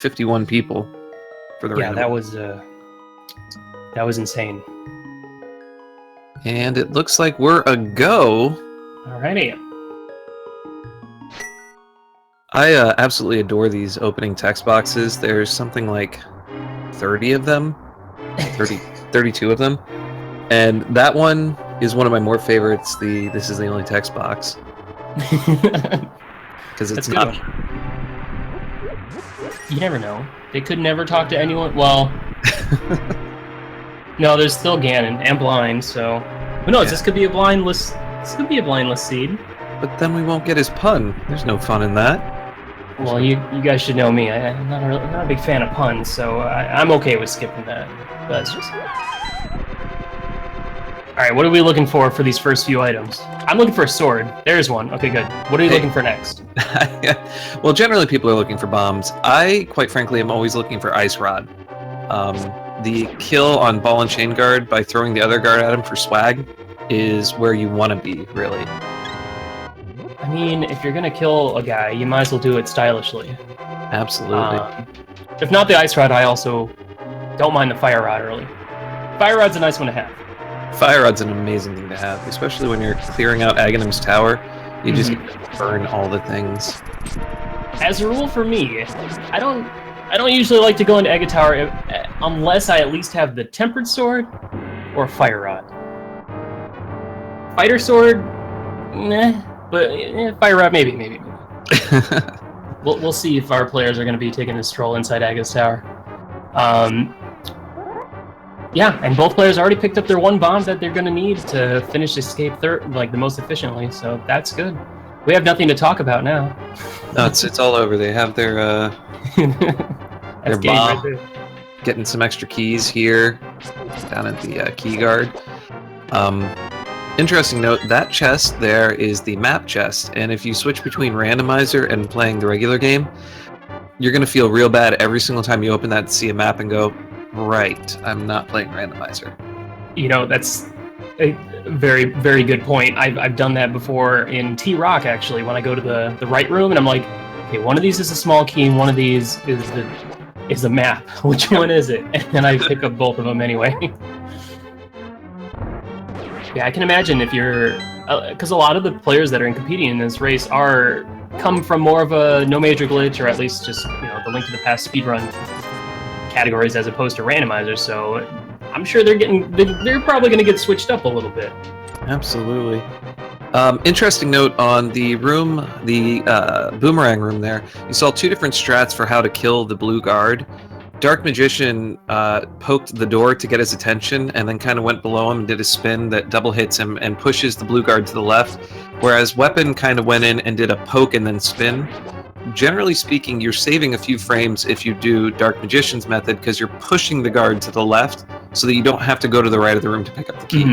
51 people for the Yeah, random. that was insane. And it looks like we're a go. Alrighty. I absolutely adore these opening text boxes. There's something like 30 of them, 32 of them. And that one is one of my more favorites, this is the only text box. Because it's not... You never know. They could never talk to anyone. Well, no, there's still Ganon and Blind, so who knows? Yeah. This could be a blindless. This could be a blindless seed. But then we won't get his pun. There's no fun in that. Well, you guys should know me. I'm not a big fan of puns, so I'm okay with skipping that. That's just... Alright, what are we looking for these first few items? I'm looking for a sword. There's one. Okay, good. What are you looking for next? Well, generally people are looking for bombs. I, quite frankly, am always looking for Ice Rod. The kill on Ball and Chain Guard by throwing the other guard at him for swag is where you want to be, really. I mean, if you're gonna kill a guy, you might as well do it stylishly. Absolutely. If not the Ice Rod, I also don't mind the Fire Rod early. Fire Rod's a nice one to have. Fire Rod's an amazing thing to have, especially when you're clearing out Aghanim's tower. You just burn all the things. As a rule for me, I don't usually like to go into Agha Tower unless I at least have the Tempered Sword or Fire Rod. Fighter Sword, nah. But Fire Rod, maybe. We'll see if our players are going to be taking a stroll inside Agha's Tower. Yeah, and both players already picked up their one bomb that they're going to need to finish escape the most efficiently. So that's good. We have nothing to talk about now. No, it's all over. They have their bomb. Right, getting some extra keys here down at the key guard. Interesting note, that chest there is the map chest, and if you switch between Randomizer and playing the regular game, you're going to feel real bad every single time you open that to see a map and go, right, I'm not playing Randomizer. You know, that's a very, very good point. I've done that before in T-Rock, actually, when I go to the right room, and I'm like, okay, one of these is a small key, and one of these is the map. Which one is it? And then I pick up both of them anyway. Yeah, I can imagine if you're... Because a lot of the players that are competing in this race come from more of a no major glitch, or at least just, the Link to the Past speedrun categories as opposed to Randomizer, so I'm sure they're probably going to get switched up a little bit. Absolutely. Interesting note on the room, the boomerang room there, you saw two different strats for how to kill the blue guard. Dark Magician poked the door to get his attention and then kind of went below him and did a spin that double hits him and pushes the blue guard to the left, whereas Wepen kind of went in and did a poke and then spin. Generally speaking, you're saving a few frames if you do Dark Magician's method because you're pushing the guard to the left so that you don't have to go to the right of the room to pick up the key.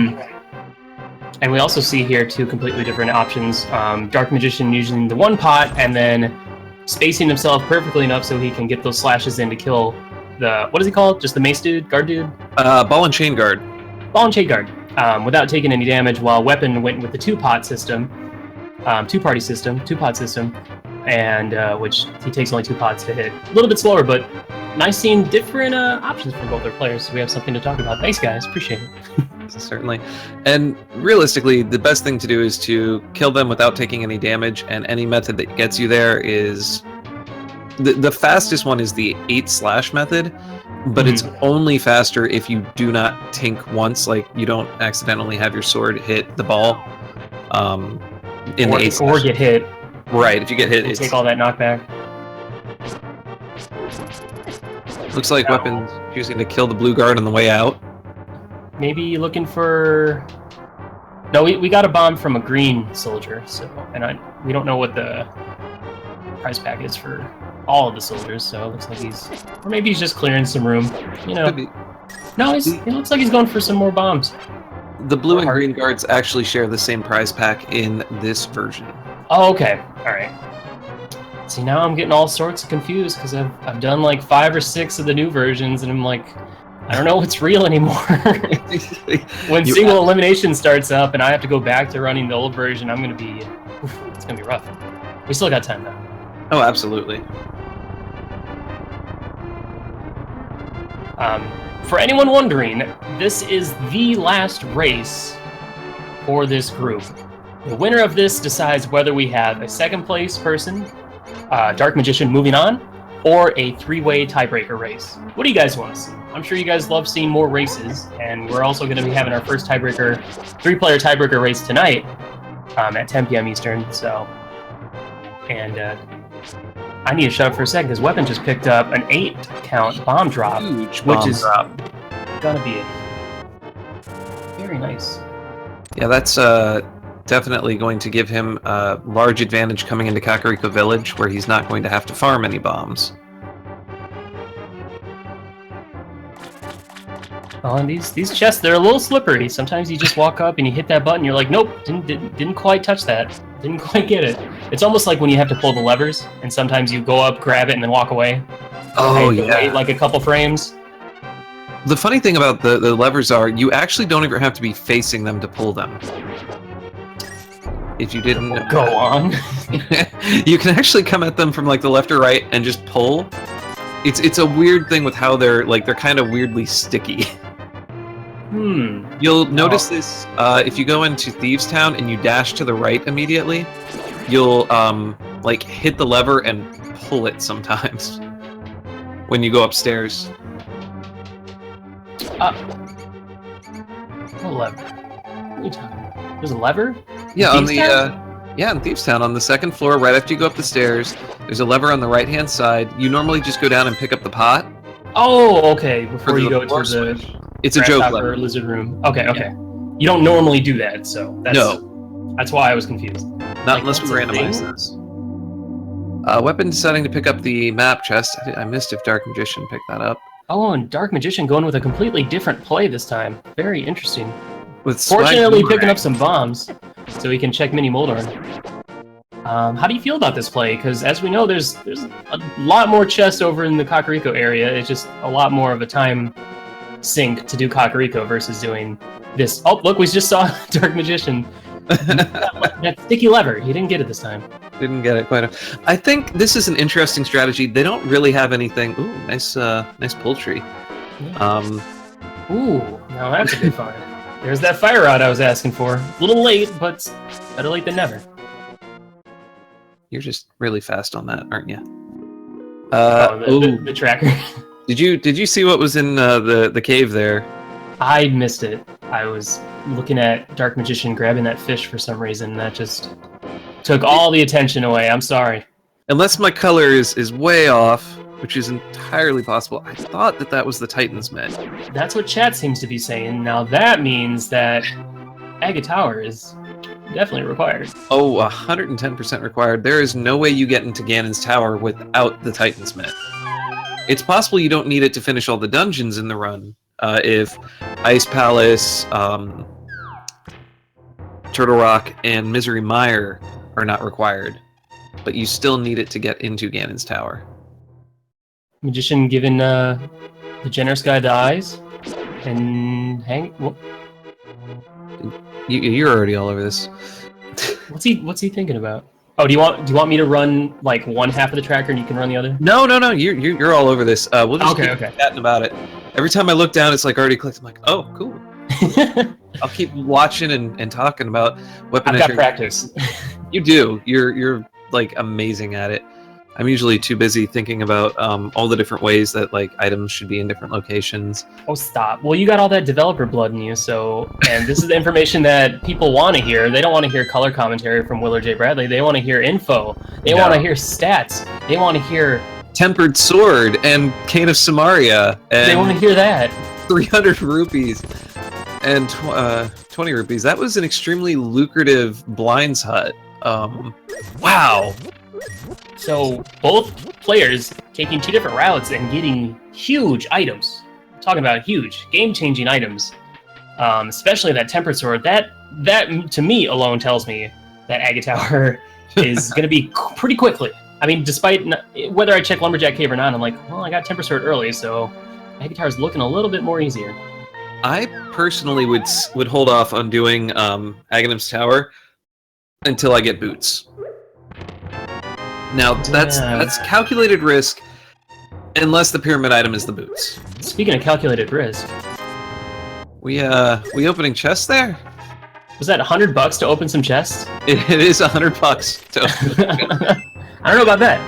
And we also see here two completely different options. Dark Magician using the one pot and then spacing himself perfectly enough so he can get those slashes in to kill the, what is he called? Just the mace dude? Guard dude? Ball and Chain Guard. Ball and Chain Guard. Without taking any damage, while Wepen went with the two-pot system. Two-pot system. And which he takes only 2 pots to hit. A little bit slower, but nice seeing different options from both their players, so we have something to talk about. Thanks, guys. Appreciate it. Certainly. And realistically, the best thing to do is to kill them without taking any damage, and any method that gets you there is... The fastest one is the 8/ method, but it's only faster if you do not tink once, like you don't accidentally have your sword hit the ball in the 8/. Or get hit. Right, if you get hit, it's... Take all that knockback. Looks like Wepen's choosing to kill the blue guard on the way out. Maybe looking for... No, we got a bomb from a green soldier, so we don't know what the prize pack is for all of the soldiers, so it looks like or maybe he's just clearing some room, Could be. No, it looks like he's going for some more bombs. The blue and green guards actually share the same prize pack in this version. Oh, okay. All right. See, now I'm getting all sorts of confused because I've done like 5 or 6 of the new versions, and I'm like, I don't know what's real anymore. When single elimination starts up and I have to go back to running the old version, it's gonna be rough. We still got time though. Oh, absolutely. For anyone wondering, this is the last race for this group. The winner of this decides whether we have a second place person, Dark Magician moving on, or a three-way tiebreaker race. What do you guys want to see? I'm sure you guys love seeing more races, and we're also going to be having our first tiebreaker, three-player tiebreaker race tonight at 10 p.m. Eastern. So, and I need to shut up for a second because Wepen just picked up an 8-count bomb drop, Huge which bomb is drop. gonna be very nice. Yeah, that's definitely going to give him a large advantage coming into Kakariko Village, where he's not going to have to farm any bombs. Oh, and these chests, they're a little slippery. Sometimes you just walk up and you hit that button, you're like, nope, didn't quite touch that. Didn't quite get it. It's almost like when you have to pull the levers, and sometimes you go up, grab it, and then walk away. Oh, and yeah. wait like a couple frames. The funny thing about the levers are, you actually don't even have to be facing them to pull them. If you didn't know Go that. on. You can actually come at them from like the left or right and just pull. It's a weird thing with how they're kind of weirdly sticky. You'll notice this if you go into Thieves Town and you dash to the right immediately. You'll like hit the lever and pull it sometimes when you go upstairs. What lever? What are you talking about? There's a lever? Yeah, on the Thieves Town? yeah, in Thieves Town on the second floor, right after you go up the stairs, there's a lever on the right-hand side. You normally just go down and pick up the pot. Oh, okay. Before For you the go floor to the switch. It's a joke grasshopper lever. lizard room. Okay, okay. You don't normally do that, so that's why I was confused. Not Like, unless we that's a randomize thing? this. Weapon deciding to pick up the map chest. I missed if Dark Magician picked that up. Oh, and Dark Magician going with a completely different play this time. Very interesting. With Swag Fortunately, Boomerang. picking up some bombs, so we can check Mini Moldorn. How do you feel about this play? Because as we know, there's a lot more chests over in the Kakariko area. It's just a lot more of a time sink to do Kakariko versus doing this. Oh, look, we just saw Dark Magician. That sticky lever. He didn't get it this time. Didn't get it quite. I think this is an interesting strategy. They don't really have anything. Ooh, nice poultry. Ooh, now that's a good find. There's that fire rod I was asking for. A little late, but better late than never. You're just really fast on that, aren't you? The tracker. Did you see what was in the cave there? I missed it. I was looking at Dark Magician grabbing that fish for some reason. That just took all the attention away. I'm sorry. Unless my color is way off, which is entirely possible. I thought that was the Titan's Met. That's what chat seems to be saying. Now that means that Agate Tower is definitely required. Oh, 110% required. There is no way you get into Ganon's Tower without the Titan's Met. It's possible you don't need it to finish all the dungeons in the run. If Ice Palace, Turtle Rock, and Misery Mire are not required. But you still need it to get into Ganon's Tower. Magician giving the generous guy the eyes and hang. You're already all over this. What's he thinking about? Oh, do you want me to run like one half of the tracker and you can run the other? No. You're all over this. We'll just keep chatting about it. Every time I look down, it's like already clicked. I'm like, oh, cool. I'll keep watching and talking about weapon. I've got practice. You do. You're like amazing at it. I'm usually too busy thinking about all the different ways that like items should be in different locations. Oh, stop. Well, you got all that developer blood in you, and this is the information that people want to hear. They don't want to hear color commentary from Willard J. Bradley. They want to hear info. They want to hear stats. They want to hear Tempered Sword and Cane of Samaria. And they want to hear that. 300 rupees and 20 rupees. That was an extremely lucrative blinds hut. Wow. So both players taking two different routes and getting huge items. I'm talking about huge, game-changing items. Especially that Tempered Sword. That to me alone tells me that Agate Tower is going to be pretty quickly. I mean, despite whether I check Lumberjack Cave or not, I'm like, well, I got Tempered Sword early, so Agate Tower is looking a little bit more easier. I personally would hold off on doing Aghanim's Tower until I get boots. Now that's calculated risk, Unless the pyramid item is the boots. Speaking of calculated risk, We opening chests there? was that $100 to open some chests? It is $100 to open. I don't know about that.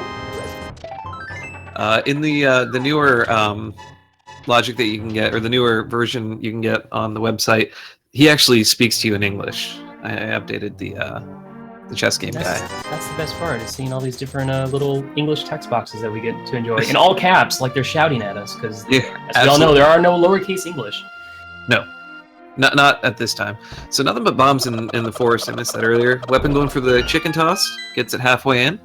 In the newer logic that you can get, or the newer version you can get on the website, he actually speaks to you in English. I updated the chess game guy. That's the best part, is seeing all these different little English text boxes that we get to enjoy. In all caps, like they're shouting at us, because as we all know, there are no lowercase English. No. Not at this time. So nothing but bombs in the forest. I missed that earlier. Weapon going for the chicken toss. Gets it halfway in.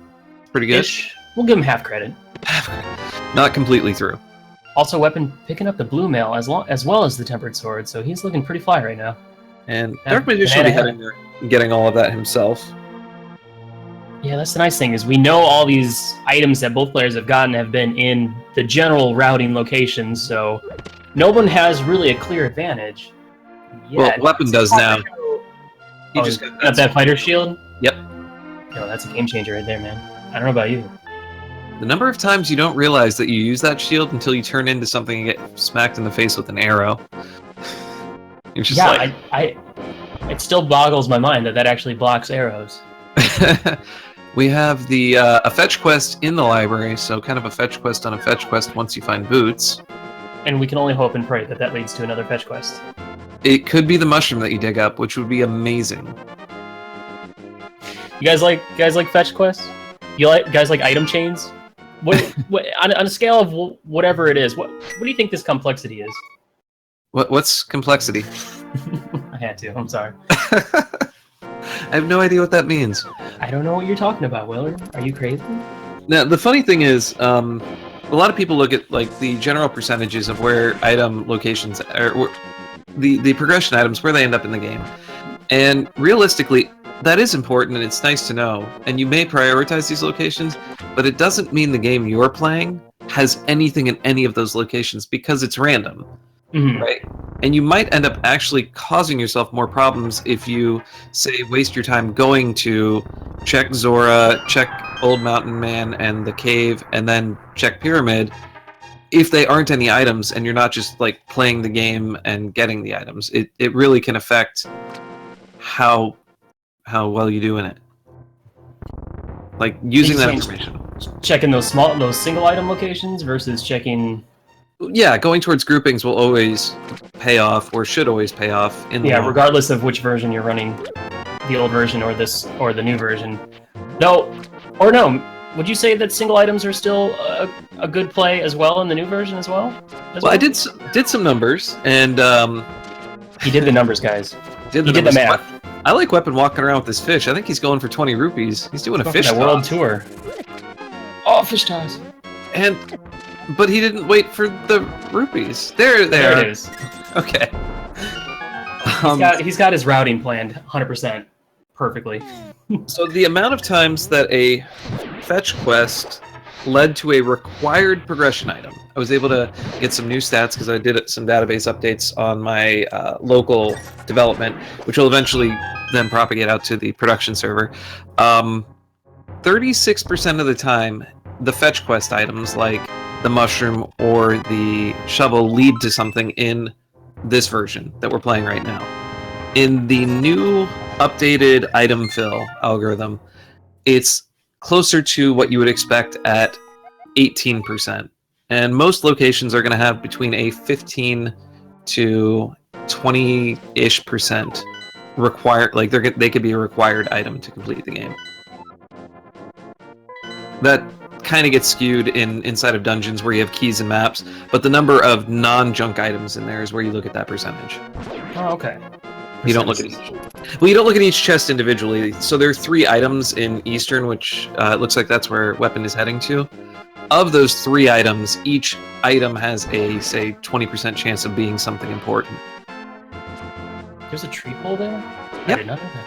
Pretty good. Ish. We'll give him half credit. Not completely through. Also, Weapon picking up the blue mail as well as the tempered sword, so he's looking pretty fly right now. And Darkmagician will be heading there, getting all of that himself. Yeah, that's the nice thing, is we know all these items that both players have gotten have been in the general routing locations, so no one has really a clear advantage. Well, Weapon does now. He just got that fighter shield? Yep. Yo, that's a game changer right there, man. I don't know about you. The number of times you don't realize that you use that shield until you turn into something and get smacked in the face with an arrow. You're just like... it still boggles my mind that actually blocks arrows. We have the a fetch quest in the library, so kind of a fetch quest on a fetch quest once you find boots. And we can only hope and pray that that leads to another fetch quest. It could be the mushroom that you dig up, which would be amazing. You guys like fetch quests? Guys like item chains? What on a scale of whatever it is, what do you think this complexity is? What's complexity? I had to. I'm sorry. I have no idea what that means. I don't know what you're talking about, Willard. Are you crazy? Now, the funny thing is, a lot of people look at like the general percentages of where item locations are, the progression items, where they end up in the game, and realistically, that is important and it's nice to know. And you may prioritize these locations, but it doesn't mean the game you're playing has anything in any of those locations because it's random. Mm-hmm. Right? And you might end up actually causing yourself more problems if you, say, waste your time going to check Zora, check Old Mountain Man and the cave, and then check Pyramid, if they aren't any items and you're not just like playing the game and getting the items. It really can affect how well you do in it. Like using that information. Checking those single item locations versus checking... Yeah, going towards groupings will always pay off, or should always pay off. Regardless of which version you're running, the old version or the new version. Would you say that single items are still a good play as well in the new version as well? I did some numbers, and he did the numbers, guys. He did the math. I like Weapon walking around with this fish. I think he's going for 20 rupees. He's doing a fish toss. World tour. Oh, fish toss. But he didn't wait for the rupees. There it is. Okay. He's got his routing planned 100% perfectly. So the amount of times that a fetch quest led to a required progression item. I was able to get some new stats because I did some database updates on my local development, which will eventually then propagate out to the production server. 36% of the time, the fetch quest items like the mushroom or the shovel lead to something in this version that we're playing right now. In the new updated item fill algorithm, it's closer to what you would expect at 18%. And most locations are going to have between a 15 to 20-ish% required, like they could be a required item to complete the game. That kind of gets skewed inside of dungeons where you have keys and maps, but the number of non-junk items in there is where you look at that percentage. Oh, okay. You don't look at each. Well, you don't look at each chest individually. So there are 3 items in Eastern, which it looks like that's where Weapon is heading to. Of those 3 items, each item has a, say, 20% chance of being something important. There's a tree pole there? Yep. I did not know that.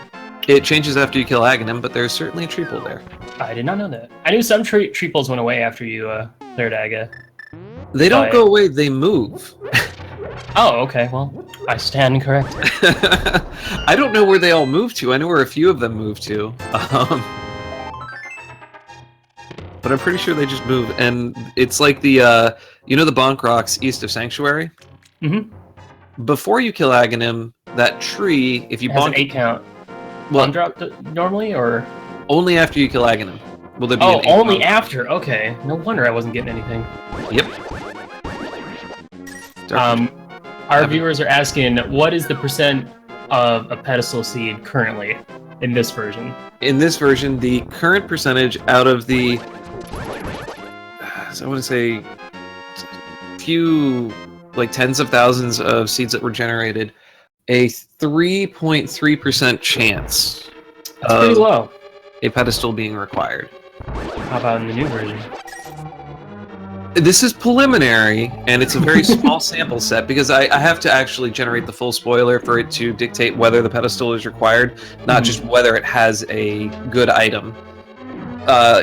It changes after you kill Aghanim, but there's certainly a tree pole there. I did not know that. I knew some tree poles went away after you cleared Aga. They don't go away, they move. Oh, okay. Well, I stand corrected. I don't know where they all moved to. I know where a few of them moved to. but I'm pretty sure they just move, and it's like the you know the Bonk Rocks east of Sanctuary. Mm-hmm. Before you kill Aghanim, that tree, if you It has bonk, an 8 count. well, Bomb drop normally, or only after you kill Aghanim. Will there be oh, an 8 only bonk? after. Okay, no wonder I wasn't getting anything. Yep. Our viewers are asking, what is the percent of a pedestal seed currently in this version? In this version, the current percentage out of the, so I want to say, few, like tens of thousands of seeds that were generated, a 3.3% chance That's pretty low. a pedestal being required. How about in the new version? This is preliminary, and it's a very small sample set, because I have to actually generate the full spoiler for it to dictate whether the pedestal is required, not just whether it has a good item.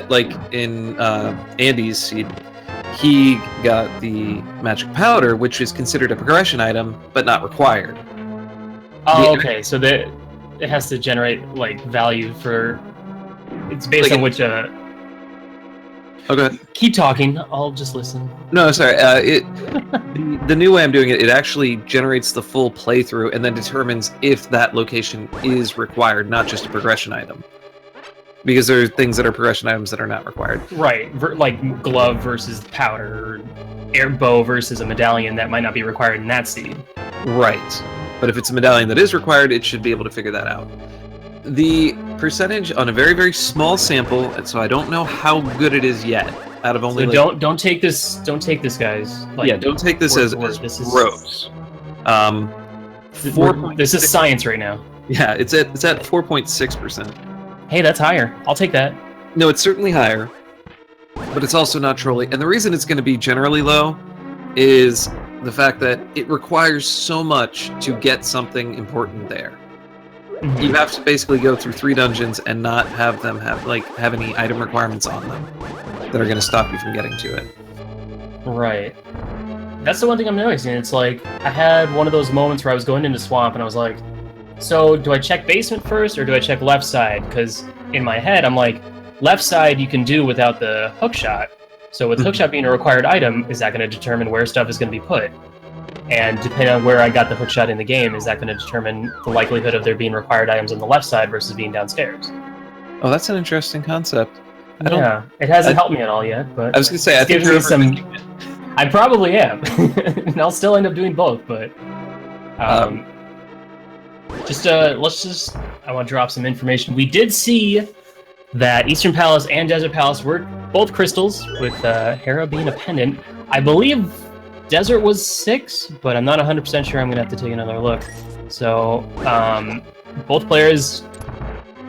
Like in Andy's seed, he got the magic powder, which is considered a progression item, but not required. Oh, okay, so that it has to generate, like, value for... It's based on which... Okay. Keep talking. I'll just listen. No, sorry. The new way I'm doing it, it actually generates the full playthrough and then determines if that location is required, not just a progression item. Because there are things that are progression items that are not required. Right, like glove versus powder, or air bow versus a medallion that might not be required in that seed. Right. But if it's a medallion that is required, it should be able to figure that out. The percentage on a very, very small sample, and so I don't know how good it is yet. Out of only so don't take this, guys. Like, yeah, don't take this as this is gross. This is science right now. Yeah, it's at 4.6%. Hey, that's higher. I'll take that. No, it's certainly higher, but it's also not trolling. And the reason it's going to be generally low is the fact that it requires so much to get something important there. You have to basically go through 3 dungeons and not have them have any item requirements on them that are going to stop you from getting to it. Right. That's the one thing I'm noticing. It's like, I had one of those moments where I was going into Swamp and I was like, so do I check basement first or do I check left side? Because in my head, I'm like, left side you can do without the hookshot. So with hookshot being a required item, is that going to determine where stuff is going to be put? And depending on where I got the hookshot in the game, is that going to determine the likelihood of there being required items on the left side versus being downstairs? Oh, that's an interesting concept. Yeah, it hasn't helped me at all yet, but I was going to say, I think you're overthinking it. I probably am. And I'll still end up doing both, but... I want to drop some information. We did see that Eastern Palace and Desert Palace were both crystals, with Hera being a pendant. I believe Desert was 6, but I'm not 100% sure. I'm going to have to take another look. So, both players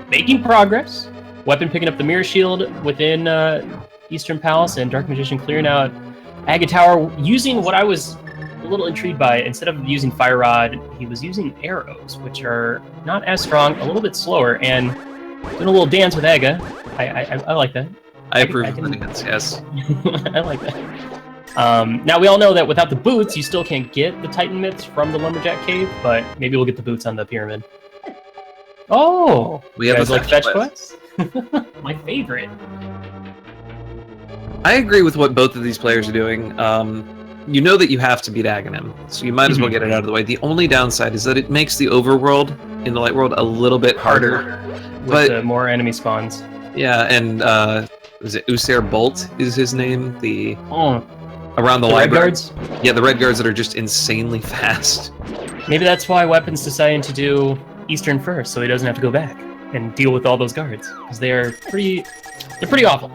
making progress. Wepen picking up the Mirror Shield within Eastern Palace, and Dark Magician clearing out Agate Tower, using what I was a little intrigued by. Instead of using Fire Rod, he was using arrows, which are not as strong, a little bit slower, and doing a little dance with Aga. I like that. I approve of the dance, yes. I like that. Now, we all know that without the boots, you still can't get the Titan Myths from the Lumberjack Cave, but maybe we'll get the boots on the pyramid. Oh! We have guys a like fetch quest. My favorite. I agree with what both of these players are doing. You know that you have to beat Aghanim, so you might as well get it out of the way. The only downside is that it makes the overworld in the light world a little bit harder. With more enemy spawns. Yeah, and is it Usair Bolt is his name? Around the Red library. Guards? Yeah, the Red Guards that are just insanely fast. Maybe that's why Wepen's deciding to do Eastern first, so he doesn't have to go back and deal with all those guards, because they're pretty awful.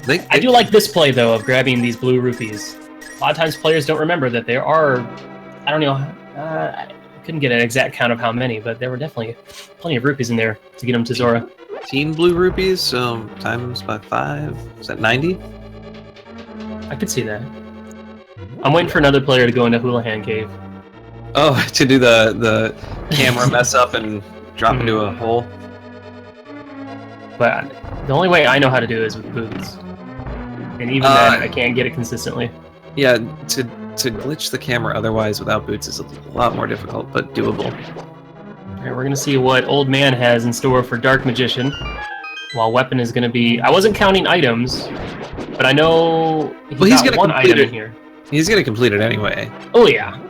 I do like this play, though, of grabbing these blue rupees. A lot of times players don't remember that there are, I don't know, I couldn't get an exact count of how many, but there were definitely plenty of rupees in there to get them to Zora. 15 blue rupees, so times by 5, is that 90? I could see that. I'm waiting for another player to go into Houlihan Cave. Oh, to do the camera mess up and drop into a hole? But the only way I know how to do it is with boots. And even then, I can't get it consistently. Yeah, to glitch the camera otherwise without boots is a lot more difficult, but doable. Alright, we're gonna see what Old Man has in store for Dark Magician. While Wepen is gonna be... I wasn't counting items, But I know he's Well, he's got gonna one complete item it. in here. He's gonna complete it anyway. Oh yeah.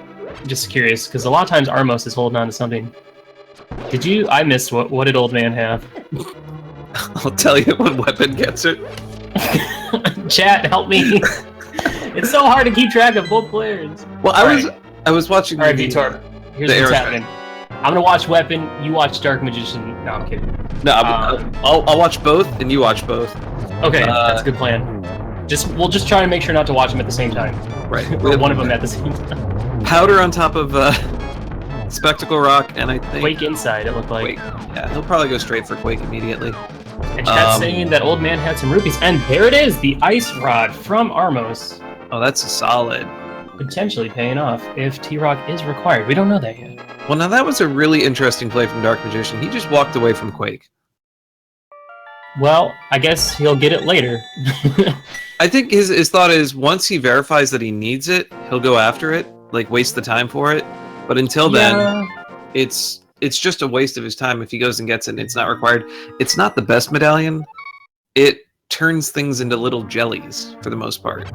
Just curious, because a lot of times Armos is holding on to something. Did you? I missed what did Old Man have? I'll tell you when Wepen gets it. Chat, help me. It's so hard to keep track of both players. Well, I was watching. All right, Vitor. Here's the what's Aerotrack. happening. I'm gonna watch Wepen. You watch Dark Magician. No, I'm kidding. No, I'll watch both, and you watch both. Okay, that's a good plan. We'll just try to make sure not to watch them at the same time. Right. Or one of them at the same time. Powder on top of Spectacle Rock, and I think Quake inside. It looked like. Quake. Yeah, he'll probably go straight for Quake immediately. And chat's saying that Old Man had some rupees, and there it is, the Ice Rod from Armos. Oh, that's a solid. Potentially paying off if T-Rock is required. We don't know that yet. Well, now that was a really interesting play from Dark Magician. He just walked away from Quake. Well, I guess he'll get it later. I think his thought is once he verifies that he needs it, he'll go after it, like waste the time for it. But until then, it's just a waste of his time if he goes and gets it and it's not required. It's not the best medallion. It turns things into little jellies for the most part.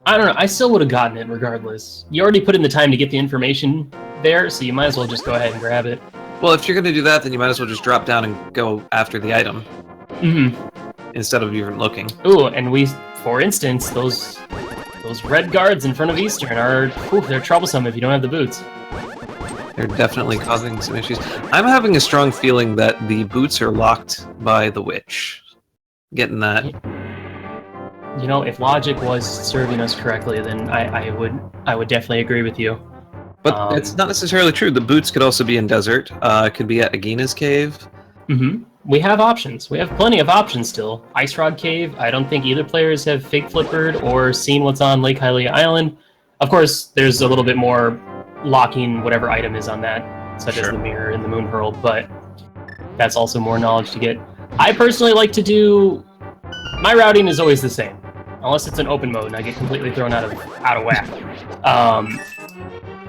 I don't know. I still would have gotten it regardless. You already put in the time to get the information there, so you might as well just go ahead and grab it. Well, if you're going to do that, then you might as well just drop down and go after the item. Instead of even looking. Ooh, and for instance, those red guards in front of Eastern they're troublesome if you don't have the boots. They're definitely causing some issues. I'm having a strong feeling that the boots are locked by the witch. Getting that. You know, if logic was serving us correctly, then I would definitely agree with you. But it's not necessarily true. The boots could also be in desert. Could be at Agina's cave. We have options. We have plenty of options still. Ice Rod Cave, I don't think either players have fake flippered or seen what's on Lake Hylia Island. Of course, there's a little bit more locking whatever item is on that, such as the mirror and the moon pearl, but that's also more knowledge to get. I personally like to do... My routing is always the same, unless it's an open mode and I get completely thrown out of whack.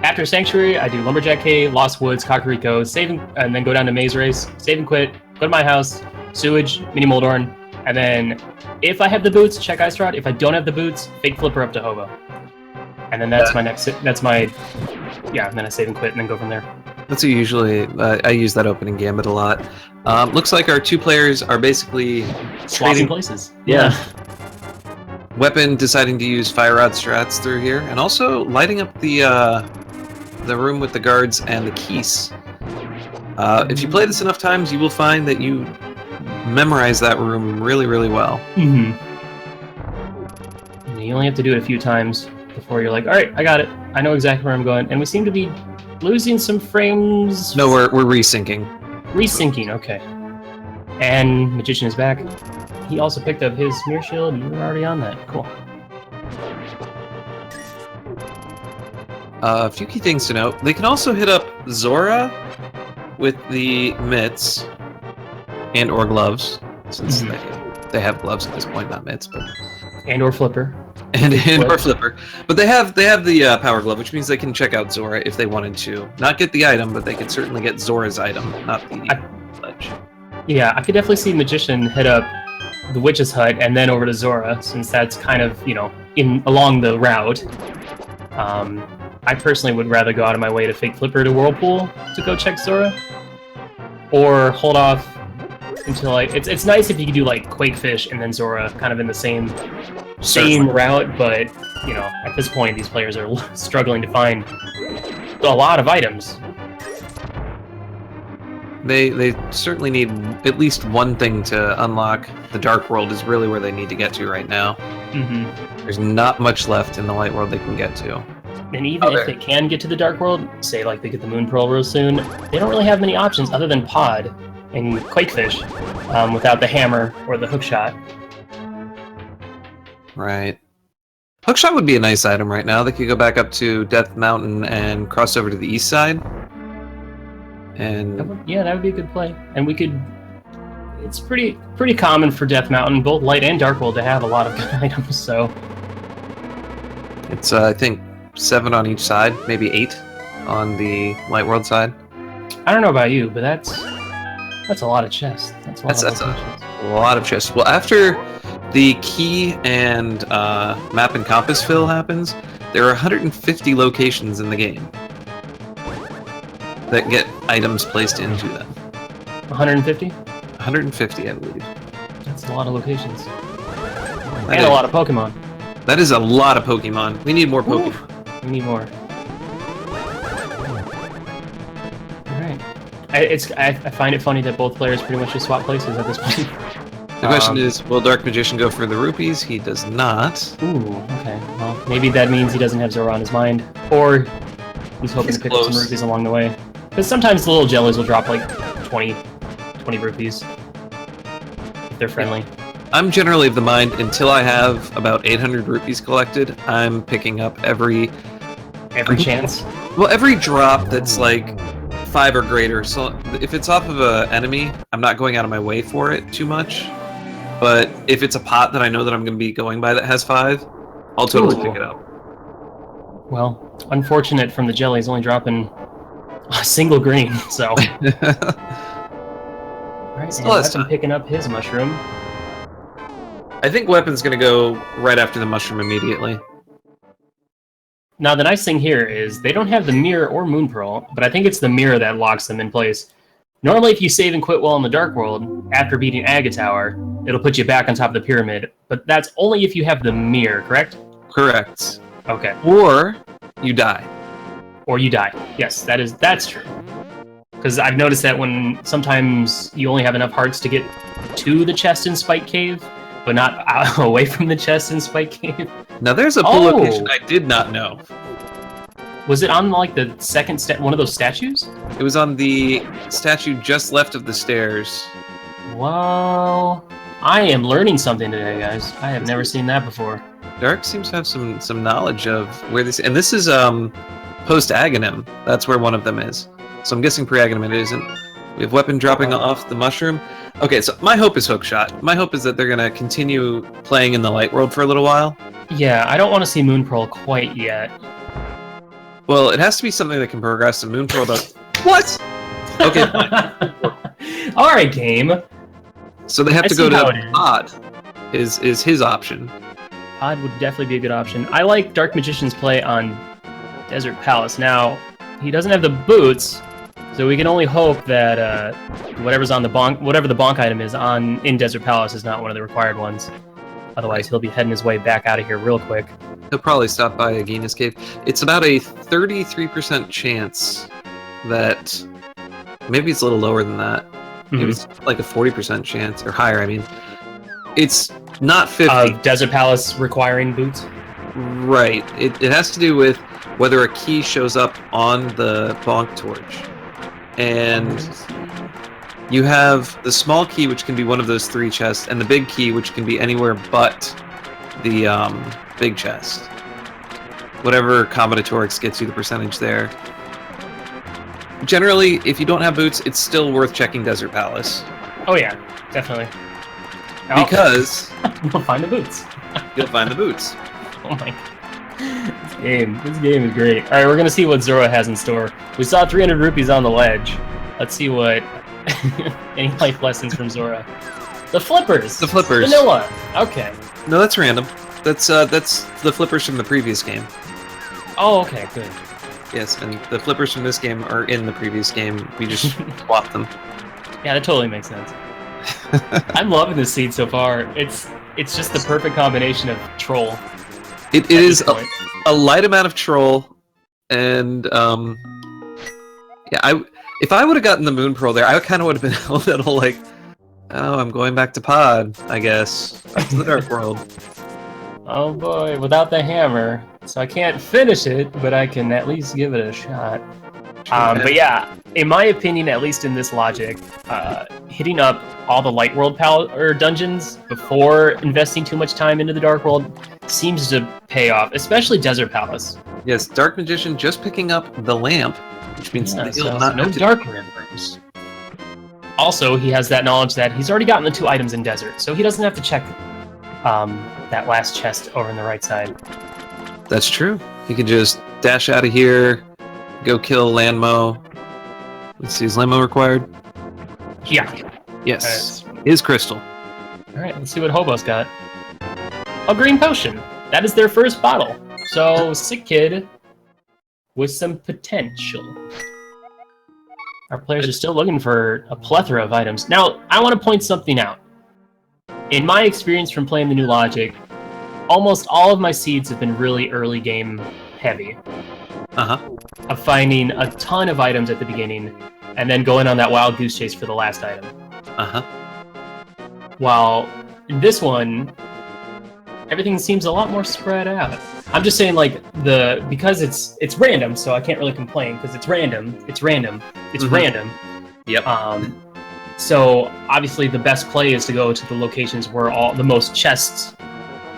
After Sanctuary, I do Lumberjack Cave, Lost Woods, Kakariko, save and then go down to Maze Race, save and quit, go to my house, Sewage, Mini Moldorn, and then if I have the boots, check Ice Rod. If I don't have the boots, fake flipper up to Hobo. And then that's my next, and then I save and quit and then go from there. That's usually, I use that opening gambit a lot. Looks like our two players are basically swapping places. Yeah. Wepen deciding to use Fire Rod strats through here, and also lighting up the room with the guards and the keys. If you play this enough times, you will find that you memorize that room really, really well. You only have to do it a few times before you're like, all right, I got it. I know exactly where I'm going. And we seem to be losing some frames. No, we're resyncing. Resyncing, okay. And Magician is back. He also picked up his Mirror Shield. You were already on that. Cool. A few key things to note. They can also hit up Zora with the mitts and or gloves, since they have gloves at this point, not mitts, but and or flipper. And or flipper. But they have the power glove, which means they can check out Zora if they wanted to. Not get the item, but they could certainly get Zora's item, not the pledge. Yeah, I could definitely see Magician hit up the Witch's Hut and then over to Zora, since that's kind of, along the route. I personally would rather go out of my way to fake flipper to Whirlpool to go check Zora. Or hold off until it's nice if you could do Quakefish and then Zora kind of in the same route, but at this point these players are struggling to find a lot of items. They certainly need at least one thing to unlock. The Dark World is really where they need to get to right now. There's not much left in the Light World they can get to. And even if they can get to the Dark World, say they get the Moon Pearl real soon, they don't really have many options other than Pod and Quakefish without the hammer or the hookshot. Right. Hookshot would be a nice item right now. They could go back up to Death Mountain and cross over to the east side. And that would be a good play. And we could... It's pretty common for Death Mountain, both Light and Dark World, to have a lot of good items, so... It's, I think, 7 on each side, maybe 8 on the Light World side. I don't know about you, but that's a lot of chests. That's a lot of chests. Well, after the key and map and compass fill happens, there are 150 locations in the game that get items placed into them. 150? 150, I believe. That's a lot of locations. That And is, a lot of Pokemon. That is a lot of Pokemon. We need more Pokemon. Oof. We need more. Alright. I find it funny that both players pretty much just swap places at this point. The question is, will Dark Magician go for the rupees? He does not. Ooh, okay. Well, maybe that means he doesn't have Zora on his mind. Or he's hoping to pick up some rupees along the way. Because sometimes the little jellies will drop like 20 rupees. If they're friendly. I'm generally of the mind, until I have about 800 rupees collected, I'm picking up every chance? Well, every drop that's like 5 or greater. So if it's off of an enemy, I'm not going out of my way for it too much. But if it's a pot that I know that I'm going to be going by that has 5, I'll totally pick it up. Well, unfortunate from the jellies only dropping a single green, so... Alright, and Wepen picking up his mushroom. I think Wepen's going to go right after the mushroom immediately. Now, the nice thing here is they don't have the mirror or moon pearl, but I think it's the mirror that locks them in place. Normally, if you save and quit while in the Dark World, after beating Aga Tower, it'll put you back on top of the pyramid, but that's only if you have the mirror, correct? Correct. Okay. Or you die. Or you die. Yes, that's true. Because I've noticed that when sometimes you only have enough hearts to get to the chest in Spike Cave, but not away from the chest in Spike Cave. Now there's a blue location I did not know. Was it on like the second one of those statues? It was on the statue just left of the stairs. Well, I am learning something today, guys. I have never seen that before. Dark seems to have some knowledge of where this, and this is post Aghanim. That's where one of them is. So I'm guessing pre-Aghanim it isn't. We have Wepen dropping off the mushroom. Okay, so my hope is Hookshot. My hope is that they're gonna continue playing in the Light World for a little while. Yeah, I don't want to see Moon Pearl quite yet. Well, it has to be something that can progress, and Moon Pearl does. What? Okay. All right, game. So they have to go to Pod. Is his option? Pod would definitely be a good option. I like Dark Magician's play on Desert Palace. Now, he doesn't have the boots, so we can only hope that whatever's on the bonk, whatever the bonk item is in Desert Palace, is not one of the required ones. Otherwise, he'll be heading his way back out of here real quick. He'll probably stop by Agina's cave. It's about a 33% chance that... Maybe it's a little lower than that. Maybe it's like a 40% chance, or higher, I mean. It's not 50. Desert Palace requiring boots? Right. It has to do with whether a key shows up on the bonk torch. And you have the small key, which can be one of those 3 chests, and the big key, which can be anywhere but the big chest. Whatever combinatorics gets you the percentage there. Generally, if you don't have boots, it's still worth checking Desert Palace. Oh yeah, definitely. Because... You'll find the boots. You'll find the boots. Oh my... This game is great. Alright, we're gonna see what Zora has in store. We saw 300 rupees on the ledge. Let's see what... any life lessons from Zora. The flippers! The flippers. Vanilla! Okay. No, that's random. That's the flippers from the previous game. Oh, okay, good. Yes, and the flippers from this game are in the previous game. We just swapped them. Yeah, that totally makes sense. I'm loving this seed so far. It's just the perfect combination of troll. It is a light amount of troll, and yeah, if I would have gotten the Moon Pearl there, I kind of would have been a little like, oh, I'm going back to Pod, I guess, back to the Dark World. Oh boy, without the hammer, so I can't finish it, but I can at least give it a shot. But yeah, in my opinion, at least in this logic, hitting up all the Light World dungeons before investing too much time into the Dark World seems to pay off, especially Desert Palace. Yes, Dark Magician just picking up the lamp, which means no dark rooms. Also, he has that knowledge that he's already gotten the 2 items in Desert, so he doesn't have to check that last chest over on the right side. That's true. He can just dash out of here, go kill Landmo. Let's see, is Landmo required? Yeah. Yes. Is Crystal. Alright, let's see what Hobo's got. a green potion. That is their first bottle. So, sick kid with some potential. Our players are still looking for a plethora of items. Now, I want to point something out. In my experience from playing the new Logic, almost all of my seeds have been really early game heavy. Of finding a ton of items at the beginning, and then going on that wild goose chase for the last item. While in this one, everything seems a lot more spread out. I'm just saying, like, because it's random, so I can't really complain, because it's random, it's random. Yep. So, obviously, the best play is to go to the locations where all the most chests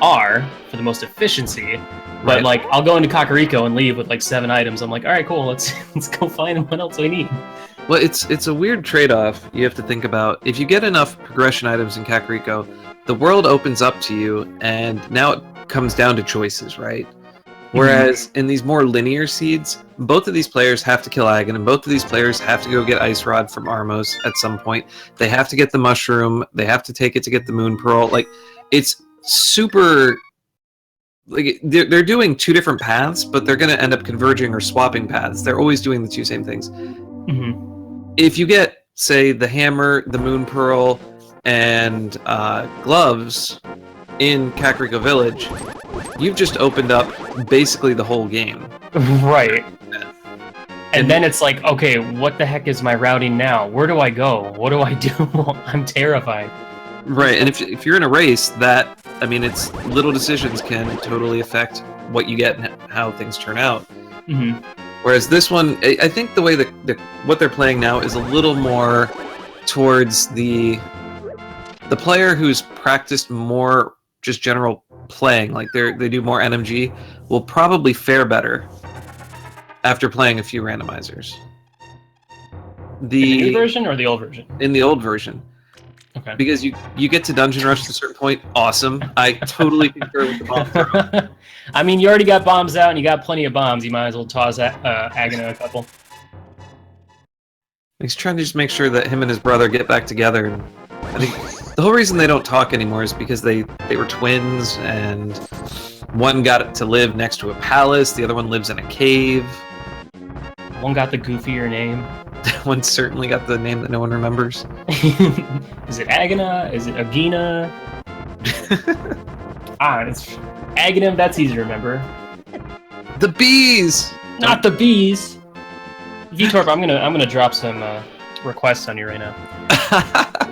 are, for the most efficiency. But, Right. like, I'll go into Kakariko and leave with, like, 7 items. I'm like, alright, cool, let's go find what else we need. Well, it's a weird trade-off you have to think about. If you get enough progression items in Kakariko, the world opens up to you, and now it comes down to choices, right? Whereas in these more linear seeds, both of these players have to kill Agon, and both of these players have to go get Ice Rod from Armos at some point. They have to get the Mushroom. They have to take it to get the Moon Pearl. Like, it's super... Like, they're doing 2 different paths, but they're going to end up converging or swapping paths. They're always doing the 2 same things. If you get, say, the Hammer, the Moon Pearl, and gloves in Kakariko Village, you've just opened up basically the whole game. Right. And then it's like, okay, what the heck is my routing now? Where do I go? What do I do? I'm terrified. Right, and if you're in a race, that, I mean, it's little decisions can totally affect what you get and how things turn out. Whereas this one, I think the way that what they're playing now is a little more towards the player who's practiced more just general playing, like they do more NMG, will probably fare better after playing a few randomizers. In the new version or the old version? In the old version. Okay. Because you get to Dungeon Rush at a certain point, awesome. I totally concur with the bomb throw. I mean, you already got bombs out and you got plenty of bombs. You might as well toss Agony a couple. He's trying to just make sure that him and his brother get back together. And I think the whole reason they don't talk anymore is because they were twins, and one got to live next to a palace, the other one lives in a cave. One got the goofier name. One certainly got the name that no one remembers. Is it Agana? Is it Agina? It's Aghanim, that's easy to remember. The bees! Not the bees! Vitorp, I'm gonna drop some requests on you right now.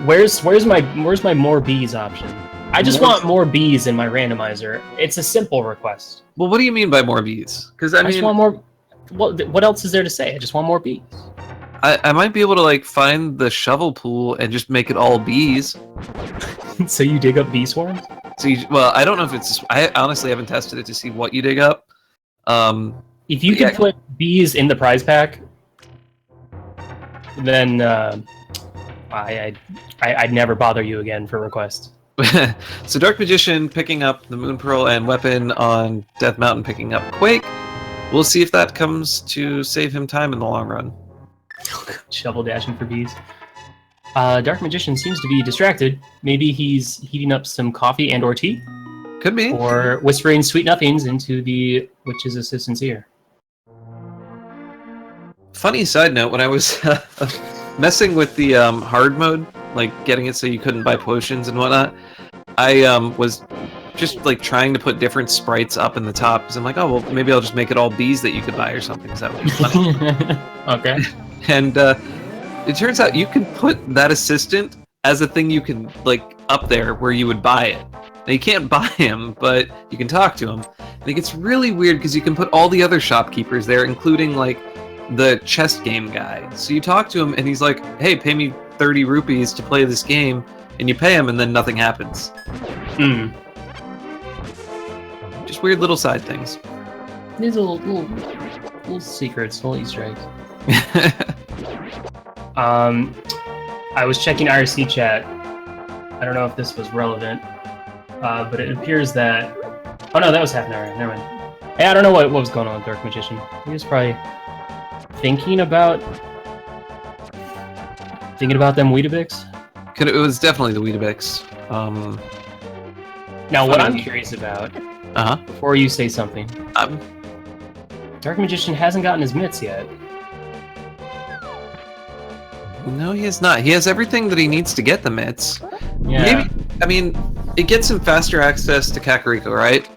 Where's my more bees option? I just want more bees in my randomizer. It's a simple request. Well, what do you mean by more bees? Because I just want more. What else is there to say? I just want more bees. I might be able to, like, find the shovel pool and just make it all bees. So you dig up bee swarms? So well, I don't know if it's... I honestly haven't tested it to see what you dig up. If you could put bees in the prize pack, then I'd never bother you again for requests. So Dark Magician picking up the Moon Pearl and Wepen on Death Mountain picking up Quake. We'll see if that comes to save him time in the long run. Shovel dashing for bees. Dark Magician seems to be distracted. Maybe he's heating up some coffee and or tea. Could be. Or whispering sweet nothings into the witch's assistant's ear. Funny side note, when I was messing with the hard mode, like getting it so you couldn't buy potions and whatnot, I was just like trying to put different sprites up in the top, because I'm like, oh, well, maybe I'll just make it all bees that you could buy or something, because that would be funny. Okay. And it turns out you can put that assistant as a thing you can, like, up there where you would buy it. Now, you can't buy him, but you can talk to him. And it gets really weird because you can put all the other shopkeepers there, including, like, the chess game guy. So you talk to him, and he's like, hey, pay me 30 rupees to play this game, and you pay him, and then nothing happens. Just weird little side things. These are little secrets, little Easter eggs. I was checking IRC chat. I don't know if this was relevant, but it appears that... Oh no, that was half an hour. Never mind. Hey, I don't know what was going on with Dark Magician. He was probably thinking about them Weetabix. It was definitely the Weetabix. Now, what I'm curious about, before you say something, Dark Magician hasn't gotten his mitts yet. No, he has not. He has everything that he needs to get the mitts. Yeah. Maybe, I mean, it gets him faster access to Kakariko, right?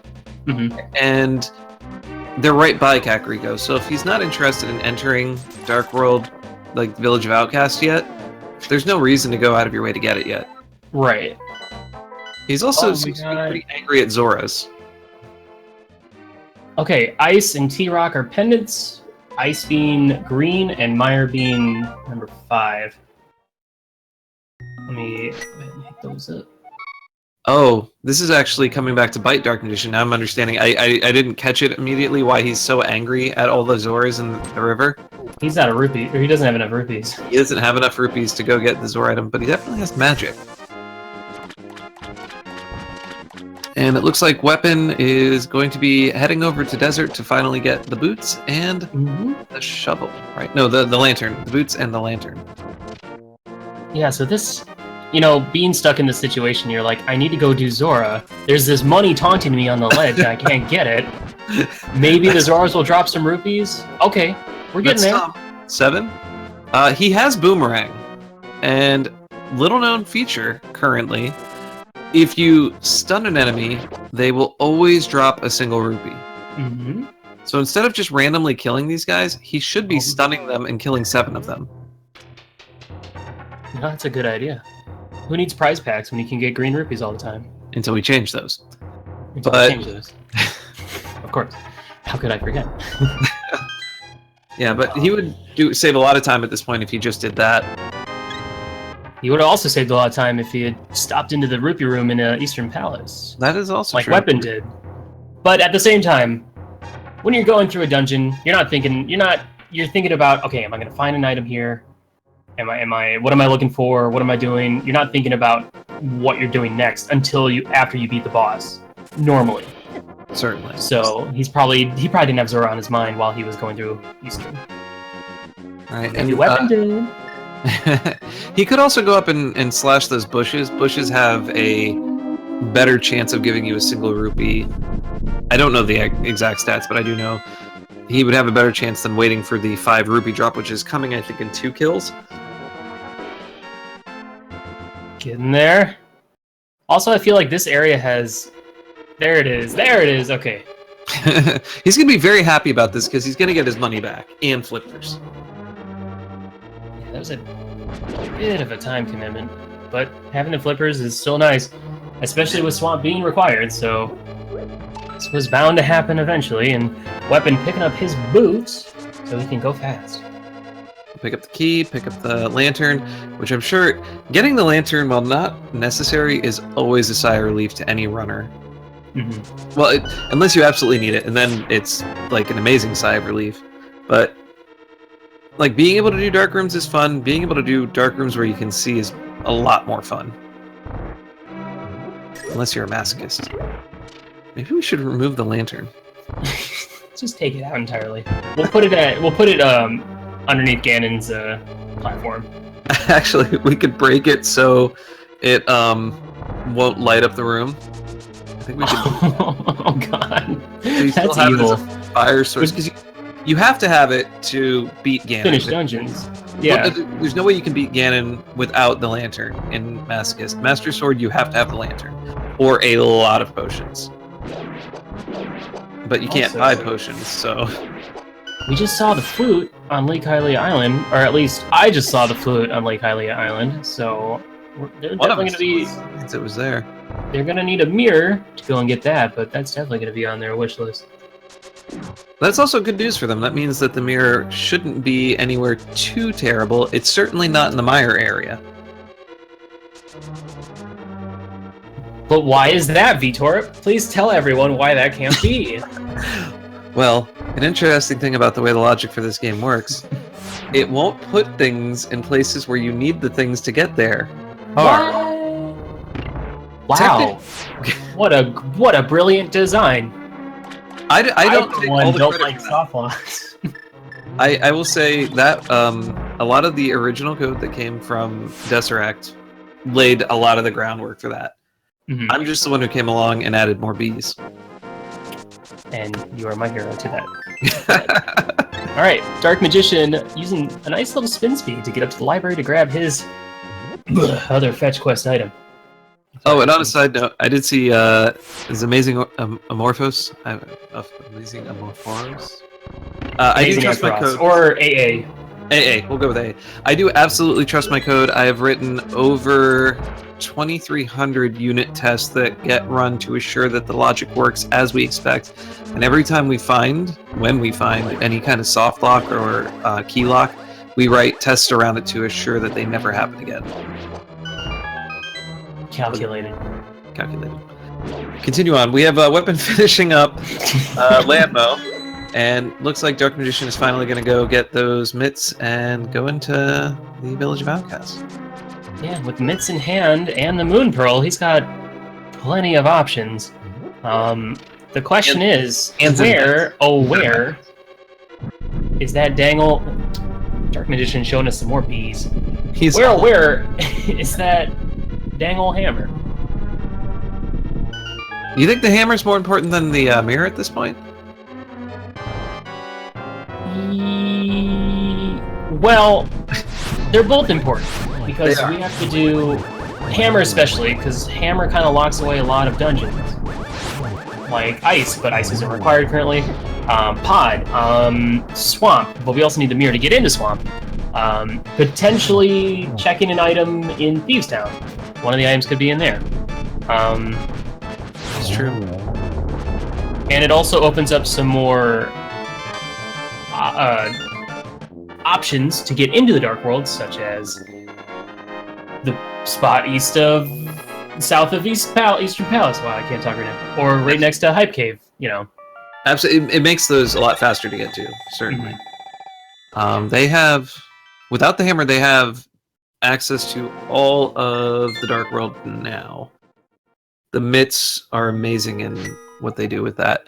Mm-hmm. And they're right by Kakariko, so if he's not interested in entering Dark World, like Village of Outcast yet, there's no reason to go out of your way to get it yet. Right. He's also seems to be pretty angry at Zora's. Okay, Ice and T-Rock are pendants. Ice being green and Mire being number 5. Let me go ahead and hit those up. Oh, this is actually coming back to bite Dark Magician. Now I'm understanding. I didn't catch it immediately why he's so angry at all the Zoras in the river. He's out of rupee, or he doesn't have enough rupees. He doesn't have enough rupees to go get the Zora item, but he definitely has magic. And it looks like Wepen is going to be heading over to Desert to finally get the boots and the shovel, right? No, the lantern. The boots and the lantern. Yeah, so this, you know, being stuck in this situation, you're like, I need to go do Zora. There's this money taunting me on the ledge, and I can't get it. Maybe the Zoras will drop some rupees. Okay, we're getting there. 7. He has Boomerang. And little known feature currently, if you stun an enemy, they will always drop a single rupee. Mm-hmm. So instead of just randomly killing these guys, he should be stunning them and killing 7 of them. No, that's a good idea. Who needs prize packs when you can get green rupees all the time? Until we change those. Until we change those. Of course. How could I forget? Yeah, but he would save a lot of time at this point if he just did that. He would have also saved a lot of time if he had stopped into the rupee room in Eastern Palace. That is also like true. Wepen did. But at the same time, when you're going through a dungeon, you're thinking about, okay, am I going to find an item here? What am I looking for? What am I doing? You're not thinking about what you're doing next after you beat the boss. Normally. Certainly. So he probably didn't have Zora on his mind while he was going through Eastern. Right. Maybe Wepen did. He could also go up and slash those bushes. Bushes have a better chance of giving you a single rupee. I don't know the exact stats, but I do know he would have a better chance than waiting for the 5 rupee drop, which is coming, I think, in 2 kills. Getting there. Also, I feel like this area has... There it is. There it is. Okay. He's going to be very happy about this because he's going to get his money back and flippers. Yeah, that was a bit of a time commitment, but having the flippers is still nice, especially with Swamp being required, so this was bound to happen eventually, and Wepen picking up his boots so he can go fast. Pick up the key, pick up the lantern, which I'm sure getting the lantern, while not necessary, is always a sigh of relief to any runner. Mm-hmm. Well, unless you absolutely need it, and then it's like an amazing sigh of relief. But like being able to do dark rooms is fun. Being able to do dark rooms where you can see is a lot more fun. Unless you're a masochist. Maybe we should remove the lantern. Just take it out entirely. We'll put it underneath Ganon's platform. Actually, we could break it so it won't light up the room. I think we should. Oh god, so you still that's have evil. It as a fire source because you have to have it to beat Ganon. Finish dungeons. Yeah. Well, there's no way you can beat Ganon without the lantern in Masochist. Master Sword, you have to have the lantern or a lot of potions. But you can't buy potions, so. We just saw the flute on Lake Hylia Island, or at least I just saw the flute on Lake Hylia Island, so they're definitely going to be... It was there. They're going to need a mirror to go and get that, but that's definitely going to be on their wish list. That's also good news for them. That means that the mirror shouldn't be anywhere too terrible. It's certainly not in the Mire area. But why is that, Vitor? Please tell everyone why that can't be. Well, an interesting thing about the way the logic for this game works, it won't put things in places where you need the things to get there. Wow. What a brilliant design. I don't take all the credit like for soft locks. I will say that a lot of the original code that came from Deseract laid a lot of the groundwork for that. Mhm. I'm just the one who came along and added more bees. And you are my hero to that. All right, Dark Magician using a nice little spin speed to get up to the library to grab his other fetch quest item. Oh, and on a side note, I did see his amazing Amorphos. Amazing Amorphos. I do trust my code. Or AA. AA, we'll go with AA. I do absolutely trust my code. I have written over 2,300 unit tests that get run to assure that the logic works as we expect. And every time when we find any kind of soft lock or key lock, we write tests around it to assure that they never happen again. Calculated. Continue on. We have Wepen finishing up Landmo, and looks like Dark Magician is finally going to go get those mitts and go into the Village of Outcasts. Yeah, with mitts in hand and the Moon Pearl, he's got plenty of options. The question is, where is that dangle? Dark Magician showing us some more bees. Where is that dangle hammer? You think the hammer's more important than the mirror at this point? Well, they're both important because we have to do hammer especially because hammer kind of locks away a lot of dungeons, like ice, but ice isn't required currently. Pod, swamp, but we also need the mirror to get into swamp. Potentially checking an item in Thieves Town. One of the items could be in there. It's true. And it also opens up some more options to get into the Dark World, such as the spot south of Eastern Palace. Wow, I can't talk right now. Or right next to Hype Cave, you know. Absolutely, it makes those a lot faster to get to, certainly. Mm-hmm. They have, without the hammer, they have access to all of the Dark World now. The mitts are amazing in what they do with that.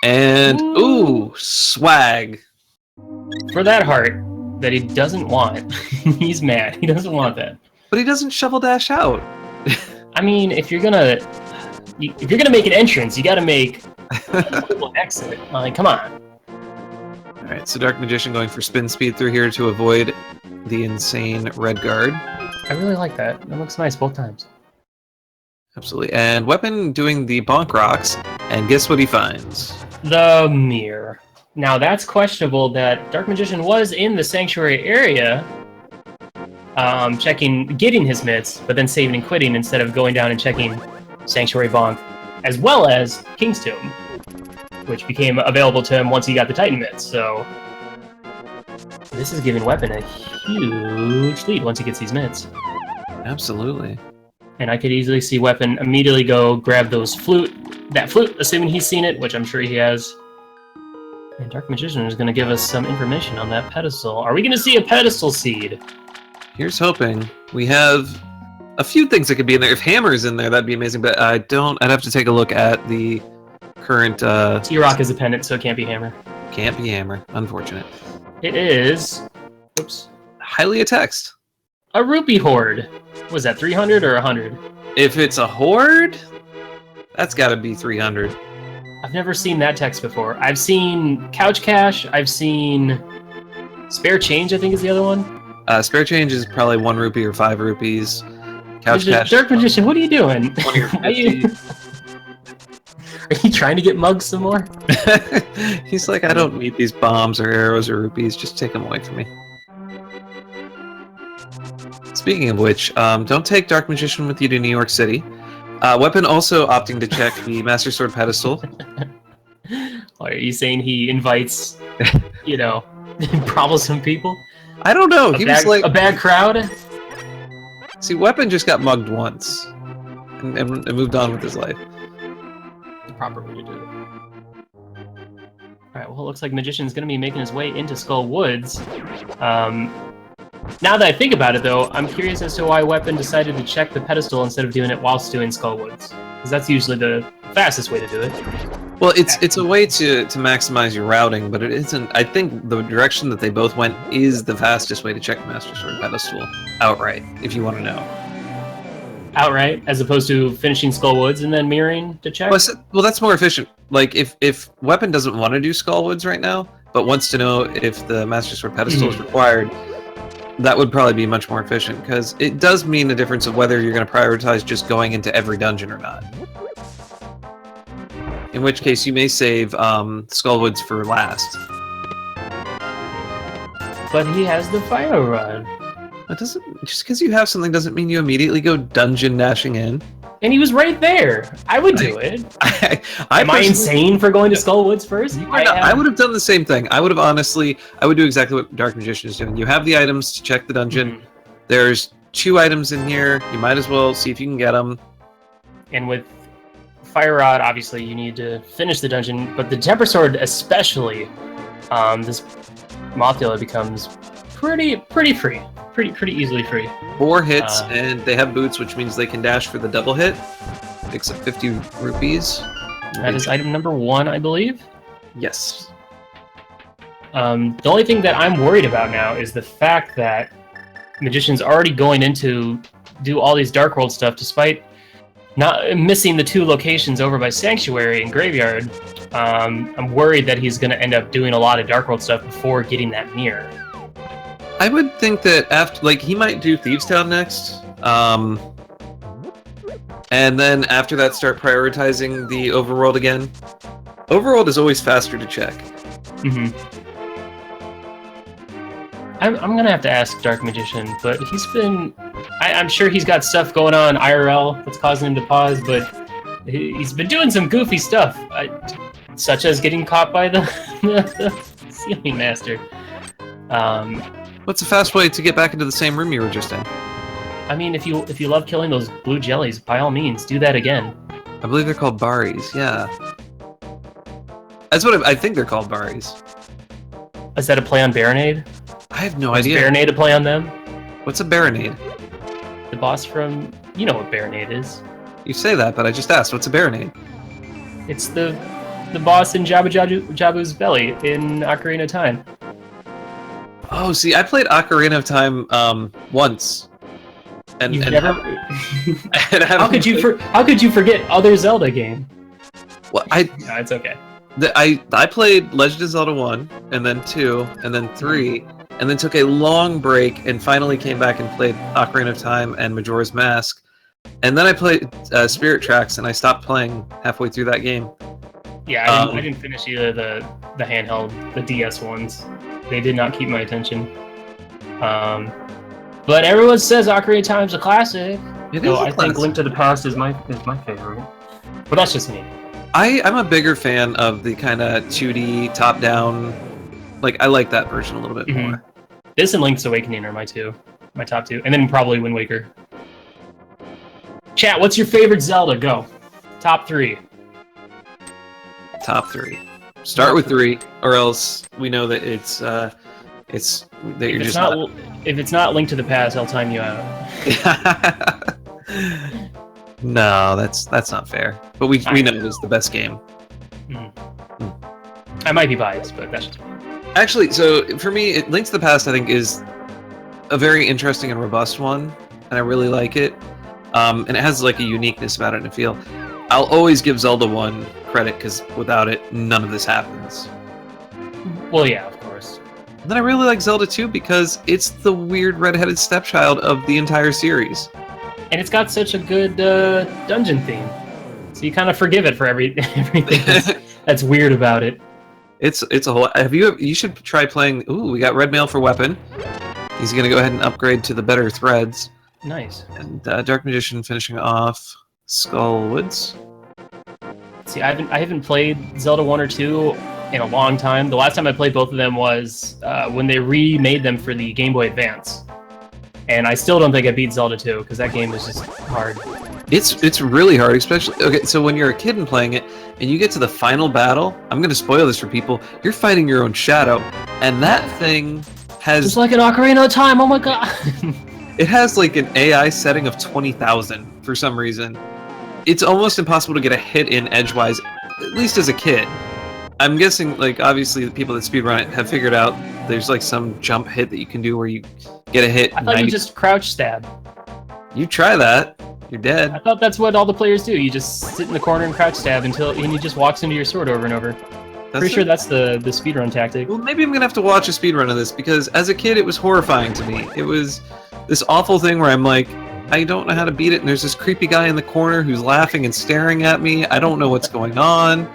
And, ooh, swag. For that heart that he doesn't want. He's mad. He doesn't want that. But he doesn't shovel dash out. I mean, if you're gonna make an entrance, you gotta make an exit. Like, come on. Alright, so Dark Magician going for spin speed through here to avoid the insane red guard. I really like that. That looks nice both times. Absolutely. And Wepen doing the bonk rocks, and guess what he finds? The mirror. Now that's questionable that Dark Magician was in the Sanctuary area, getting his mitts, but then saving and quitting instead of going down and checking Sanctuary Bonk, as well as King's Tomb, which became available to him once he got the Titan mitts, so this is giving Wepen a huge lead once he gets these mitts. Absolutely. And I could easily see Wepen immediately go grab that flute, assuming he's seen it, which I'm sure he has. And Dark Magician is going to give us some information on that pedestal. Are we going to see a pedestal seed? Here's hoping. We have a few things that could be in there. If Hammer's in there, that'd be amazing, but I'd have to take a look at the current... T-Rock is a pendant, so it can't be Hammer. Can't be Hammer. Unfortunate. It is... Oops. Highly a text. A rupee hoard. Was that 300 or 100? If it's a hoard, that's got to be 300. I've never seen that text before. I've seen Couch Cash. I've seen Spare Change, I think is the other one. Spare Change is probably 1 rupee or 5 rupees. Couch Cash. Dark Magician, what are you doing? Are you trying to get mugged some more? He's like, I don't need these bombs or arrows or rupees. Just take them away from me. Speaking of which, don't take Dark Magician with you to New York City. Wepen also opting to check the Master Sword pedestal. Are you saying he invites, troublesome people? I don't know. He was like a bad crowd. See, Wepen just got mugged once and moved on with his life. The proper way to do it. All right. Well, it looks like Magician's going to be making his way into Skull Woods. Now that I think about it, though, I'm curious as to why Wepen decided to check the pedestal instead of doing it whilst doing Skull Woods, because that's usually the fastest way to do it. Well, it's a way to maximize your routing, but it isn't. I think the direction that they both went is the fastest way to check the Master Sword pedestal outright, if you want to know. outright, as opposed to finishing Skullwoods and then mirroring to check? Well, that's more efficient. Like, if Wepen doesn't want to do Skullwoods right now, but wants to know if the Master Sword pedestal is required, that would probably be much more efficient, because it does mean a difference of whether you're going to prioritize just going into every dungeon or not. In which case, you may save Skullwoods for last. But he has the Fire Rod. That doesn't, just because you have something doesn't mean you immediately go dungeon dashing in. And he was right there. I would do it. Am I insane for going to Skullwoods first? I would have done the same thing. I would do exactly what Dark Magician is doing. You have the items to check the dungeon. There's 2 items in here. You might as well see if you can get them. And with Fire Rod, obviously, you need to finish the dungeon. But the Temper Sword, especially, this Mothula becomes pretty free. Pretty easily free. 4 hits, and they have boots, which means they can dash for the double hit. Picks up 50 rupees. That is item number 1, I believe. Yes. The only thing that I'm worried about now is the fact that Magician's already going into do all these Dark World stuff, despite not missing the 2 locations over by Sanctuary and Graveyard. I'm worried that he's going to end up doing a lot of Dark World stuff before getting that mirror. I would think that after, like, he might do Thieves Town next, and then after that start prioritizing the Overworld again. Overworld is always faster to check. I'm gonna have to ask Dark Magician, but he's been... I'm sure he's got stuff going on IRL that's causing him to pause, but he's been doing some goofy stuff, such as getting caught by the Sealing Master. What's a fast way to get back into the same room you were just in? I mean, if you love killing those blue jellies, by all means, do that again. I believe they're called Baris, yeah. That's what I think they're called Baris. Is that a play on Baronade? I have no idea. Is Baronade a play on them? What's a Baronade? The boss from... You know what Baronade is. You say that, but I just asked, what's a Baronade? It's the boss in Jabu's belly in Ocarina of Time. Oh, see, I played Ocarina of Time once. And never... How could you forget other Zelda game? Well, no, it's okay. I played Legend of Zelda 1, and then 2, and then 3, and then took a long break and finally came back and played Ocarina of Time and Majora's Mask. And then I played Spirit Tracks, and I stopped playing halfway through that game. Yeah, I didn't finish either the handheld, the DS ones. They did not keep my attention. But everyone says Ocarina of Time's a classic. I think Link to the Past is my favorite. But that's just me. I'm a bigger fan of the kind of 2D top-down. Like, I like that version a little bit more. This and Link's Awakening are my top 2, and then probably Wind Waker. Chat, what's your favorite Zelda? Go. Top 3. Top 3. Start with 3, or else we know that it's that you're just not. If it's not Link to the Past, I'll time you out. No, that's not fair. But we know it was the best game. I might be biased, but that's just me. Actually, so for me, Link to the Past, I think, is a very interesting and robust one, and I really like it. And it has like a uniqueness about it and a feel. I'll always give Zelda 1 credit, because without it, none of this happens. Well, yeah, of course. And then I really like Zelda 2 because it's the weird redheaded stepchild of the entire series. And it's got such a good dungeon theme. So you kind of forgive it for everything that's weird about it. It's a whole... You should try playing... Ooh, we got red mail for Wepen. He's going to go ahead and upgrade to the better threads. Nice. And Dark Magician finishing off Skullwoods. See, I haven't played Zelda 1 or 2 in a long time. The last time I played both of them was when they remade them for the Game Boy Advance. And I still don't think I beat Zelda 2, because that game is just hard. It's really hard, especially... Okay, so when you're a kid and playing it, and you get to the final battle, I'm going to spoil this for people, you're fighting your own shadow, and that thing has... It's like an Ocarina of Time, oh my god! It has like an AI setting of 20,000 for some reason. It's almost impossible to get a hit in edgewise, at least as a kid. I'm guessing, like, obviously the people that speedrun it have figured out there's like some jump hit that you can do where you get a hit. I thought you just crouch stab. You try that. You're dead. I thought that's what all the players do. You just sit in the corner and crouch stab and he just walks into your sword over and over. Pretty sure that's the speedrun tactic. Well, maybe I'm gonna have to watch a speedrun of this, because as a kid it was horrifying to me. It was this awful thing where I'm like, I don't know how to beat it, and there's this creepy guy in the corner who's laughing and staring at me. I don't know what's going on.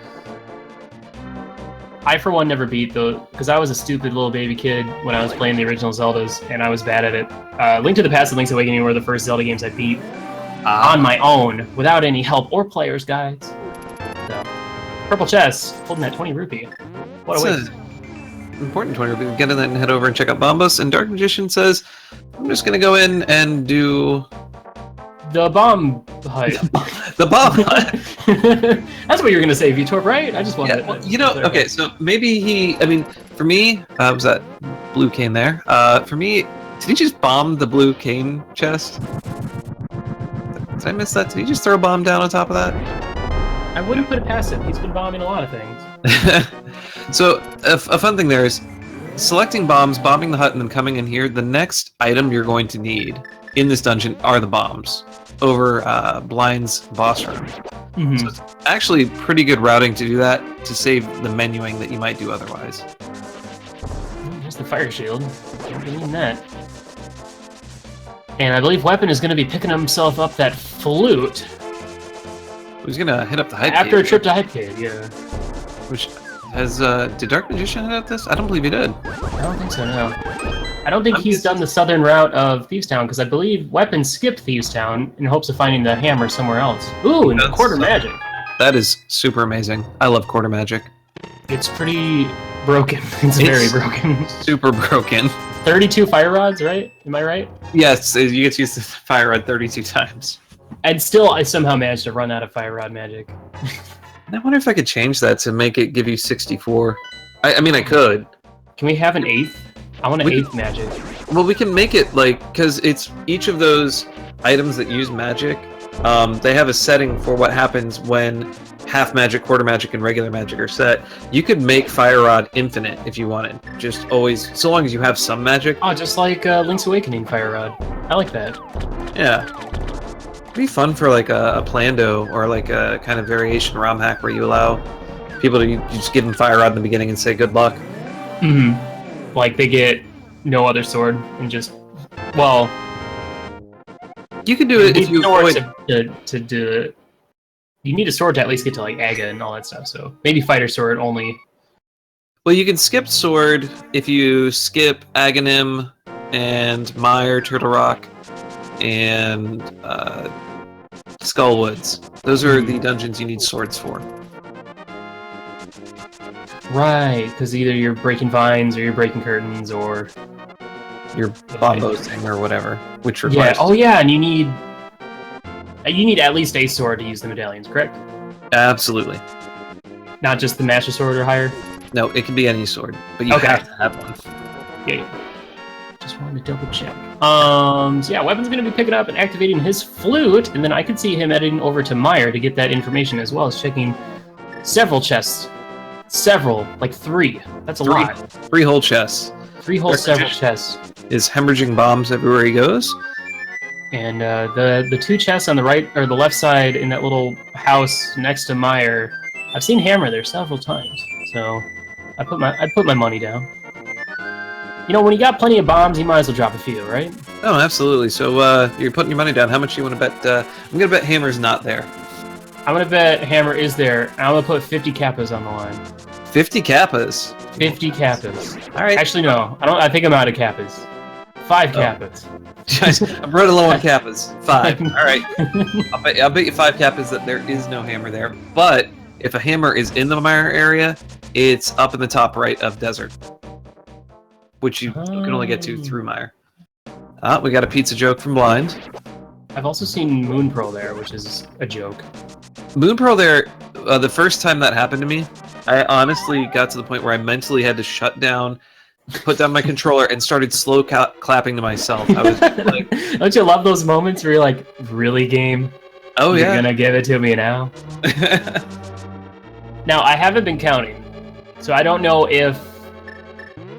I, for one, never beat, though, because I was a stupid little baby kid when I was playing the original Zeldas, and I was bad at it. Link to the Past and Link's Awakening were the first Zelda games I beat on my own, without any help or player's guides. So, purple chest, holding that 20 rupee. What a waste. Important 20 rupee. Get in that and head over and check out Bombos. And Dark Magician says, I'm just gonna go in and do... The bomb hut. The bomb hut! That's what you're gonna say, Vitor, right? I just wanted well, you know, okay, so maybe I mean, for me, was that blue cane there? For me, did he just bomb the blue cane chest? Did I miss that? Did he just throw a bomb down on top of that? I wouldn't put it past him. He's been bombing a lot of things. So, a fun thing there is selecting bombs, bombing the hut, and then coming in here. The next item you're going to need in this dungeon are the bombs over Blind's boss room. Mm-hmm. So it's actually pretty good routing to do that, to save the menuing that you might do otherwise. Here's the fire shield. Don't be needing that. And I believe Wepen is going to be picking himself up that flute. He's going to hit up the Hype After Cave. a trip to Hype Cave, yeah. Which has, did Dark Magician hit up this? I don't believe he did. I don't think so, no. I don't think he's done the southern route of Thieves Town, because I believe Wepen skipped Thieves Town in hopes of finding the hammer somewhere else. Ooh, and quarter magic. That is super amazing. I love quarter magic. It's pretty broken. It's very broken. Super broken. 32 fire rods, right? Am I right? Yes, you get to use the fire rod 32 times. And still, I somehow managed to run out of fire rod magic. I wonder if I could change that to make it give you 64. I mean, I could. Can we have an 8th? I want an 8th magic. Well, we can make it, like, because it's each of those items that use magic, they have a setting for what happens when half magic, quarter magic, and regular magic are set. You could make Fire Rod infinite if you wanted. Just always, so long as you have some magic. Oh, just like Link's Awakening Fire Rod. I like that. Yeah. It'd be fun for, like, a Plando, or, like, a kind of variation ROM hack where you allow people to you just give them Fire Rod in the beginning and say good luck. Mm-hmm. Like, they get no other sword, and just, well... You can do it if you avoid... to do it. You need a sword to at least get to, like, Aga and all that stuff, so maybe fighter sword only. Well, you can skip sword if you skip Aghanim and Mire, Turtle Rock, and Skullwoods. Those are the dungeons you need swords for. Right, because either you're breaking vines, or you're breaking curtains, or... You're bombosing or whatever, which requires... Yeah, oh yeah, and you need at least a sword to use the medallions, correct? Absolutely. Not just the Master Sword or higher? No, it can be any sword, but you have to have one. Yeah. Just wanted to double check. So yeah, Wepen's going to be picking up and activating his flute, and then I could see him heading over to Mire to get that information, as well as checking several chests. Several, like 3. That's a lot. 3 whole chests. 3 whole several chests. Is hemorrhaging bombs everywhere he goes. And the 2 chests on the right or the left side in that little house next to Mire, I've seen Hammer there several times. So I'd put my money down. You know, when you got plenty of bombs, you might as well drop a few, right? Oh, absolutely. So you're putting your money down. How much do you want to bet? I'm gonna bet Hammer's not there. I'm gonna bet Hammer is there. I'm gonna put 50 kappas on the line. 50 kappas. 50 kappas. All right. Actually, no. I think I'm out of kappas. 5 kappas. I'm running low on kappas. 5. All right. I'll bet you 5 kappas that there is no hammer there. But if a hammer is in the Mire area, it's up in the top right of Desert, which you can only get to through Mire. We got a pizza joke from Blind. I've also seen Moon Pearl there, which is a joke. Moon Pearl there, the first time that happened to me, I honestly got to the point where I mentally had to shut down, put down my controller, and started slow clapping to myself. I was like, don't you love those moments where you're like, really, game? Oh, yeah. You're gonna give it to me now? Now, I haven't been counting, so I don't know if...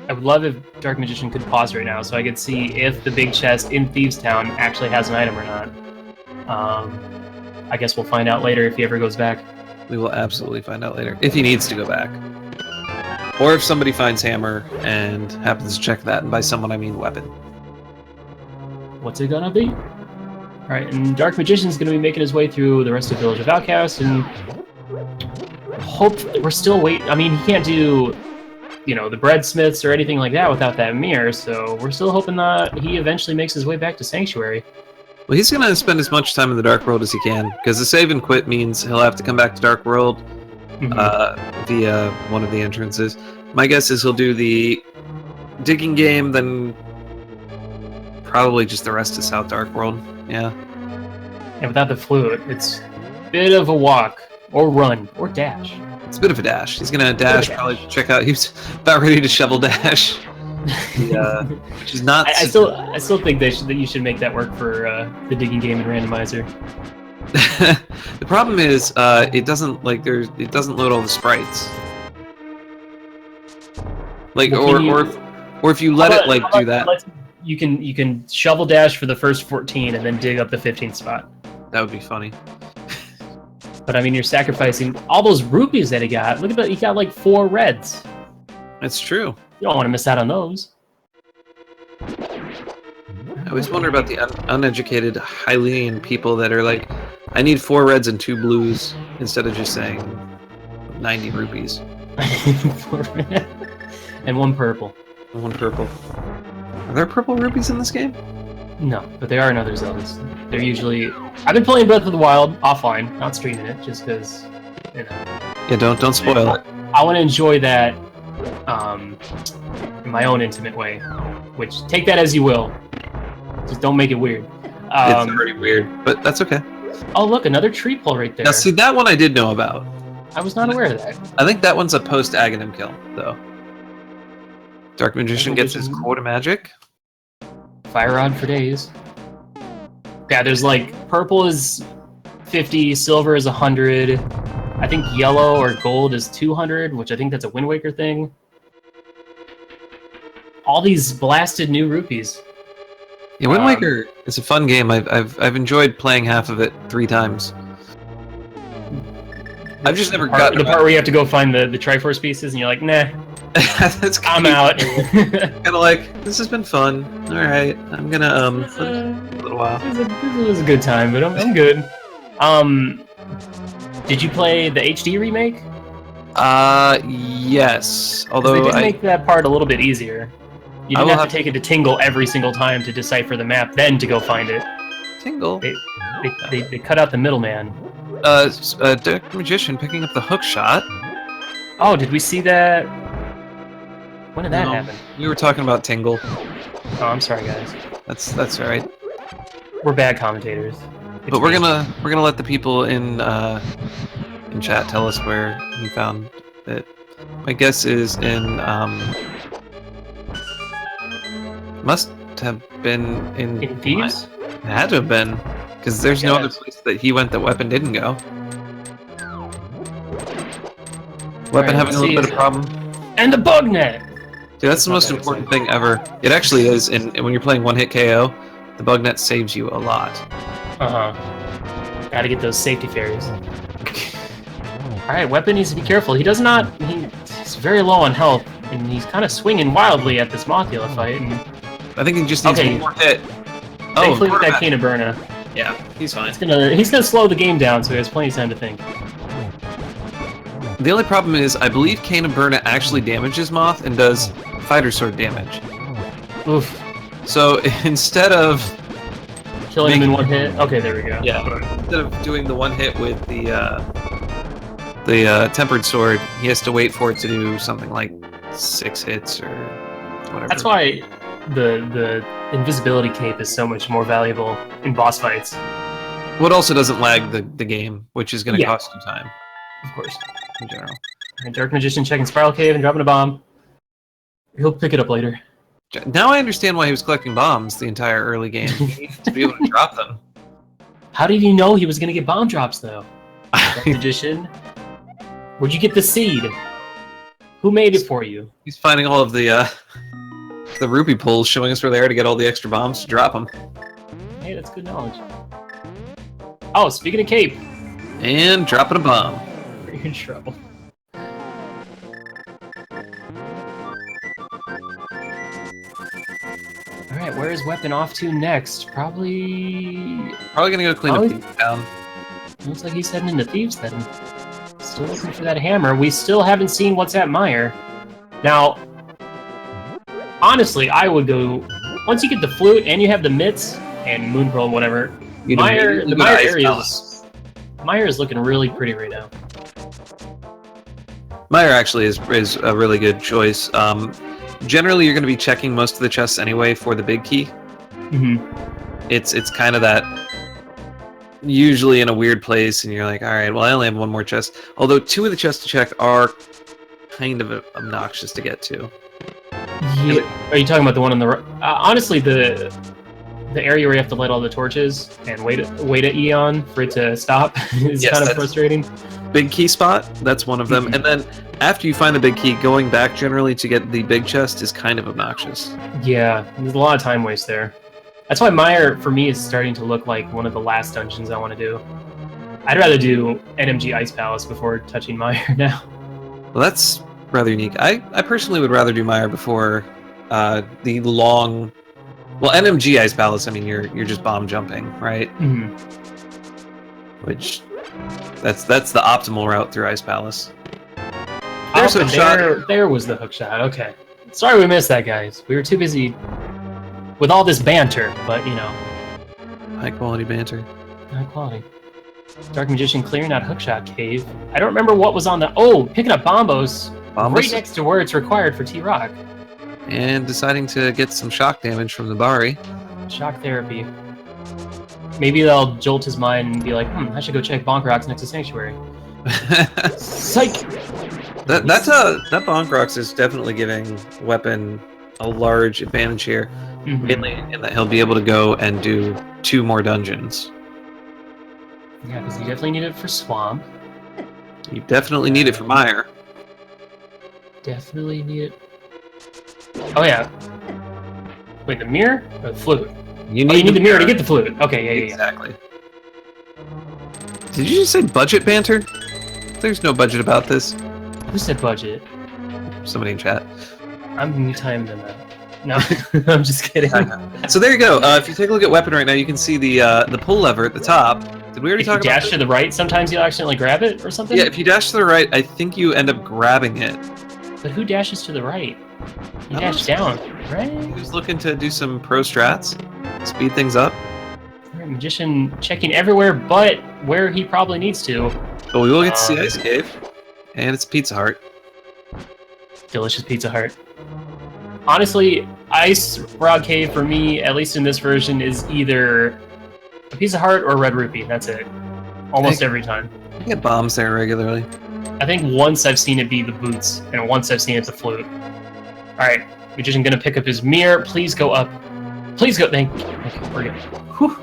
I would love if Dark Magician could pause right now so I could see if the big chest in Thieves Town actually has an item or not. I guess we'll find out later if he ever goes back. We will absolutely find out later if he needs to go back, or if somebody finds Hammer and happens to check that, and by someone I mean Wepen. What's it gonna be? All right, and Dark Magician's gonna be making his way through the rest of Village of Outcasts, and hope we're still waiting. I mean, he can't do, you know, the breadsmiths or anything like that without that mirror, so we're still hoping that he eventually makes his way back to Sanctuary. Well, he's going to spend as much time in the Dark World as he can, because the save and quit means he'll have to come back to Dark World via one of the entrances. My guess is he'll do the digging game, then probably just the rest of South Dark World. Yeah. And without the flute, it's a bit of a walk, or run, or dash. It's a bit of a dash. He's going to dash, probably check out. He's about ready to shovel dash. Which is not. I still think that you should make that work for the digging game and randomizer. The problem is, it doesn't load all the sprites. Like, well, or if you let it do that, you can shovel dash for the first 14 and then dig up the 15th spot. That would be funny. But I mean, you're sacrificing all those rupees that he got. Look at that, he got like 4 reds. That's true. You don't want to miss out on those. I always wonder about the uneducated Hylian people that are like, I need 4 reds and 2 blues, instead of just saying 90 rupees. And 1 purple. And 1 purple. Are there purple rupees in this game? No, but they are in other Zeldas. They're usually... I've been playing Breath of the Wild offline, not streaming it, just because, you know... Yeah, don't spoil it. I want to enjoy that in my own intimate way, which take that as you will. Just don't make it weird. It's already weird, but that's okay. Oh, look, another tree pull right there. Now, see, that one I did know about. I was not aware of that. I think that one's a post-Aghanim kill, though. Dark Magician gets his quota magic. Fire rod for days. Yeah, there's like, purple is 50, silver is 100. I think yellow or gold is 200, which I think that's a Wind Waker thing. All these blasted new rupees. Yeah, Wind Waker is a fun game. I've enjoyed playing half of it 3 times. I've just never gotten the part where you have to go find the Triforce pieces, and you're like, nah, that's I'm out. Kind of like, this has been fun. All right, I'm gonna a little while. This was a good time, but I'm good. Did you play the HD remake? Yes. Although they did make that part a little bit easier. You didn't have to take it to Tingle every single time to decipher the map, then to go find it. Tingle? They cut out the middleman. Dark Magician picking up the hook shot. Oh, did we see that? When did that happen? We were talking about Tingle. Oh, I'm sorry, guys. That's all right. We're bad commentators. But we're gonna let the people in chat tell us where he found it. My guess is in must have been in Thieves. It had to have been, because there's no other place that he went that Wepen didn't go. Wepen having a little bit of problem. And the bug net. Dude, that's the most important thing ever. It actually is, and when you're playing one-hit KO, the bug net saves you a lot. Gotta get those safety fairies. Alright, Wepen needs to be careful. He's very low on health, and he's kind of swinging wildly at this Mothula fight. And... I think he just needs one more hit. Thankfully with that Cane of Burna. Yeah, he's fine. He's gonna slow the game down, so he has plenty of time to think. The only problem is, I believe Cane of Burna actually damages Moth and does Fighter Sword damage. Oof. So instead of killing him in one hit, okay, there we go. Yeah. Instead of doing the one hit with the Tempered Sword, he has to wait for it to do something like 6 hits or whatever. That's why the invisibility cape is so much more valuable in boss fights. Well, it also doesn't lag the game, which is going to cost you time. Of course. In general. And Dark Magician checking Spiral Cave and dropping a bomb. He'll pick it up later. Now I understand why he was collecting bombs the entire early game. He needed to be able to drop them. How did he know he was going to get bomb drops, though? Dark Magician? Where'd you get the seed? Who made it for you? He's finding all of the rupee pulls, showing us where they are to get all the extra bombs to drop them. Hey, that's good knowledge. Oh, speaking of cape. And dropping a bomb. You're in trouble. Alright, where is Wepen off to next? Probably Probably gonna go clean up Thieves Town. Looks like he's heading into Thieves then. Still looking for that hammer. We still haven't seen what's at Meyer. Now, honestly, I would go... Once you get the flute and you have the mitts and moon pearl and whatever, the Meyer is looking really pretty right now. Meyer actually is a really good choice. Generally, you're going to be checking most of the chests anyway for the big key. Mm-hmm. It's kind of that usually in a weird place, and you're like, all right, well, I only have one more chest. Although 2 of the chests to check are kind of obnoxious to get to. Yeah. Are you talking about the one on the right? Honestly, the area where you have to light all the torches and wait an eon for it to stop is kind of frustrating. Big key spot, that's one of them. Mm-hmm. And then after you find the big key, going back generally to get the big chest is kind of obnoxious. Yeah, there's a lot of time waste there. That's why Meyer, for me, is starting to look like one of the last dungeons I want to do. I'd rather do NMG Ice Palace before touching Meyer now. Well, that's rather unique. I personally would rather do Meyer before the long... Well, NMG Ice Palace, I mean, you're just bomb jumping, right? Mm-hmm. Which... That's the optimal route through Ice Palace. There was the hook shot. Okay. Sorry we missed that, guys. We were too busy with all this banter, but, you know. High-quality banter. High quality. Dark Magician clearing out Hookshot Cave. I don't remember what was on the... Oh, picking up Bombos. Right next to where it's required for T-Rock. And deciding to get some shock damage from the Bari. Shock therapy. Maybe they'll jolt his mind and be like, I should go check Bonk Rocks next to Sanctuary. Psych! That Bonk Rocks is definitely giving Wepen a large advantage here. Mm-hmm. Mainly in that he'll be able to go and do 2 more dungeons. Yeah, because you definitely need it for Swamp. You definitely need it for Meyer. Definitely need it. Oh, yeah. Wait, the mirror or the flute? You need the mirror to get the flute. Okay, yeah. Exactly. Did you just say budget banter? There's no budget about this. Who said budget? Somebody in chat. I'm me-timing them out. No, I'm just kidding. So there you go. If you take a look at Wepen right now, you can see the pull lever at the top. Did we already talk about If you dash to the right, sometimes you'll accidentally grab it or something? Yeah, if you dash to the right, I think you end up grabbing it. But who dashes to the right? You dash down, right? Who's looking to do some pro strats? Speed things up? All right, Magician checking everywhere but where he probably needs to. But we will get to see Ice Cave. And it's Pizza Hut. Delicious Pizza Hut. Honestly, Ice Rod Cave for me, at least in this version, is either a Pizza Hut or Red Rupee. That's it. Almost every time. I get bombs there regularly. I think once I've seen it be the boots, and once I've seen it the flute. Alright, Magician gonna pick up his mirror. Please go up. Please go. Thank you. Okay, we're good. Whew.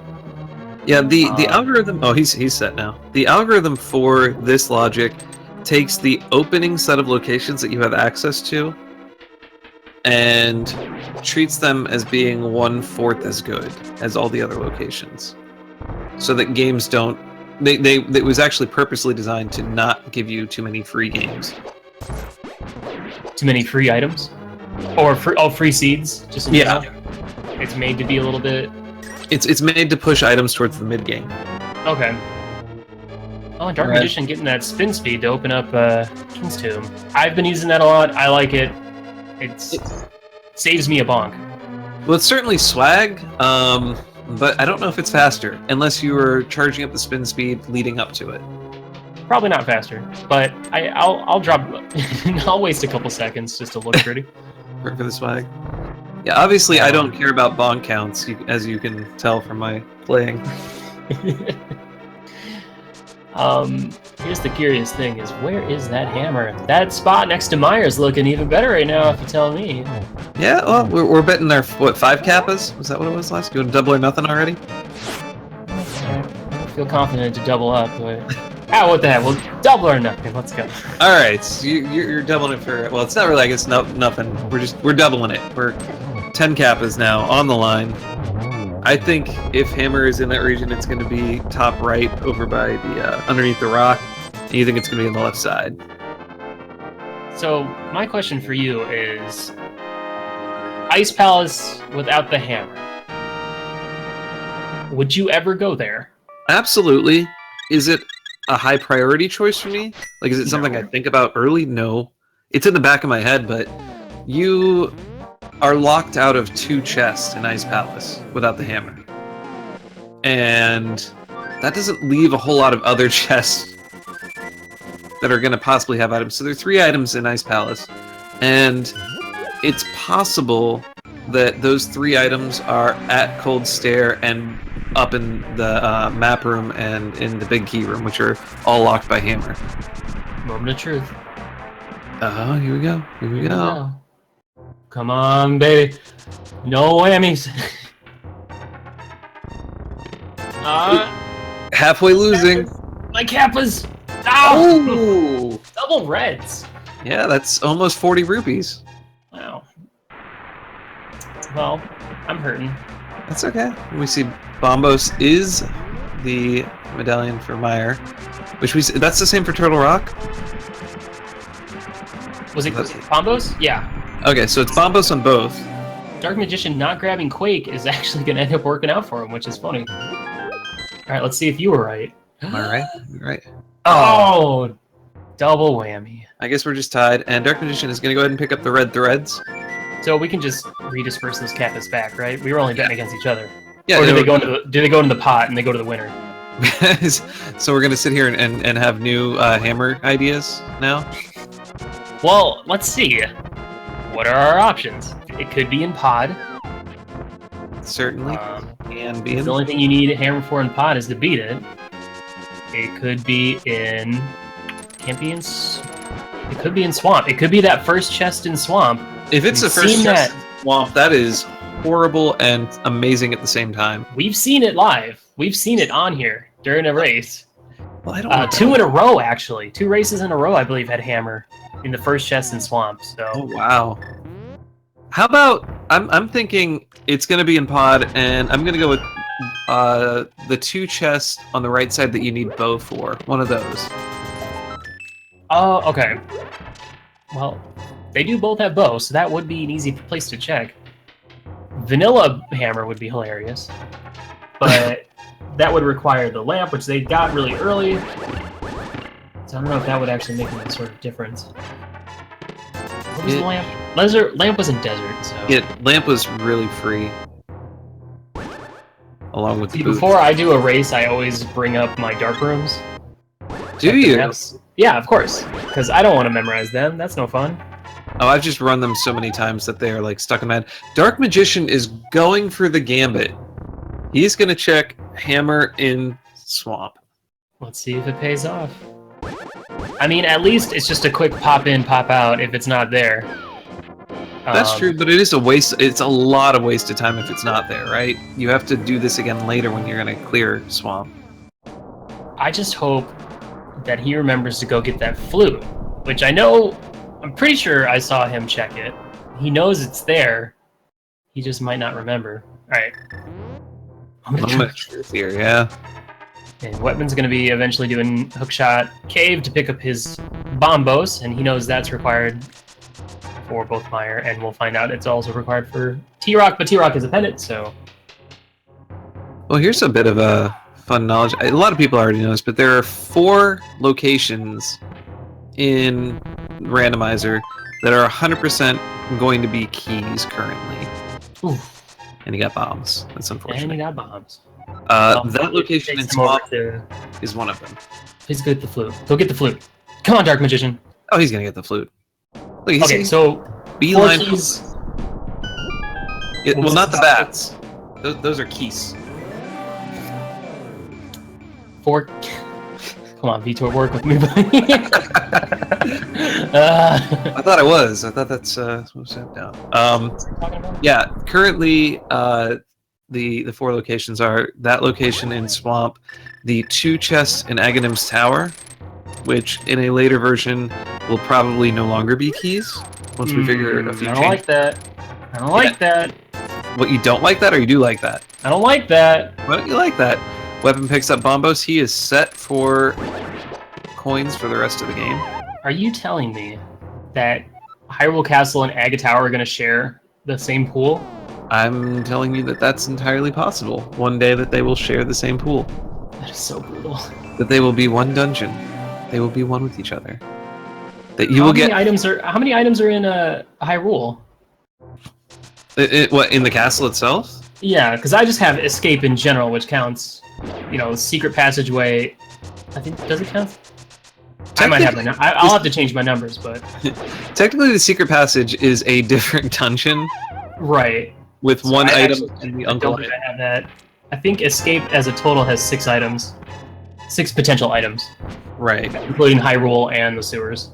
Yeah, the algorithm... Oh, he's set now. The algorithm for this logic takes the opening set of locations that you have access to and treats them as being 1/4 as good as all the other locations. So that games don't... It was actually purposely designed to not give you too many free games. Too many free items? Or free seeds? Just in yeah. General? It's made to be a little bit... It's made to push items towards the mid-game. Okay. Oh, and Dark Magician getting that spin speed to open up King's Tomb. I've been using that a lot. I like it. It saves me a bonk. Well, it's certainly swag, but I don't know if it's faster, unless you were charging up the spin speed leading up to it. Probably not faster, but I'll drop... I'll waste a couple seconds just to look pretty. For the swag. Yeah, obviously I don't care about bonk counts, as you can tell from my playing. Here's the curious thing: is where is that hammer? That spot next to Meyer's looking even better right now, if you tell me. Yeah, well, we're betting our 5 kappas? Was that what it was last? You want double or nothing already? I don't feel confident to double up, but what the heck? Well, double or nothing. Let's go. All right, so you're doubling it for... Well, it's not really. I guess nothing. We're doubling it. We're 10 kappas now on the line. I think if Hammer is in that region, it's going to be top right over by the underneath the rock. And you think it's going to be on the left side. So my question for you is, Ice Palace without the hammer. Would you ever go there? Absolutely. Is it a high priority choice for me? Like, is it something I think about early? No. It's in the back of my head, but you are locked out of 2 chests in Ice Palace without the hammer. And that doesn't leave a whole lot of other chests that are going to possibly have items. So there are 3 items in Ice Palace, and it's possible that those 3 items are at Cold Stare and up in the map room and in the big key room, which are all locked by hammer. Moment of truth. Oh, here we go. Here we go. Come on, baby. No whammies. Halfway losing. My Kappas. Ow! Ooh! Double reds. Yeah, that's almost 40 rupees. Wow. Well, I'm hurting. That's okay. We see Bombos is the medallion for Meyer, which that's the same for Turtle Rock. Was it combos? Yeah. Okay, so it's Bombos on both. Dark Magician not grabbing Quake is actually going to end up working out for him, which is funny. All right, let's see if you were right. Am I right? Right. Oh, double whammy. I guess we're just tied, and Dark Magician is going to go ahead and pick up the red threads. So we can just redisperse those Kappas back, right? We were only betting against each other. Yeah. Or do they go into the pot and they go to the winner? So we're going to sit here and have new hammer ideas now? Well, let's see. What are our options? It could be in pod. Certainly. And be in... The only thing you need a hammer for in pod is to beat it. It could be in... Can't be in... It could be in swamp. It could be that first chest in swamp. If it's the first chest in swamp, that is horrible and amazing at the same time. We've seen it live. We've seen it on here during a race. Well, I don't know 2 in a row, actually. 2 races in a row, I believe, had hammer in the first chest in swamp. So. Oh, wow. How about... I'm thinking it's going to be in pod, and I'm going to go with the 2 chests on the right side that you need bow for. One of those. Oh, okay. Well, they do both have bow, so that would be an easy place to check. Vanilla hammer would be hilarious, but that would require the lamp, which they got really early. So I don't know if that would actually make any sort of difference. What was the lamp? Lamp was in desert, so... Yeah, lamp was really free. Along with the boots. Before I do a race, I always bring up my dark rooms. Do you? Yeah, of course. Because I don't want to memorize them. That's no fun. Oh, I've just run them so many times that they're like stuck in my head. Dark Magician is going for the gambit. He's going to check hammer in swamp. Let's see if it pays off. I mean, at least it's just a quick pop in, pop out if it's not there. That's true, but it is a waste. It's a lot of wasted time if it's not there, right? You have to do this again later when you're going to clear swamp. I just hope that he remembers to go get that flute, which I'm pretty sure I saw him check it. He knows it's there. He just might not remember. All right. I'm gonna truth here, yeah. And Wepen's going to be eventually doing hookshot cave to pick up his bombos, and he knows that's required for both Meyer, and we'll find out it's also required for T-Rock, but T-Rock is a pendant, so... Well, here's a bit of a fun knowledge. A lot of people already know this, but there are 4 locations in Randomizer that are 100% going to be keys currently. Ooh. And he got bombs. That's unfortunate. And he got bombs. That location in swamp is one of them. Please go get the flute. Go get the flute. Come on, Dark Magician. Oh, he's gonna get the flute. Look, okay, so... Beeline... well, not the bats. Those are keys. 4... Come on, Vitor, work with me, buddy. I thought I was. I thought that's what was that down. Yeah, currently the 4 locations are that location in Swamp, the 2 chests in Aghanim's Tower, which in a later version will probably no longer be keys once we figure a few changes. I don't like that. I don't like that. What, you don't like that, or you do like that? I don't like that. Why don't you like that? Wepen picks up Bombos. He is set for coins for the rest of the game. Are you telling me that Hyrule Castle and Aga Tower are going to share the same pool? I'm telling you that that's entirely possible. One day that they will share the same pool. That is so brutal. That they will be one dungeon. They will be one with each other. That you will get. How many items are in Hyrule? What, in the castle itself? Yeah, because I just have escape in general, which counts. You know, secret passageway. I think, does it count? I might have I'll have to change my numbers, but technically, the secret passage is a different dungeon. Right. With so one item actually, in the I don't think I have that. I think escape as a total has 6 items. 6 potential items. Right. Including Hyrule and the sewers.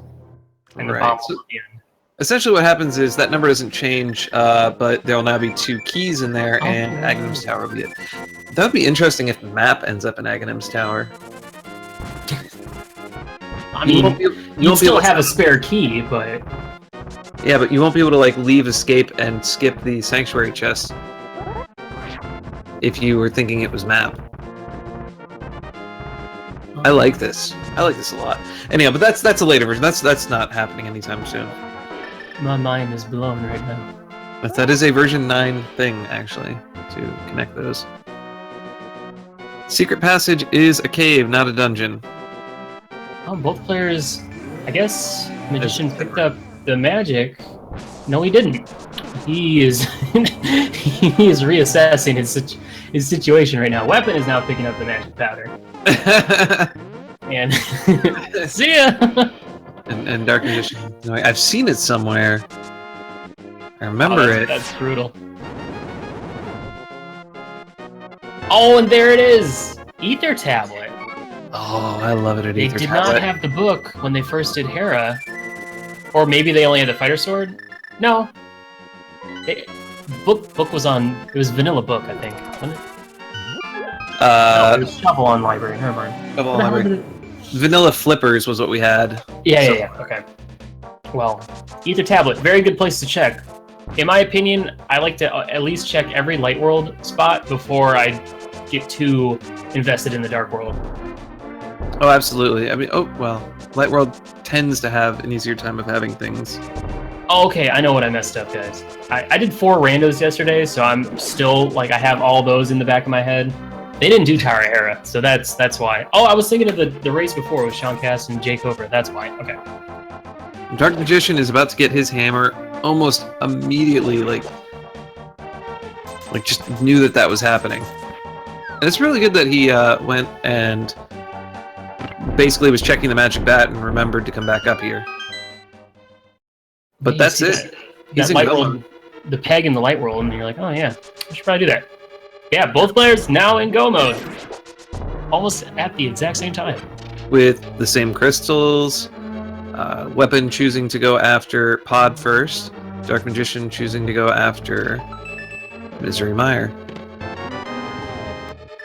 And the bomb So, at the end. essentially what happens is that number doesn't change, but there'll now be 2 keys in there, and Aghanim's Tower will be it. That would be interesting if the map ends up in Aghanim's Tower. I mean, you still have a spare key, but... Yeah, but you won't be able to, like, leave escape and skip the sanctuary chest if you were thinking it was map. I like this. I like this a lot. Anyhow, but that's a later version. That's not happening anytime soon. My mind is blown right now. But that is a version 9 thing, actually, to connect those. Secret passage is a cave, not a dungeon. Oh, both players... I guess Magician picked up the magic. No, he didn't. He is he is reassessing his situation right now. Wepen is now picking up the magic powder. And see ya. and Dark Magician. No, I've seen it somewhere. I remember it. That's brutal. Oh, and there it is. Ether tablet. Oh, I love it at They Ether did tablet. not have the book when they first did Hera. Or maybe they only had the fighter sword? No. Book was on... It was vanilla book, I think. Wasn't it? No, it was Shovel on library. Never mind. Shovel on library. Vanilla flippers was what we had. Yeah. Okay. Well, Ether tablet. Very good place to check. In my opinion, I like to at least check every Light World spot before I get too invested in the Dark World. Oh, absolutely. I mean, Light World tends to have an easier time of having things. Oh, okay, I know what I messed up, guys. I did 4 randos yesterday, so I'm still, like, I have all those in the back of my head. They didn't do Tower of Hera, so that's why. Oh, I was thinking of the race before with Sean Cass and Jay Cobra. That's why. Okay. Dark Magician is about to get his hammer almost immediately, like just knew that was happening. And it's really good that he went and basically was checking the magic bat and remembered to come back up here. But that's it. He's in Light Go World, the peg in the Light World, and you're like, oh yeah, I should probably do that. Yeah, both players now in go mode. Almost at the exact same time. with the same crystals. Wepen choosing to go after Pod first. Dark Magician choosing to go after Misery Mire.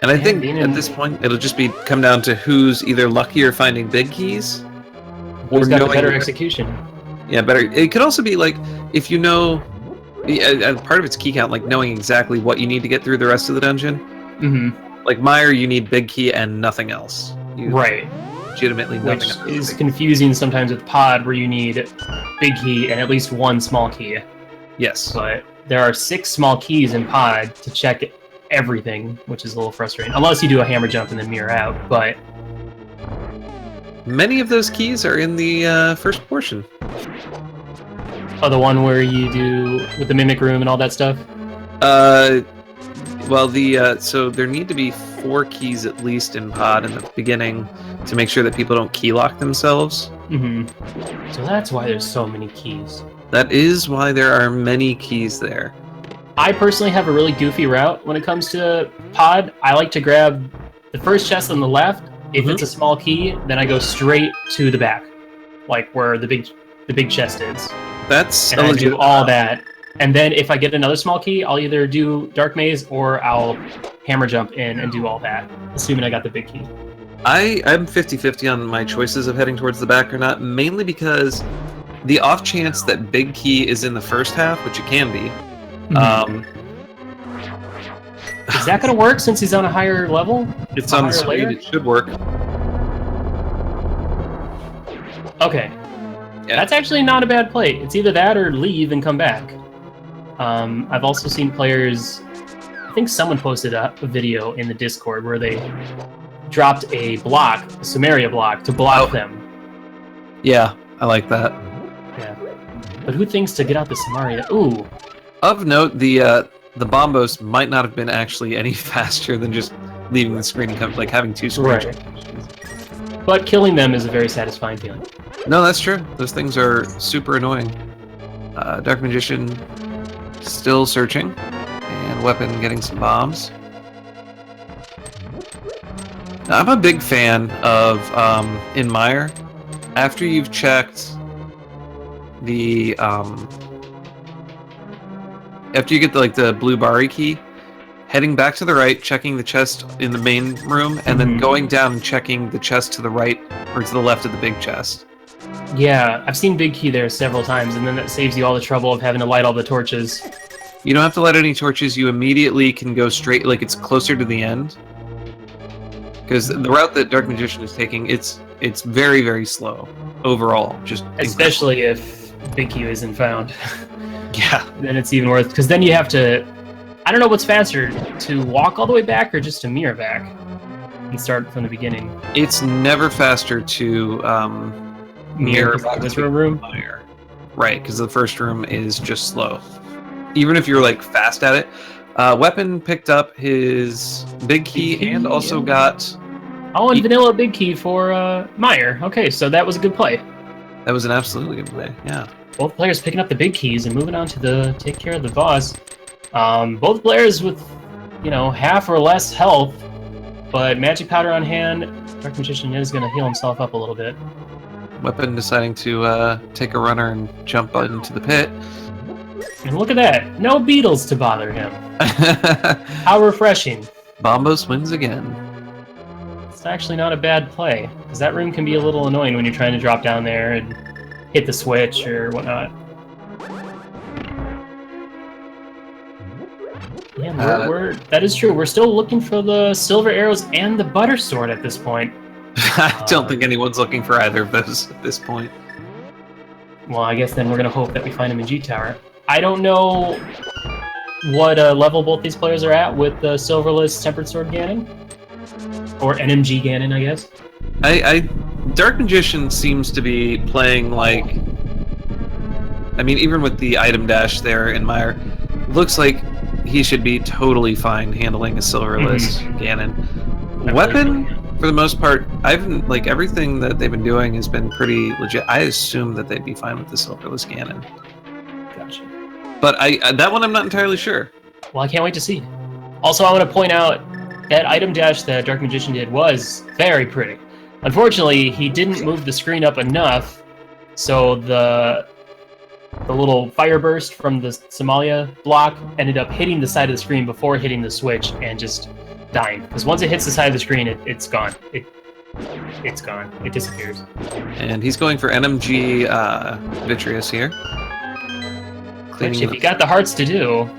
And I think at this point it'll just come down to who's either luckier finding big keys, or who's got a better knowing execution. Yeah, better. It could also be like if you know, part of its key count, like knowing exactly what you need to get through the rest of the dungeon. Mm-hmm. Like Mire, you need big key and nothing else. Right. Legitimately nothing Which else. is confusing sometimes with Pod, where you need big key and at least one small key. Yes. But there are 6 small keys in Pod to check everything, which is a little frustrating. Unless you do a hammer jump and then mirror out, but... Many of those keys are in the first portion. Oh, the one where you do with the mimic room and all that stuff? Well, so there need to be 4 keys at least in Pod in the beginning to make sure that people don't key lock themselves. Mm-hmm. So that's why there's so many keys. That is why there are many keys there. I personally have a really goofy route when it comes to Pod. I like to grab the first chest on the left. If it's a small key, then I go straight to the back, like where the big chest is. That's and I do all that. And then if I get another small key, I'll either do Dark Maze or I'll hammer jump in and do all that, assuming I got the big key. I'm 50-50 on my choices of heading towards the back or not, mainly because the off chance that big key is in the first half, which it can be, Is that going to work since he's on a higher level? It's on the screen. It should work. Okay. Yeah. That's actually not a bad play. It's either that or leave and come back. I've also seen players... I think someone posted a video in the Discord where they dropped a block, a Sumeria block, to block them. Yeah, I like that. Yeah. But who thinks to get out the Sumeria? Ooh. Of note, the Bombos might not have been actually any faster than just leaving the screen and like having two screens. Right. But killing them is a very satisfying feeling. No, that's true. Those things are super annoying. Dark Magician still searching, and Wepen getting some bombs. Now, I'm a big fan of in Mire. After you've checked the after you get the blue Bari key, heading back to the right, checking the chest in the main room, and then going down and checking the chest to the right or to the left of the big chest. Yeah, I've seen Big Key there several times, and then that saves you all the trouble of having to light all the torches. You don't have to light any torches. You immediately can go straight, like it's closer to the end. Because the route that Dark Magician is taking, it's very, very slow overall. Just especially if Big Key isn't found. Yeah. Then it's even worse, because then you have to... I don't know what's faster, to walk all the way back or just to mirror back and start from the beginning. It's never faster to mirror back to the room. Fire. Right, because the first room is just slow. Even if you're fast at it. Wepen picked up his big key and also got... Oh, and vanilla Big Key for Mire. Okay, so that was a good play. That was an absolutely good play, yeah. Both players picking up the big keys and moving on to take care of the boss. Both players with, half or less health, but magic powder on hand. Dark Magician is going to heal himself up a little bit. Wepen deciding to take a runner and jump into the pit. And look at that! No beetles to bother him. How refreshing. Bombos wins again. It's actually not a bad play, because that room can be a little annoying when you're trying to drop down there and hit the switch or whatnot. Yeah, that is true. We're still looking for the silver arrows and the butter sword at this point. I don't think anyone's looking for either of those at this point. Well, I guess then we're going to hope that we find them in G-Tower. I don't know what level both these players are at with the Silverless Tempered Sword Ganon. Or NMG Ganon, I guess. Dark Magician seems to be playing even with the item dash there in Mire, looks like he should be totally fine handling a Silverless Ganon. Wepen, for the most part, everything that they've been doing has been pretty legit. I assume that they'd be fine with the Silverless Ganon. Gotcha. But that one I'm not entirely sure. Well, I can't wait to see. Also, I want to point out that item dash that Dark Magician did was very pretty. Unfortunately, he didn't move the screen up enough, so the little fire burst from the Somalia block ended up hitting the side of the screen before hitting the switch and just dying. Because once it hits the side of the screen, it's gone. It's gone. It disappears. And he's going for NMG Vitreous here. Which, if you got the hearts to do,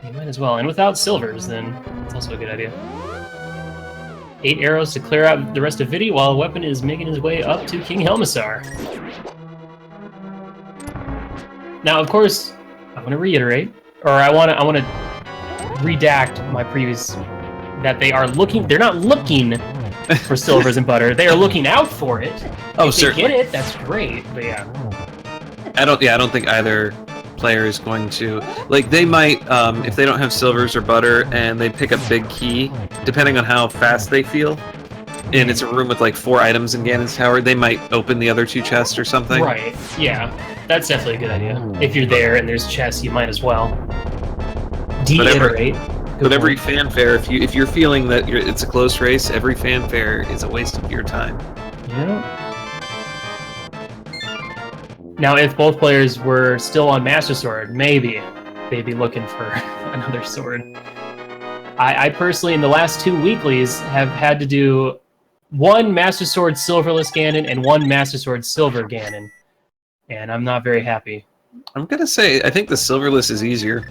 you might as well. And without silvers, then it's also a good idea. 8 arrows to clear out the rest of Vidi while Wepen is making his way up to King Helmassar. Now, of course, I want to reiterate, or I want to redact my previous, that they're not looking for silvers and butter. They are looking out for it. Oh, if certainly. They get it, that's great. But yeah. I don't think either player is going to they might if they don't have silvers or butter and they pick up big key, depending on how fast they feel, and it's a room with 4 items in Ganon's tower, they might open the other 2 chests or something. Right, yeah, that's definitely a good idea. If you're there and there's chests, you might as well deiterate. But every fanfare, if you're feeling that it's a close race, every fanfare is a waste of your time. Yeah. Now, if both players were still on Master Sword, maybe they'd be looking for another sword. I personally, in the last 2 weeklies, have had to do 1 Master Sword Silverless Ganon and 1 Master Sword Silver Ganon, and I'm not very happy. I'm gonna say I think the Silverless is easier,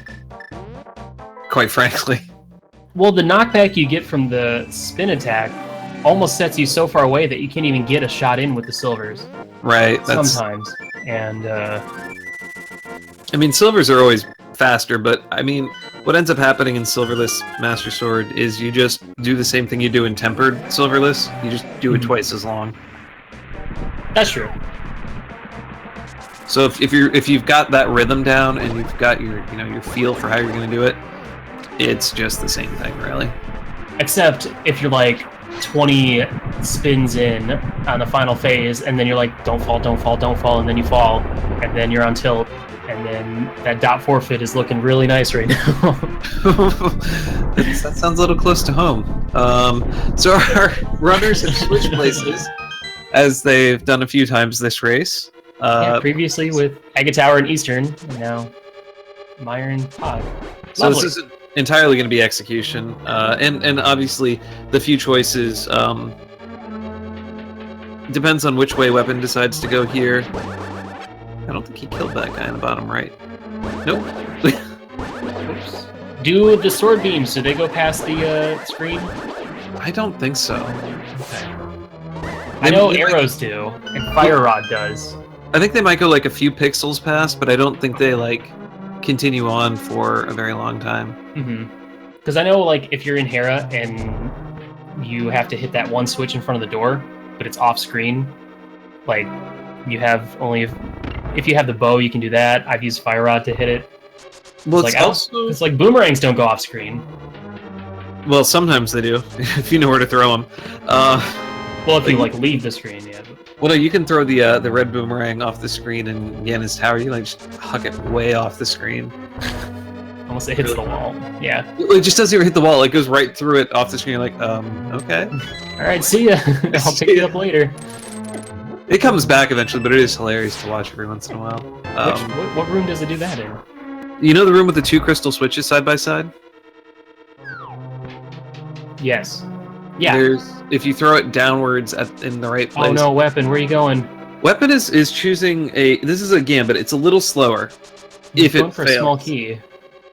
quite frankly. Well, the knockback you get from the spin attack almost sets you so far away that you can't even get a shot in with the silvers. Right. Sometimes. And, I mean, silvers are always faster, but I mean, what ends up happening in silverless Master Sword is you just do the same thing you do in tempered silverless. You just do it twice as long. That's true. So if you've got that rhythm down and you've got your your feel for how you're going to do it, it's just the same thing, really. Except if you're like 20 spins in on the final phase, and then you're like, don't fall, don't fall, don't fall, and then you fall, and then you're on tilt, and then that dot forfeit is looking really nice right now. That sounds a little close to home. So our runners have switched places, as they've done a few times this race. Yeah, previously with Agatower and Eastern, and now Meyer and Pod. So this isn't entirely going to be execution, and obviously the few choices depends on which way Wepen decides to go here. I don't think he killed that guy in the bottom right. Nope. Oops. Do the sword beams, do they go past the screen? I don't think so. Okay. I know arrows do, and Fire Rod does. I think they might go like a few pixels past, but I don't think they like continue on for a very long time. Because I know, like, if you're in Hera and you have to hit that one switch in front of the door, but it's off screen, like, you have only if you have the bow, you can do that. I've used Fire Rod to hit it. Well, it's like boomerangs don't go off screen. Well, sometimes they do, if you know where to throw them. Well, if you like leave the screen, yeah. Well, no, you can throw the red boomerang off the screen in Yana's tower. You like just huck it way off the screen. Almost it hits the wall. Yeah. It just doesn't even hit the wall. It goes right through it off the screen. You're like, okay. All right, see ya. I'll pick it up later. It comes back eventually, but it is hilarious to watch every once in a while. What room does it do that in? You know the room with the two crystal switches side by side? Yes. Yeah. If you throw it downwards in the right place. Oh no, Wepen, where are you going? Wepen is choosing this is a gambit. It's a little slower. He's going for a small key.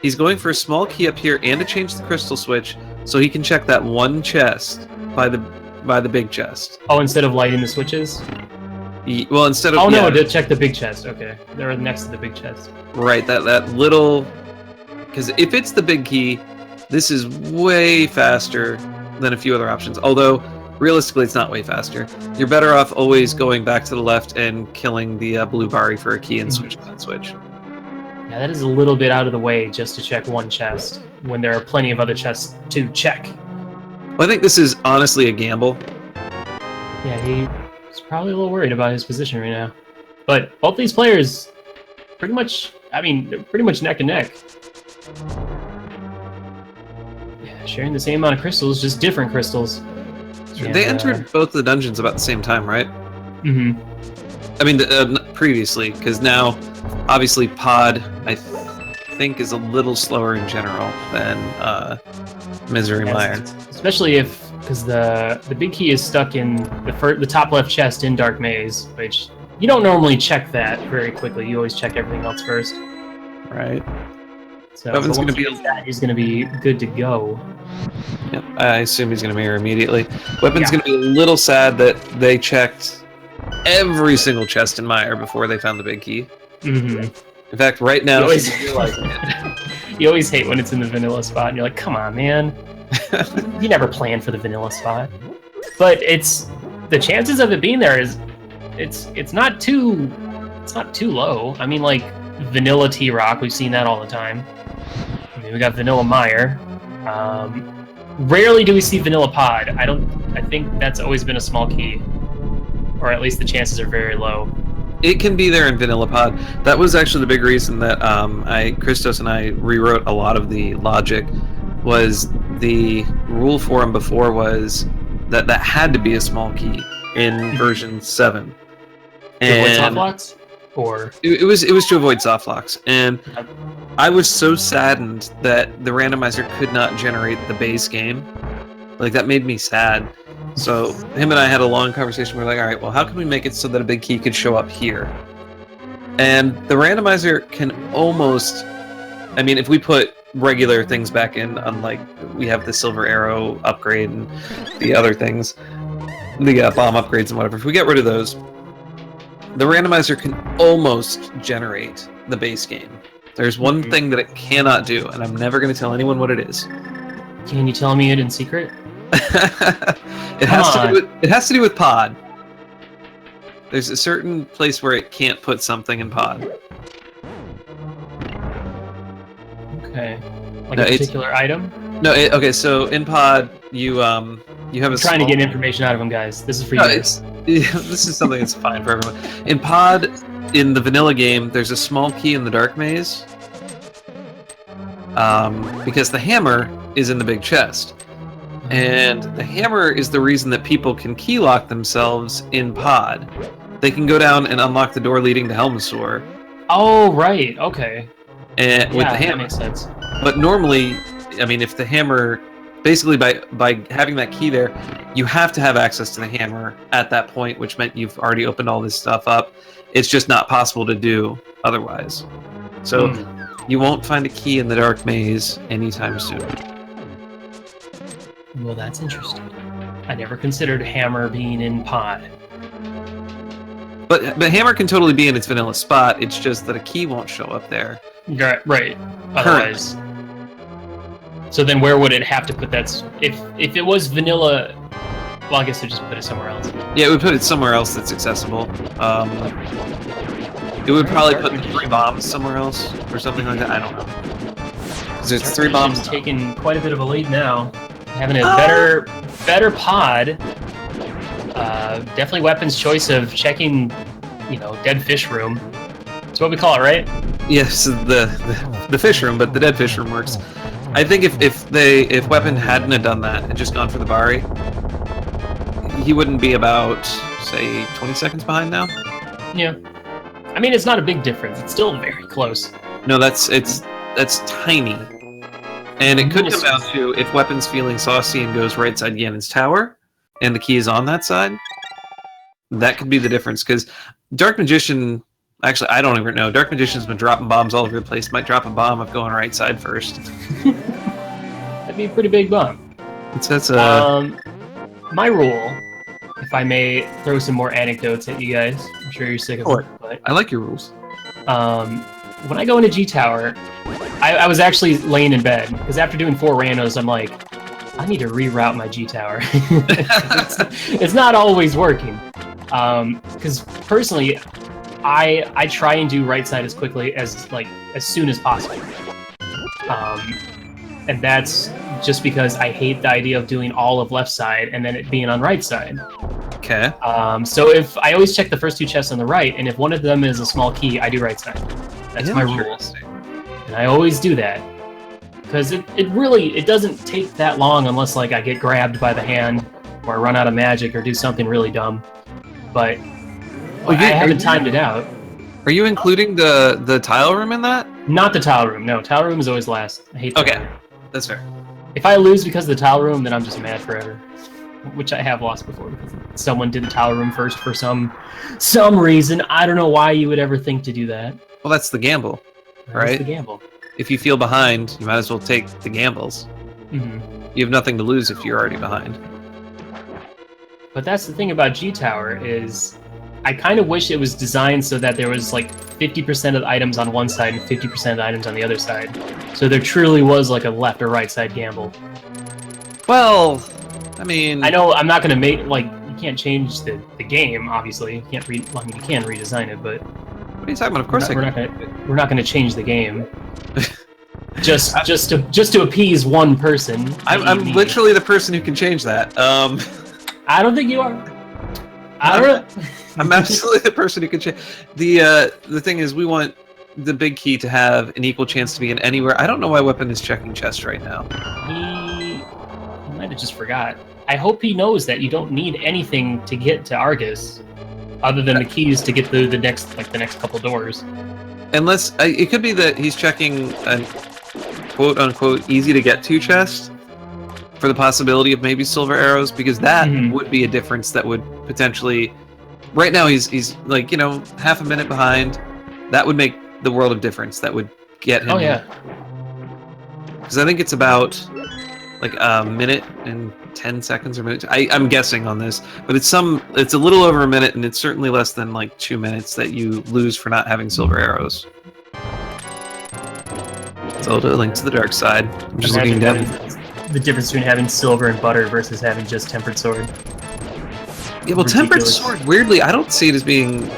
He's going for a small key up here and to change the crystal switch so he can check that one chest by the big chest. Oh, instead of lighting the switches? Well, instead of... Oh no, to check the big chest. Okay. They're next to the big chest. Right, that little... Because if it's the big key, this is way faster than a few other options. Although, realistically, it's not way faster. You're better off always going back to the left and killing the blue Bari for a key and switching that switch. Yeah, that is a little bit out of the way just to check one chest, when there are plenty of other chests to check. Well, I think this is honestly a gamble. Yeah, he's probably a little worried about his position right now. But both these players, pretty much, they're pretty much neck and neck. Yeah, sharing the same amount of crystals, just different crystals. And, they entered both the dungeons about the same time, right? Mm-hmm. I mean, previously, because now, obviously, Pod, I think, is a little slower in general than Misery Mire. Especially because the big key is stuck in the top left chest in Dark Maze, which you don't normally check that very quickly. You always check everything else first. Right. So he's going to be good to go. Yep, I assume he's going to mirror immediately. Weapen's going to be a little sad that they checked every single chest in Mire before they found the big key. Mm-hmm. In fact, right now, you always hate when it's in the vanilla spot, and you're like, "Come on, man! You never planned for the vanilla spot." But the chances of it being there it's not too low. I mean, like vanilla T-Rock, we've seen that all the time. I mean, we got vanilla Mire. Rarely do we see vanilla Pod. I think that's always been a small key, or at least the chances are very low. It can be there in Vanilla Pod. That was actually the big reason that Christos and I rewrote a lot of the logic. Was the rule for him before was that had to be a small key in version 7. To avoid soft locks? Or it was to avoid soft locks, and I was so saddened that the randomizer could not generate the base game. Like, that made me sad. So him and I had a long conversation. We're like, all right, well, how can we make it so that a big key could show up here? And the randomizer can almost I mean, if we put regular things back in, unlike we have the silver arrow upgrade and the other things, the bomb upgrades and whatever, if we get rid of those, the randomizer can almost generate the base game. There's one thing that it cannot do, and I'm never going to tell anyone what it is. Can you tell me it in secret? It has to do with pod. There's a certain place where it can't put something in pod. Okay. Like a particular item? No, okay, so in pod, you have a trying to get information out of them, guys. This is for you guys. This is something that's fine for everyone. In pod, in the vanilla game, there's a small key in the dark maze. Because the hammer is in the big chest. And the hammer is the reason that people can key lock themselves in pod. They can go down and unlock the door leading to Helmsor. Oh, right. Okay. And with the hammer. That makes sense. But normally, I mean, if the hammer, basically by having that key there, you have to have access to the hammer at that point, which meant you've already opened all this stuff up. It's just not possible to do otherwise. So you won't find a key in the dark maze anytime soon. Well, that's interesting. I never considered hammer being in pod. But hammer can totally be in its vanilla spot. It's just that a key won't show up there. Right. Otherwise. So then where would it have to put that? If it was vanilla, well, I guess it just put it somewhere else. Yeah, it would put it somewhere else that's accessible. It would probably put the 3 bombs somewhere else or something like that. I don't know. Because there's 3 bombs. Taking quite a bit of a lead now. Having a better pod. Definitely Weapen's choice of checking, dead fish room. That's what we call it, right? Yes, the fish room, but the dead fish room works. I think if Wepen hadn't have done that and just gone for the Bari, he wouldn't be about, say, 20 seconds behind now. Yeah. I mean, it's not a big difference. It's still very close. No, that's tiny. And it could come down to if Wepen's feeling saucy and goes right side Ganon's tower, and the key is on that side, that could be the difference. Because Dark Magician, actually, I don't even know. Dark Magician's been dropping bombs all over the place. Might drop a bomb of going right side first. That'd be a pretty big bomb. That's my rule, if I may throw some more anecdotes at you guys. I'm sure you're sick of it. But, I like your rules. When I go into G Tower, I was actually laying in bed, because after doing 4 randos, I'm like, I need to reroute my G Tower. it's not always working. Because personally, I try and do right side as quickly as soon as possible. And that's just because I hate the idea of doing all of left side and then it being on right side. Okay. So if I always check the first 2 chests on the right, and if one of them is a small key, I do right side. That's my rule. And I always do that. Because it really doesn't take that long unless I get grabbed by the hand or I run out of magic or do something really dumb. But I haven't timed it out. Are you including the tile room in that? Not the tile room. No, tile room is always last. I hate that. Okay, that's fair. If I lose because of the tile room, then I'm just mad forever. Which I have lost before because someone did the tile room first for some reason. I don't know why you would ever think to do that. Well, that's the gamble, right? That's the gamble. If you feel behind, you might as well take the gambles. Mm-hmm. You have nothing to lose if you're already behind. But that's the thing about G Tower is I kind of wish it was designed so that there was 50% of the items on one side and 50% of the items on the other side. So there truly was a left or right side gamble. Well, I mean... I know I'm not going to make, you can't change the game, obviously. You can't you can redesign it, but... What are you talking about? Of course we're not going to change the game. just to appease one person. I'm literally the person who can change that. I don't think you are. I don't know. I'm absolutely the person who can change. The thing is, we want the big key to have an equal chance to be in anywhere. I don't know why Wepen is checking chests right now. He might have just forgot. I hope he knows that you don't need anything to get to Argus, other than the keys to get the next couple doors. Unless it could be that he's checking a quote unquote easy to get to chest for the possibility of maybe silver arrows, because that would be a difference that would potentially. Right now he's half a minute behind. That would make the world of difference. That would get him Because I think it's about like a minute and 10 seconds or minute. I'm guessing on this, but it's a little over a minute, and it's certainly less than like 2 minutes that you lose for not having silver arrows. Zelda: Link to the Dark Side. I'm just looking down. The difference between having silver and butter versus having just tempered sword. Yeah, well, tempered sword. Weirdly, I don't see it as being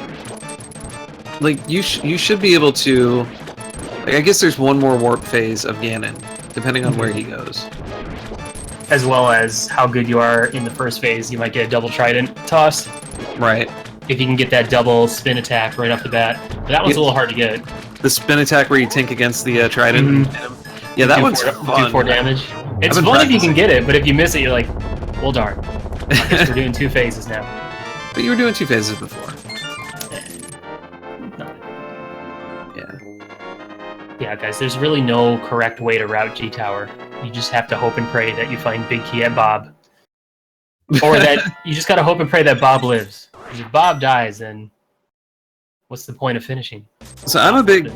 like you should be able to. Like, I guess there's one more warp phase of Ganon, depending on where he goes. As well as how good you are in the first phase, you might get a double trident toss. Right. If you can get that double spin attack right off the bat. But that one's a little hard to get. The spin attack where you tink against the trident. Yeah, that one's fun. Do 4 damage. It's fun if you can get it, but if you miss it, you're like, well, darn. I guess we're doing 2 phases now. But you were doing 2 phases before. Yeah, guys, there's really no correct way to route G-Tower. You just have to hope and pray that you find Big Key at Bob. Or that you just gotta hope and pray that Bob lives. Because if Bob dies, then what's the point of finishing? So I'm a big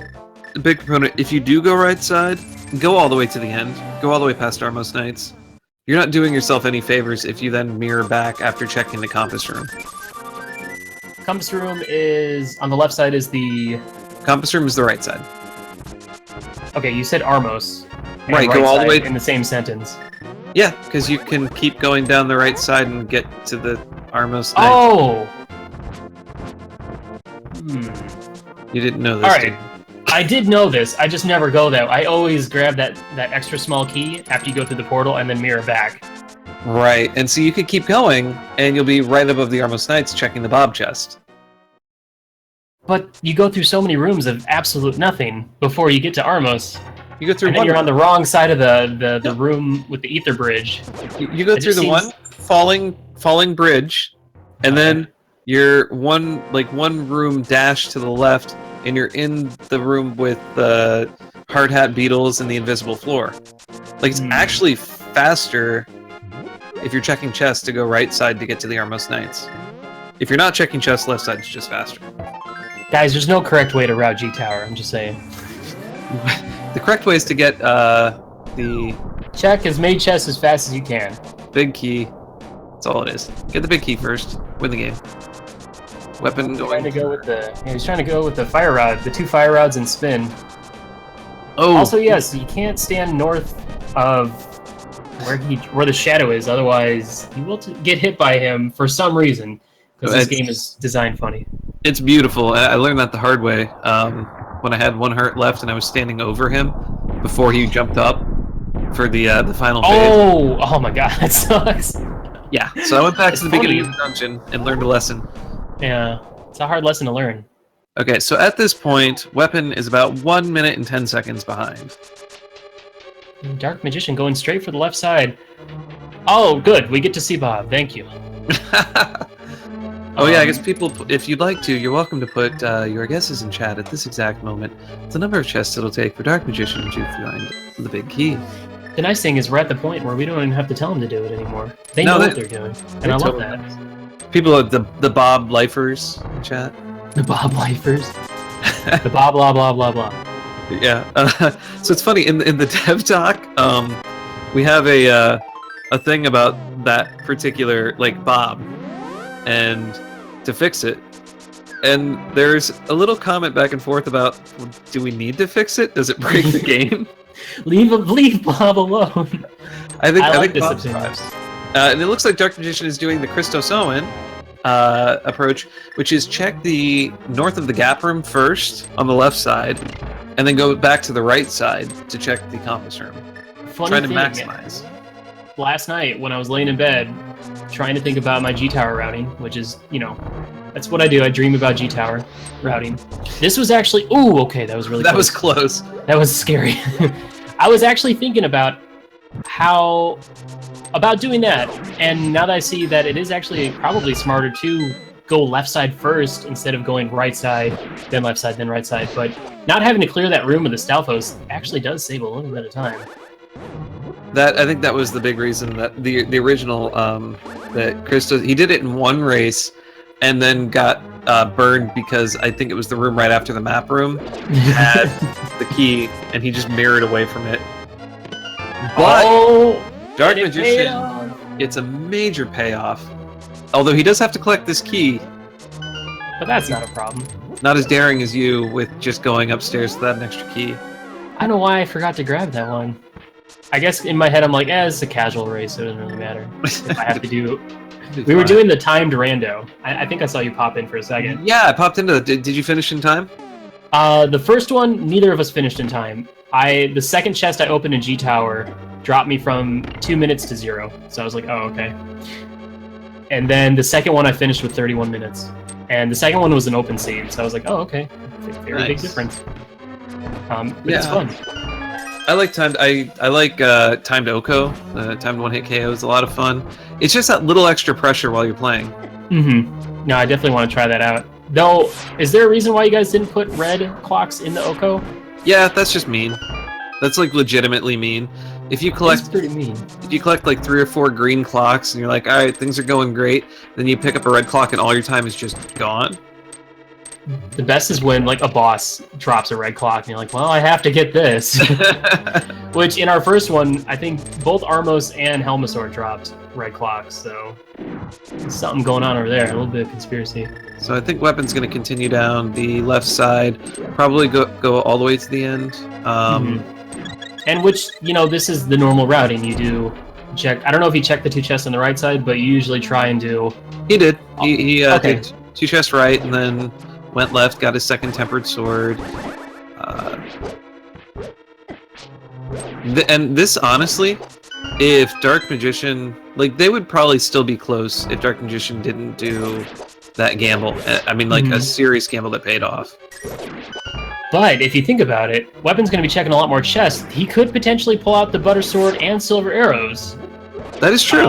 proponent. If you do go right side, go all the way to the end. Go all the way past Armos Knights. You're not doing yourself any favors if you then mirror back after checking the compass room. Compass room is... on the left side is the... Compass room is the right side. Okay, you said Armos. Right, go all the way in the same sentence. Yeah, because you can keep going down the right side and get to the Armos Knights. Oh! You didn't know this, Alright. did you? I did know this, I just never go there. I always grab that extra small key after you go through the portal and then mirror back. Right, and so you could keep going, and you'll be right above the Armos Knights checking the Bob chest. But you go through so many rooms of absolute nothing before you get to Armos. You go through and then you're on the wrong side of the room with the ether bridge. You go through the one falling bridge, and then you're one room dash to the left, and you're in the room with the hard hat beetles and the invisible floor. Like, it's actually faster if you're checking chests to go right side to get to the Armos Knights. If you're not checking chests, left side is just faster. Guys, there's no correct way to route G-Tower, I'm just saying. The correct way is to get the... check as many chests as fast as you can. Big key. That's all it is. Get the big key first. Win the game. Weapon going... he's trying to go with the fire rod. The 2 fire rods and spin. Oh! Also, yes, you can't stand north of where the shadow is, otherwise you will get hit by him for some reason. Because this game is designed funny. It's beautiful. I learned that the hard way when I had 1 heart left and I was standing over him before he jumped up for the final phase. Oh my god, that sucks. Yeah, so I went back to the beginning of the dungeon and learned a lesson. Yeah, it's a hard lesson to learn. Okay, so at this point, Wepen is about 1 minute and 10 seconds behind. Dark Magician going straight for the left side. Oh, good. We get to see Bob. Thank you. Oh yeah, I guess people, if you'd like to, you're welcome to put your guesses in chat at this exact moment. The number of chests it'll take for Dark Magician to find the big key. The nice thing is we're at the point where we don't even have to tell them to do it anymore. They know what they're doing, and I love that. People are the Bob lifers in chat. The Bob lifers. The Bob blah blah blah blah. Yeah. So it's funny in the dev talk. We have a thing about that particular Bob, and to fix it. And there's a little comment back and forth about, do we need to fix it? Does it break the game? Leave Bob alone. I think this Bob survives. And it looks like Dark Magician is doing the Christos Owen approach, which is check the north of the gap room first on the left side, and then go back to the right side to check the compass room. Trying to maximize. Last night when I was laying in bed, trying to think about my G-Tower routing, which is, that's what I do. I dream about G-Tower routing. This was actually... Ooh, okay, that was really close. That was close. That was scary. I was actually thinking about doing that, and now that I see that it is actually probably smarter to go left side first instead of going right side, then left side, then right side, but not having to clear that room with the Stalfos actually does save a little bit of time. I think that was the big reason that the original that Christos, he did it in one race and then got burned because I think it was the room right after the map room had the key and he just mirrored away from it. But Oh, Dark and it paid Magician, off. it's a major payoff. Although he does have to collect this key. But that's not a problem. Not as daring as you with just going upstairs without an extra key. I don't know why I forgot to grab that one. I guess in my head I'm like, it's a casual race, so it doesn't really matter. If I have to do... We were doing the timed rando. I think I saw you pop in for a second. Yeah, I popped into it. Did you finish in time? The first one, neither of us finished in time. The second chest I opened in G Tower dropped me from 2 minutes to 0. So I was like, oh, okay. And then the second one I finished with 31 minutes. And the second one was an open seed, so I was like, oh, okay. Very big difference. But it's fun. I like timed. I like timed Oko. Timed one-hit KO is a lot of fun. It's just that little extra pressure while you're playing. Mm-hmm. No, I definitely want to try that out. Though, is there a reason why you guys didn't put red clocks in the Oko? Yeah, that's just mean. That's like legitimately mean. If you collect, It's pretty mean. if you collect like 3 or 4 green clocks and you're like, all right, things are going great, then you pick up a red clock and all your time is just gone. The best is when like a boss drops a red clock and you're like, well, I have to get this. Which in our first one, I think both Armos and Helmasaur dropped red clocks, so there's something going on over there, a little bit of conspiracy. So I think Weapen's going to continue down the left side, probably go all the way to the end. And which, you know, this is the normal routing. You do check. I don't know if he checked the 2 chests on the right side, but you usually try and do. He did. He Okay. did 2 chests right, and then went left, got his second tempered sword. And this, honestly, if Dark Magician, like, they would probably still be close if Dark Magician didn't do that gamble. I mean, like, a serious gamble that paid off. But if you think about it, Weapon's going to be checking a lot more chests. He could potentially pull out the Butter Sword and Silver Arrows. That is true.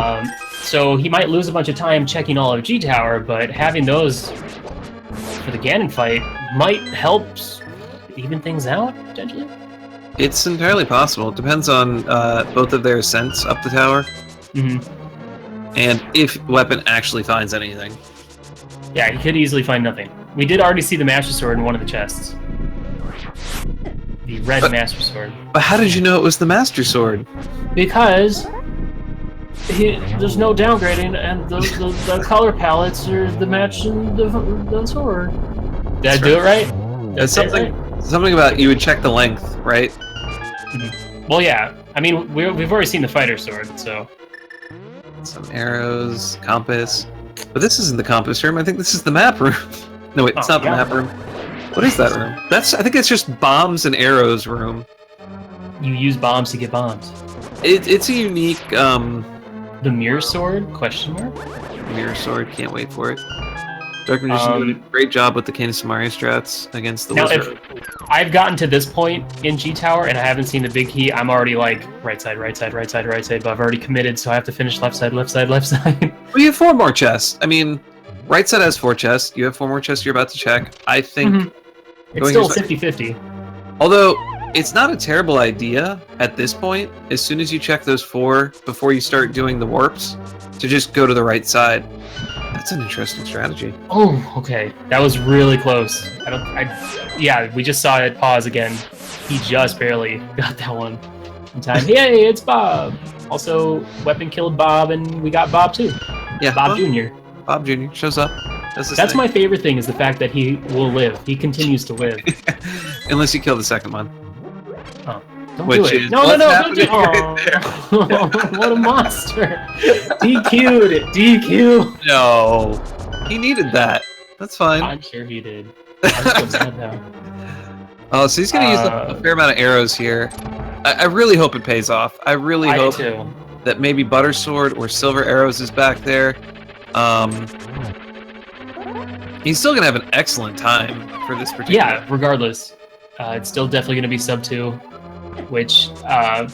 So he might lose a bunch of time checking all of G Tower, but having those for the Ganon fight might help even things out, potentially. It's entirely possible. It depends on both of their ascents up the tower. And if Wepen actually finds anything. Yeah, he could easily find nothing. We did already see the Master Sword in one of the chests. The red Master Sword. But how did you know it was the Master Sword? Because there's no downgrading, and the color palettes are the matching the sword. Did I do it right? That's something about you would check the length, right? Well, yeah. I mean, we've already seen the fighter sword, so. Some arrows, compass. But this isn't the compass room. I think this is the map room. No, wait, it's not the map room. What is that room? I think it's just bombs and arrows room. You use bombs to get bombs. It's a unique The mirror sword? Question mark? Mirror sword. Can't wait for it. Dark Magician doing a great job with the Canis Mario strats against the wizard. If I've gotten to this point in G Tower and I haven't seen the big key, I'm already like right side, right side, right side, right side, but I've already committed, so I have to finish left side, left side, left side. Well, you have 4 more chests. I mean, right side has 4 chests. You have 4 more chests you're about to check. I think it's still 50-50. Although it's not a terrible idea at this point, as soon as you check those 4 before you start doing the warps, to just go to the right side. That's an interesting strategy. Oh, okay. That was really close. Yeah, we just saw it pause again. He just barely got that one in time. Yay, it's Bob! Also, Wepen killed Bob, and we got Bob too. Yeah, Bob Jr. Bob Jr. shows up. That's my favorite thing, is the fact that he will live. He continues to live. Unless you kill the second one. Oh. Don't do it. No, don't do it. Oh, what a monster. DQ'd it. DQ. No. He needed that. That's fine. I'm sure he did. I'm so sad now. Oh, so he's going to use a fair amount of arrows here. I really hope it pays off. I really hope that maybe Butter Sword or Silver Arrows is back there. He's still going to have an excellent time for this particular. Yeah, regardless. It's still definitely going to be sub 2. Which,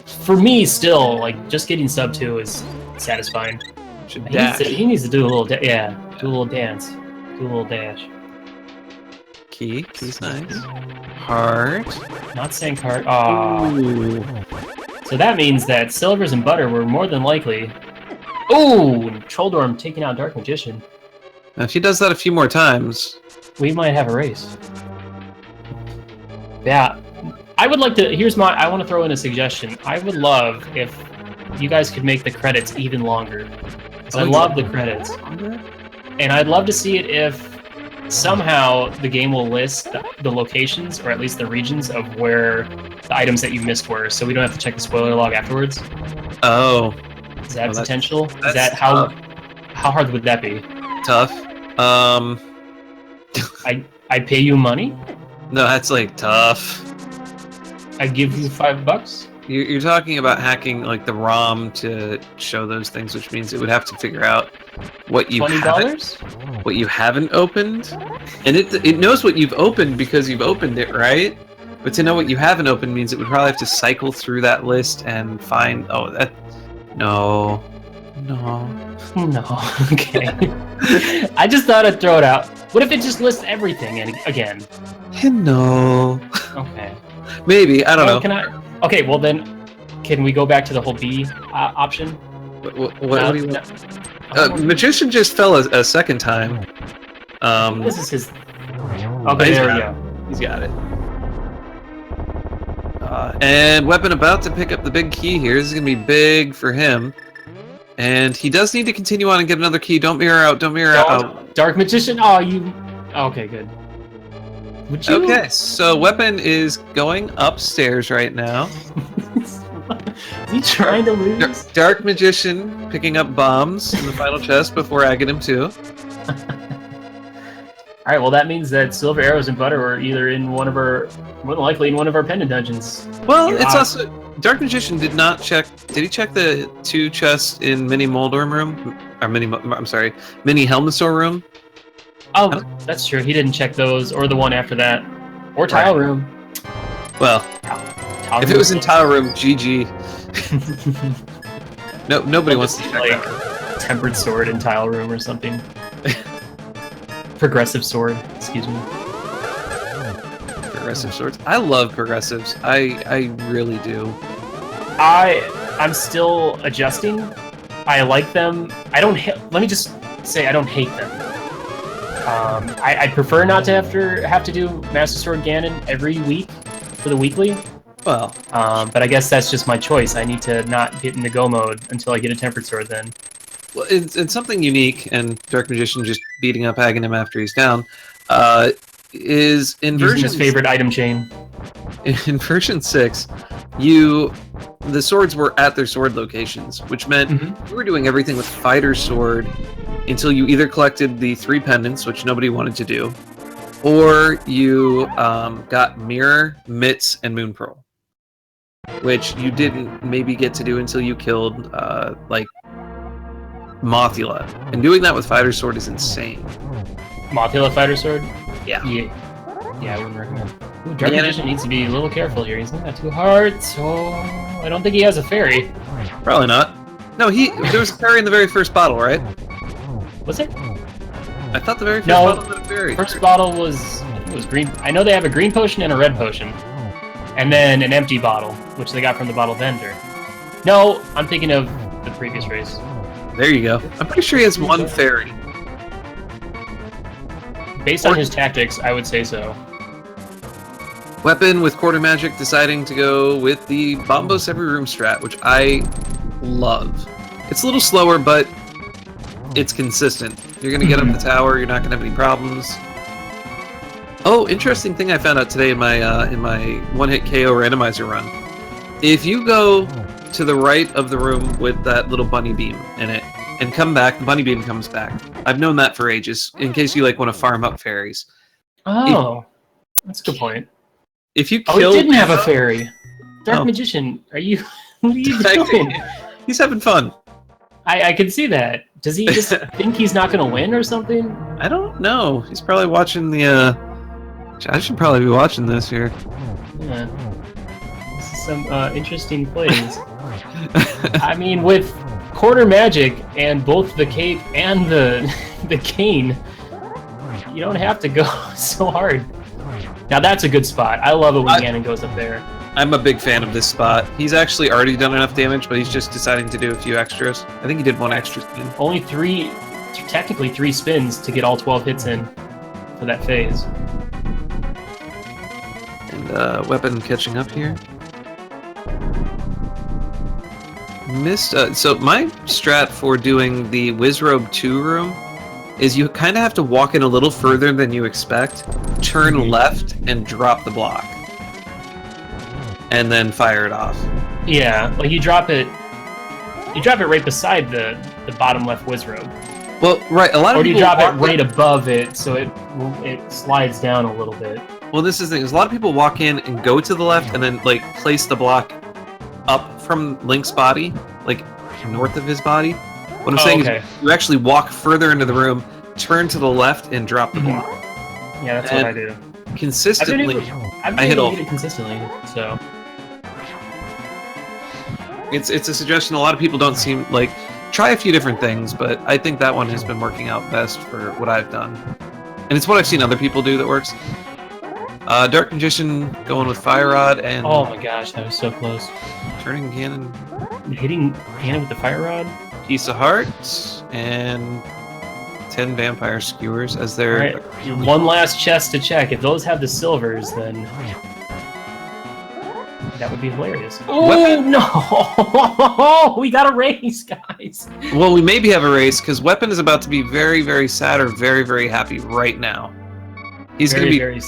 for me, still, like, just getting sub 2 is satisfying. He needs to do a little, do a little dance, do a little dash. Key's nice. Heart. Not saying heart. Ooh. So that means that Silvers and Butter were more than likely. Ooh, Trolldorm taking out Dark Magician. Now, if he does that a few more times, we might have a race. Yeah. I would like to. I want to throw in a suggestion. I would love if you guys could make the credits even longer. 'Cause I love the credits, and I'd love to see it if somehow the game will list the locations, or at least the regions of where the items that you missed were, so we don't have to check the spoiler log afterwards. Oh, Is that potential? Is that how hard would that be? Tough. I pay you money. No, that's like tough. I give you $5. You're talking about hacking like the ROM to show those things, which means it would have to figure out what you haven't opened, and it knows what you've opened because you've opened it, right? But to know what you haven't opened means it would probably have to cycle through that list and find. Oh, that no. Okay. I just thought I'd throw it out. What if it just lists everything again? No. Okay. Maybe, I don't know. Can I? Okay, well then, can we go back to the whole B option? What do you want? Magician just fell a second time. This is his. Okay, there we go. He's got it. And Wepen about to pick up the big key here. This is gonna be big for him. And he does need to continue on and get another key. Don't mirror out. Don't mirror out. Dark Magician. Oh, you. Okay, good. Would you... Okay, so Wepen is going upstairs right now. Is he trying to lose? Dark Magician picking up bombs in the final chest before agging him too. Alright, well that means that Silver Arrows and Butter are either in more than likely in one of our pendant dungeons. Well, it's also... Dark Magician did not check... Did he check the 2 chests in Mini Moldorm room? Or Mini Helmsor room? Oh, that's true. He didn't check those, or the one after that. Or Tile Room. Well, if it was in Tile Room, GG. No, nobody wants to check that. Tempered Sword in Tile Room or something. Progressive Sword, excuse me. Progressive swords. I love progressives. I really do. I'm still adjusting. I like them. Let me just say I don't hate them. I prefer not to have to do Master Sword Ganon every week for the weekly. Well, but I guess that's just my choice. I need to not get into Go mode until I get a Tempered Sword then. Well, it's something unique, and Dark Magician just beating up Aghanim after he's down, is in version... his favorite item chain. In version 6, the swords were at their sword locations, which meant you were doing everything with Fighter Sword until you either collected the 3 pendants, which nobody wanted to do, or you got Mirror, Mitts, and Moon Pearl, which you didn't maybe get to do until you killed, like, Mothula. And doing that with Fighter Sword is insane. Mothula Fighter Sword? Yeah. Yeah, I wouldn't recommend. Ooh, Dark Magician needs to be a little careful here. He's not got 2 hearts, so I don't think he has a fairy. Probably not. No, there was a fairy in the very first bottle, right? Was it? I thought the very first bottle had a fairy. First bottle was green. I know they have a green potion and a red potion, and then an empty bottle, which they got from the bottle vendor. No, I'm thinking of the previous race. There you go. I'm pretty sure he has 1 fairy. Based on his tactics, I would say so. Wepen with Quarter Magic deciding to go with the Bombos Every Room strat, which I love. It's a little slower, but it's consistent. You're going to get up the tower, you're not going to have any problems. Oh, interesting thing I found out today in my one-hit KO randomizer run. If you go to the right of the room with that little bunny beam in it, and come back, the bunny beam comes back. I've known that for ages, in case you want to farm up fairies. Oh, that's a good point. If you kill... Oh, he didn't have a fairy. Dark Magician, what are you doing? He's having fun. I can see that. Does he just think he's not going to win or something? I don't know. He's probably watching the... I should probably be watching this here. Yeah. This is some interesting plays. I mean, with Quarter Magic and both the cape and the cane, you don't have to go so hard. Now that's a good spot. I love it when Ganon goes up there. I'm a big fan of this spot. He's actually already done enough damage, but he's just deciding to do a few extras. I think he did 1 extra spin. Only technically 3 spins to get all 12 hits in for that phase. And Weapon catching up here. Missed. So my strat for doing the Wizrobe 2 room is you kind of have to walk in a little further than you expect, turn left, and drop the block. And then fire it off. Yeah, like you drop it right beside the bottom left Wizrobe. Well, right, a lot of people... Or people you drop it right above it, so it slides down a little bit. Well, this is the thing, is a lot of people walk in and go to the left and then, like, place the block up from Link's body, like, north of his body. What I'm saying is you actually walk further into the room, turn to the left, and drop the block. Yeah, that's what I do. Consistently, I hit it consistently, so... It's a suggestion a lot of people don't seem like... Try a few different things, but I think that one has been working out best for what I've done. And it's what I've seen other people do that works. Dark Magician going with Fire Rod and... Oh my gosh, that was so close. Turning Cannon. Hitting Cannon with the Fire Rod? Piece of Heart, and 10 Vampire Skewers as their... Right. One last chest to check. If those have the silvers, then... That would be hilarious. Oh, Weapon? No! We got a race, guys! Well, we maybe have a race, because Weapon is about to be very, very sad or very, very happy right now. He's going to be very,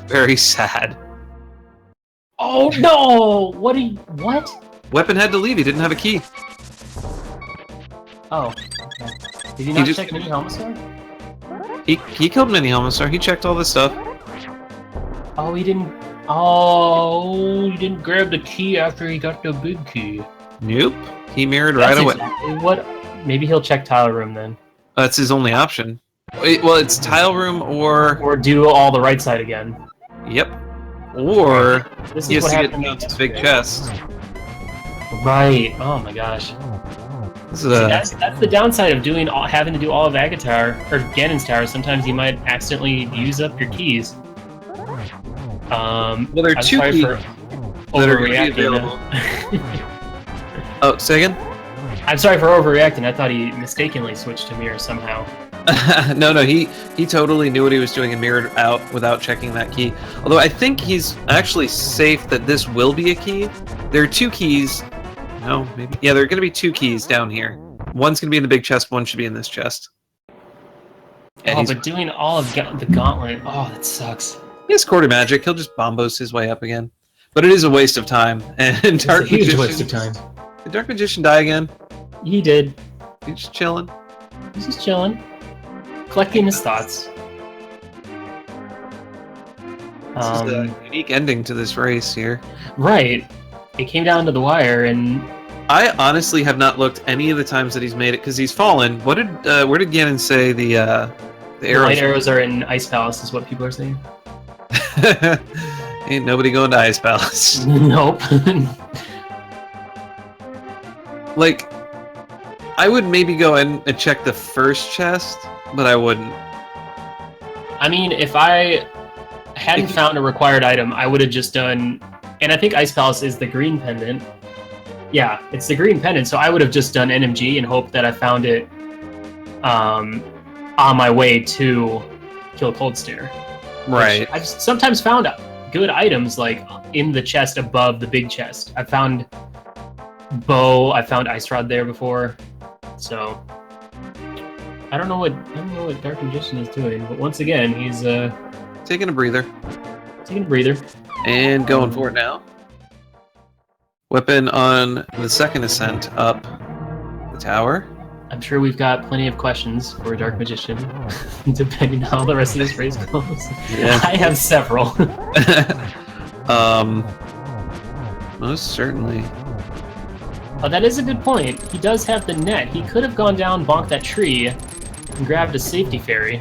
very sad. Oh, no! What? Weapon had to leave. He didn't have a key. Oh. Okay. Did he not check Mini Helmasaur? He killed Mini Helmasaur. He checked all this stuff. Oh, he didn't... Oh, he didn't grab the key after he got the big key. Nope. He mirrored right away. Exactly what? Maybe he'll check Tile Room then. That's his only option. Well, it's Tile Room or... Or do all the right side again. Yep. Or this he is has what to get down to the big chest. Right. Oh my gosh. This is that's the downside of having to do all of Agatar or Ganon's Tower. Sometimes you might accidentally use up your keys. Well, there are 2 keys that are going to be available. Oh, say again? I'm sorry for overreacting. I thought he mistakenly switched to mirror somehow. No, he totally knew what he was doing and mirrored out without checking that key. Although I think he's actually safe that this will be a key. There are 2 keys. No, maybe. Yeah, there are going to be 2 keys down here. One's going to be in the big chest, one should be in this chest. And but doing all of the gauntlet, oh, that sucks. He has Quarter Magic. He'll just bombos his way up again. But it is a waste of time. And Dark Magician... It's a huge waste of time. Did Dark Magician die again? He did. He's just chilling. He's just chilling. Collecting his thoughts. This is a unique ending to this race here. Right. It came down to the wire, and... I honestly have not looked any of the times that he's made it, because he's fallen. Where did Ganon say the arrows? The light arrows are in Ice Palace, is what people are saying. Ain't nobody going to Ice Palace. Nope. Like, I would maybe go in and check the first chest, but I wouldn't. I mean, if I hadn't found a required item, I would have just done... And I think Ice Palace is the green pendant. Yeah, it's the green pendant, so I would have just done NMG and hoped that I found it on my way to Kill Cold Stare. Right. I've sometimes found good items, like, in the chest above the big chest. I found bow, I found Ice Rod there before, so... I don't know what Dark Magician is doing, but once again, he's taking a breather. Taking a breather. And going for it now. Weapon on the second ascent up the tower. I'm sure we've got plenty of questions for Dark Magician, depending on how the rest of this race goes. Yeah. I have several. Most certainly. Oh, that is a good point. He does have the net. He could have gone down, bonked that tree, and grabbed a safety fairy.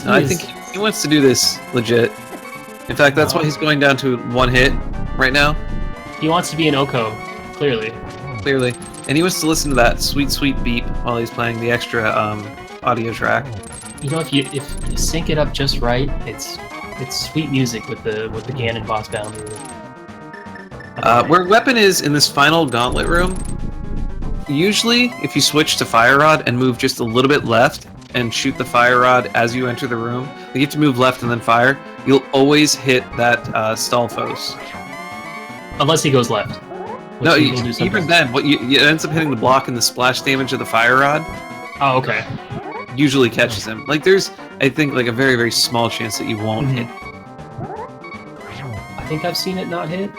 No, I think he wants to do this legit. In fact, that's why he's going down to 1 hit right now. He wants to be an Oko, clearly. Clearly. And he wants to listen to that sweet, sweet beep while he's playing the extra audio track. You know, if you sync it up just right, it's sweet music with the Ganon boss battle music. Where Weapon is in this final gauntlet room, usually if you switch to Fire Rod and move just a little bit left and shoot the fire rod as you enter the room, like you have to move left and then fire, you'll always hit that Stalfos. Unless he goes left. No, even then, it ends up hitting the block and the splash damage of the fire rod. Oh, okay. Usually catches him. Like there's, I think, like a very, very small chance that you won't hit. I think I've seen it not hit,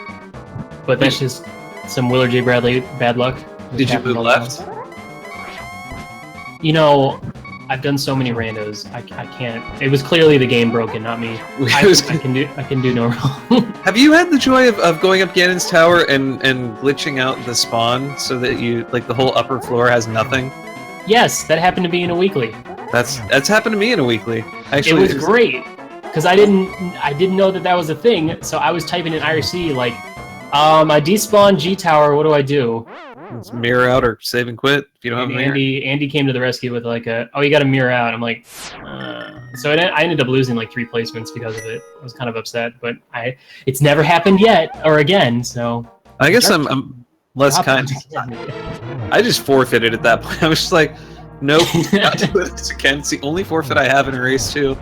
but that's just some Willard J. Bradley bad luck. Did you move left? You know, I've done so many randos. I can't. It was clearly the game broken, not me. I can do no wrong. Have you had the joy of going up Ganon's tower and glitching out the spawn so that you like the whole upper floor has nothing? Yes, that happened to me in a weekly. That's happened to me in a weekly. Actually, it was great because I didn't know that was a thing. So I was typing in IRC like, I despawned G tower. What do I do? It's mirror out or save and quit if you don't have a mirror. Andy came to the rescue with like you got to mirror out. I'm like, so I ended up losing like 3 placements because of it. I was kind of upset, but it's never happened yet or again. So I guess I'm less kind. I just forfeited at that point. I was just like, nope, not to do this again. It's the only forfeit I have in a race too.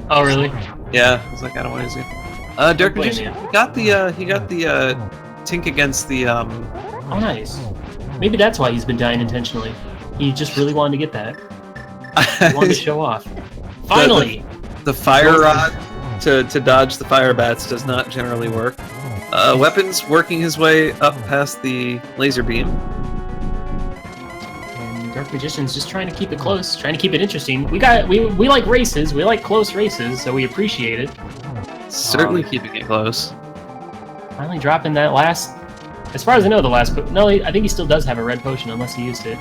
Oh really? Yeah, I was like, I don't want to do. Darkmagician, he got the tink against the Oh nice. Maybe that's why he's been dying intentionally. He just really wanted to get that. He wanted to show off. Finally! The fire rod to dodge the fire bats does not generally work. Weapen's working his way up past the laser beam. And Darkmagician's just trying to keep it close, trying to keep it interesting. We like races, we like close races, so we appreciate it. Certainly keeping it close. Finally dropping that last... As far as I know, the last... No, I think he still does have a red potion, unless he used it.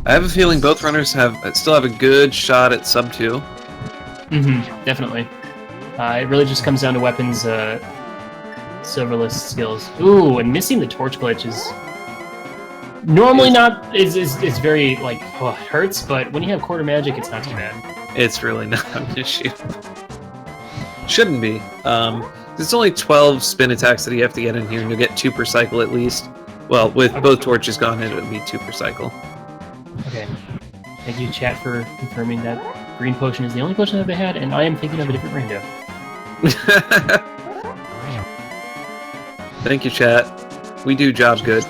I have a feeling both runners still have a good shot at sub 2. Definitely. It really just comes down to Weapen's silverless skills. Ooh, and missing the torch glitch is... Normally not... is very, like, it hurts, but when you have quarter magic, it's not too bad. It's really not an issue. Shouldn't be. It's only 12 spin attacks that you have to get in here, and you'll get 2 per cycle at least. Well, with both torches gone in, it would be 2 per cycle. Okay. Thank you, chat, for confirming that green potion is the only potion that they had, and I am thinking of a different rando. Thank you, chat. We do jobs good.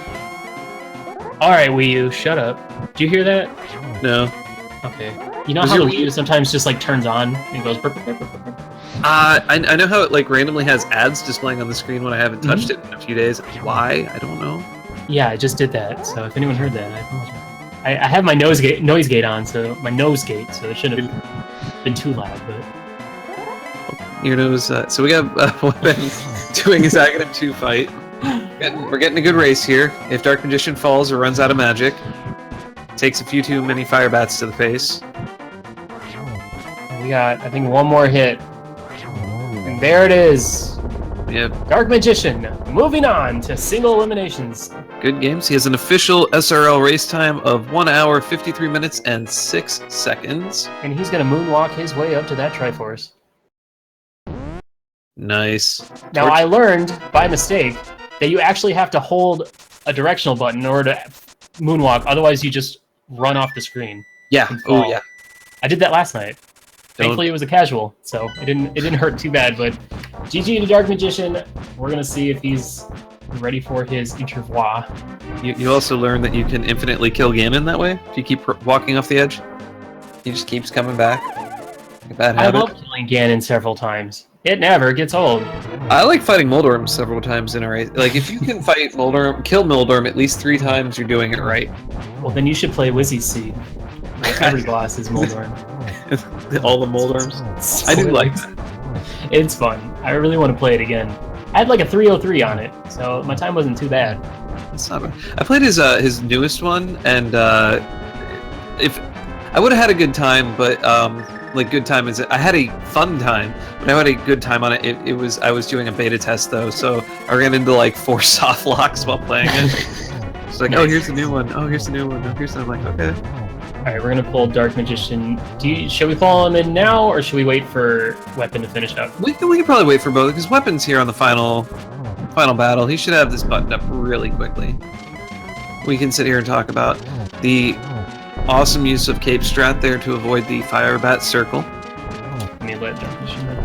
Alright, Wii U, shut up. Do you hear that? No. Okay. You know how the Wii U sometimes just like turns on and goes burp, burp, burp, burp, burp. I know how it like randomly has ads displaying on the screen when I haven't touched it in a few days. Why? I don't know. Yeah, I just did that. So if anyone heard that, I apologize. I have my noise gate on, so it shouldn't have been too loud, but your nose. So we got Wepen doing his Aghanim 2 fight. We're getting a good race here. If Dark Magician falls or runs out of magic, takes a few too many fire bats to the face. We got, I think, one more hit. And there it is. Yep. Dark Magician, moving on to single eliminations. Good games. He has an official SRL race time of 1 hour, 53 minutes, and 6 seconds. And he's going to moonwalk his way up to that Triforce. Nice. Now, I learned, by mistake, that you actually have to hold a directional button in order to moonwalk. Otherwise, you just run off the screen. Yeah. Oh, yeah. I did that last night. Thankfully, it was a casual, so it didn't hurt too bad. But GG to Dark Magician. We're gonna see if he's ready for his interview. You also learn that you can infinitely kill Ganon that way. If you keep walking off the edge, he just keeps coming back. Like a bad habit. I love killing Ganon several times. It never gets old. I like fighting Moldorm several times in a race. Like if you can fight Moldorm, kill Moldorm at least 3 times, you're doing it right. Well, then you should play Wizzy Seed. Every boss is Moldorm. All the Moldorms. So I do like that. It's fun. I really want to play it again. I had like a 303 on it, so my time wasn't too bad. That's not bad. I played his newest one, and if I would have had a good time, but like good time is I had a fun time, but I had a good time on it. I was doing a beta test though, so I ran into like 4 soft locks while playing it. It's like, oh, here's the new one. Oh, here's the new one. Oh, here's the... I'm like, okay. Alright, we're gonna pull Dark Magician. Should we pull him in now, or should we wait for Wepen to finish up? We can probably wait for both, because Wepen's here on the final battle. He should have this buttoned up really quickly. We can sit here and talk about the Awesome use of Cape Strat there to avoid the Fire Bat circle. Let me let Darkmagician know.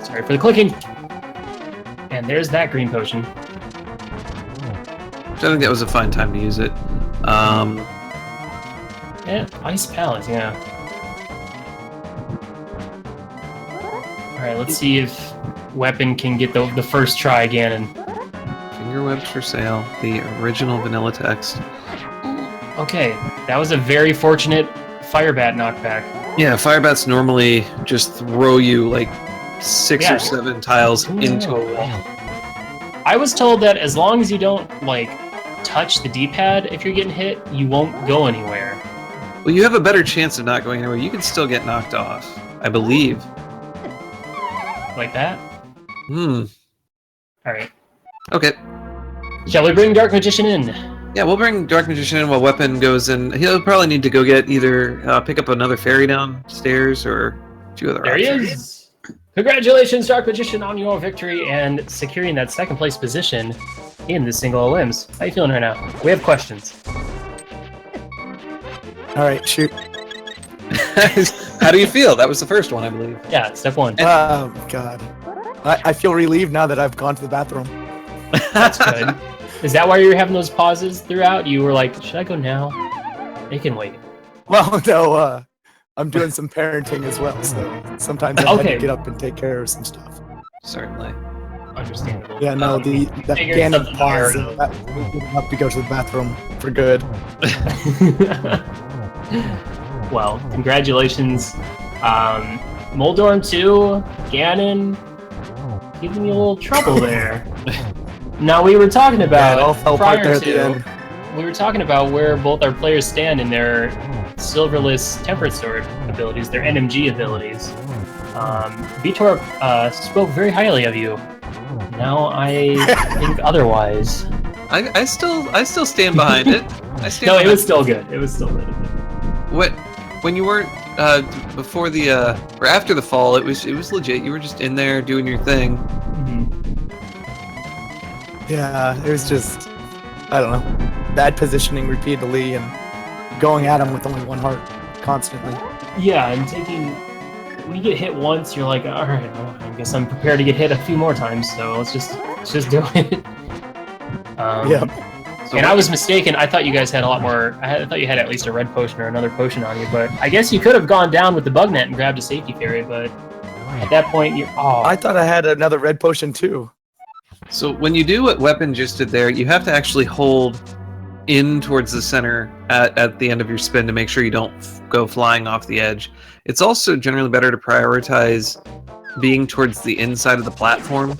Sorry for the clicking. And there's that green potion. I think that was a fine time to use it. Yeah, Ice Palace, yeah. Alright, let's see if Wepen can get the first try again. And Finger Webs for Sale, the original vanilla text. okay, that was a very fortunate Firebat knockback. Yeah, Firebats normally just throw you like 6 Yeah. or 7 tiles into a wall. I was told that as long as you don't, like, touch the D-pad if you're getting hit, you won't go anywhere. Well, you have a better chance of not going anywhere. You can still get knocked off, I believe. Like that? Okay. Shall we bring Darkmagician in? Yeah, we'll bring Darkmagician in while Wepen goes in. He'll probably need to go get either pick up another fairy downstairs or a few other There he options. is! Congratulations, Darkmagician, on your victory and securing that second place position in the single limbs. How you feeling right now? We have questions. Alright, shoot. How do you feel? That was the first one, I believe. Yeah, step one. Oh, God. I feel relieved now that I've gone to the bathroom. That's good. Is that why you were having those pauses throughout? You were like, should I go now? They can wait. Well, no, I'm doing some parenting as well, so sometimes I have Okay. to get up and take care of some stuff. Certainly. Understandable. Yeah, no, that figured Ganon something pause, weird. that would have to go to the bathroom for good. Well, congratulations. Moldorm 2, Ganon, giving you a little trouble there. Now, we were talking Yeah, about, it all fell apart prior there at the to, end. we were talking about where both our players stand in their Silverless Temperate Sword abilities, their NMG abilities. Vitor spoke very highly of you. Now I think otherwise. I still stand behind it. I stand No, it behind was still good. It was still really good. When you weren't before the or after the fall, it was legit. You were just in there doing your thing. Mhm. Yeah, it was just, I don't know, bad positioning repeatedly and going at him with only one heart constantly. Yeah, and when you get hit once, you're like, all right, well, I guess I'm prepared to get hit a few more times. So let's just do it. Yeah. So And I was mistaken. I thought you guys had a lot more. I thought you had at least a red potion or another potion on you. But I guess you could have gone down with the bug net and grabbed a safety fairy. But at that point, you're. Oh, I thought I had another red potion too. So when you do what Wepen just did there, you have to actually hold in towards the center at the end of your spin to make sure you don't go flying off the edge. It's also generally better to prioritize being towards the inside of the platform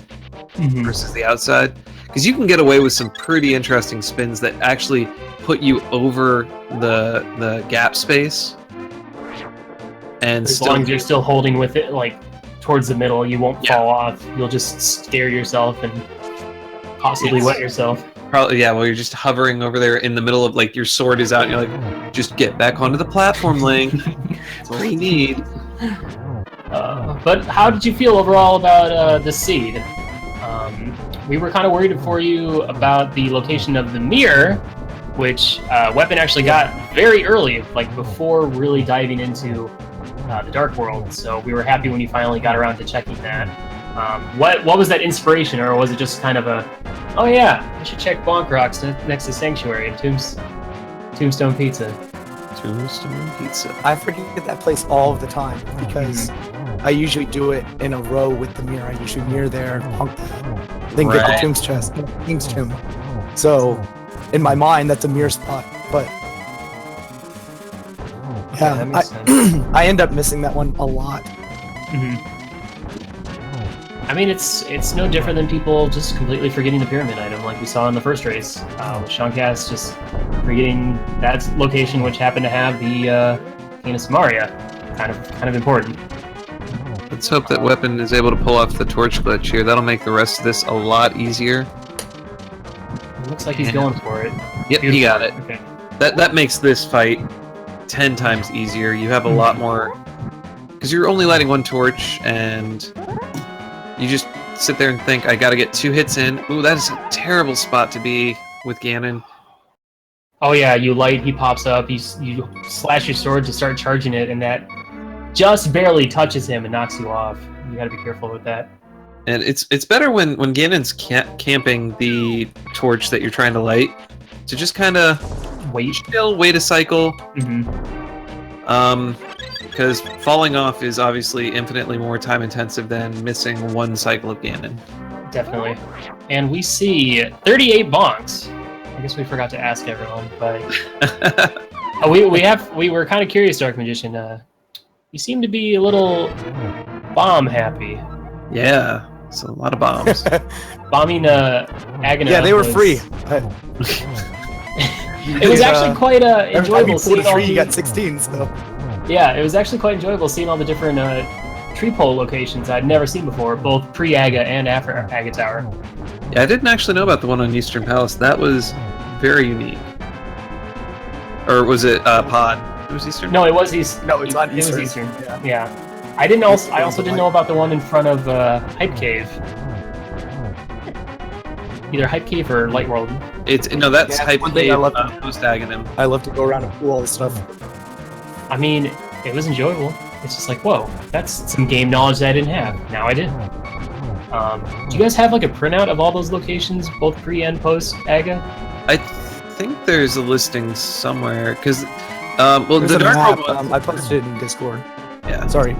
Mhm. versus the outside, because you can get away with some pretty interesting spins that actually put you over the gap space and As still long as you're still holding with it, like towards the middle, you won't Yeah. fall off. You'll just scare yourself and possibly Yes. wet yourself. probably, yeah, well, you're just hovering over there in the middle of, like, your sword is out and you're like, just get back onto the platform, Link. That's all we need. But how did you feel overall about the seed? We were kind of worried for you about the location of the mirror, which Wepen actually got very early, like before really diving into the Dark World. So we were happy when you finally got around to checking that. What was that inspiration, or was it just kind of a, oh yeah, I should check Bonk Rocks next to Sanctuary and Tombstone Pizza? Tombstone Pizza. I forget that place all of the time because I usually do it in a row with the mirror. I usually mirror there, honk that, then get the Right. Tomb's chest, King's Tomb. So, in my mind, that's a mirror spot. But that yeah, makes sense. I end up missing that one a lot. Mhm. I mean, it's no different than people just completely forgetting the pyramid item, like we saw in the first race, with Shankcast just forgetting that location, which happened to have the Canis Maria, kind of important. Let's hope that Wepen is able to pull off the torch glitch here. That'll make the rest of this a lot easier. It looks like he's Yeah. going for it. Yep, he got it. Okay. That makes this fight 10 times easier. You have a lot more, because you're only lighting one torch, and you just sit there and think, I gotta get 2 hits in. Ooh, that is a terrible spot to be with Ganon. Oh yeah, you light, he pops up, you slash your sword to start charging it, and that just barely touches him and knocks you off. You gotta be careful with that. And it's better when Ganon's camping the torch that you're trying to light, to just kind of wait a cycle. Because falling off is obviously infinitely more time intensive than missing 1 cycle of Ganon. Definitely. And we see 38 bonks. I guess we forgot to ask everyone, but we were kind of curious, Dark Magician. You seem to be a little bomb happy. Yeah, it's a lot of bombs. Bombing Agana. Yeah, they were free. It was actually quite enjoyable seeing all you got 16, so. Yeah, it was actually quite enjoyable seeing all the different tree pole locations I'd never seen before, both pre-Aga and after Aga Tower. Yeah, I didn't actually know about the one on Eastern Palace. That was very unique. Or was it Pod? It was Eastern? No, it was Eastern. No, it's on Eastern. Eastern. It was Eastern. Yeah. I also didn't know about the one in front of Hype Cave. Either Hype Cave or Light World. That's Hype Cave post Aghanim. I love to go around and do all this stuff. I mean, it was enjoyable. It's just like, whoa, that's some game knowledge that I didn't have. Now I do. Do you guys have like a printout of all those locations, both pre and post Aga? I think there's a listing somewhere, because There's the a Dark map, World one. I posted it in Discord. Yeah. Sorry.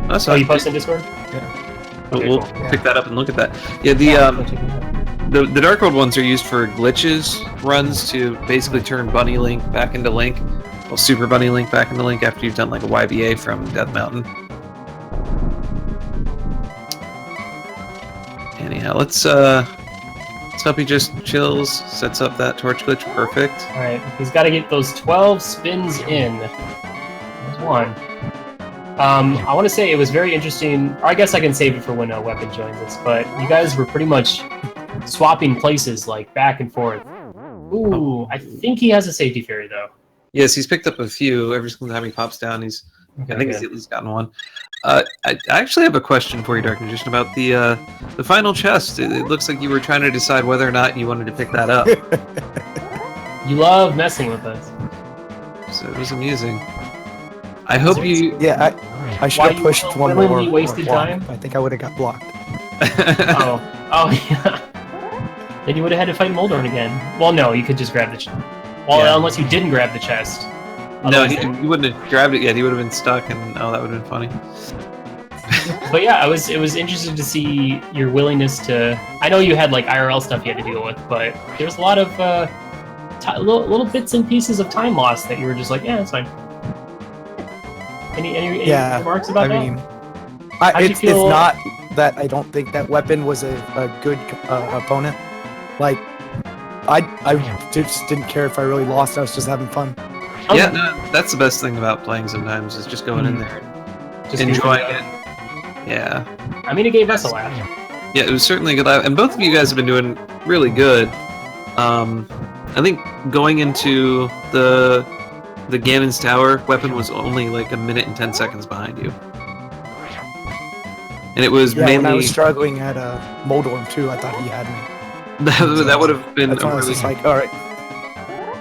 That's Oh, you posted in Discord? Yeah. We'll pick that up and look at that. Yeah, the Dark World ones are used for glitches runs to basically turn Bunny Link back into Link. Well, Super Bunny Link back into Link after you've done like a YBA from Death Mountain. Anyhow, let's hope he just chills, sets up that torch glitch perfect. Alright, he's got to get those 12 spins in. There's one. I want to say it was very interesting, or I guess I can save it for when Wepen joins us, but you guys were pretty much swapping places, like, back and forth. Ooh, I think he has a safety fairy, though. Yes, he's picked up a few. Every single time he pops down, I think he's at least gotten one. I actually have a question for you, Dark Magician, about the final chest. It looks like you were trying to decide whether or not you wanted to pick that up. You love messing with us. So it was amusing. I hope you... Yeah, I should have pushed one more. Wasted time? I think I would have got blocked. Oh, yeah. Then you would have had to fight Moldorn again. Well, no, you could just grab the chest. Well, Yeah. unless you didn't grab the chest. No, he wouldn't have grabbed it yet. He would have been stuck, and that would have been funny. But yeah, it was interesting to see your willingness to... I know you had like IRL stuff you had to deal with, but there's a lot of little bits and pieces of time lost that you were just like, yeah, it's fine. Any remarks about that? I mean, it's not that I don't think that Wepen was a good opponent. Like, I just didn't care if I really lost. I was just having fun. Okay. Yeah, no, that's the best thing about playing sometimes, is just going in there and Just enjoying it. Yeah. I mean, it gave us a laugh. Yeah, it was certainly a good laugh. And both of you guys have been doing really good. I think going into the Ganon's Tower, Wepen was only like 1 minute and 10 seconds behind you. And it was mainly... when I was struggling at Moldorm too, I thought he had me. that would have been That's why I was just like, alright.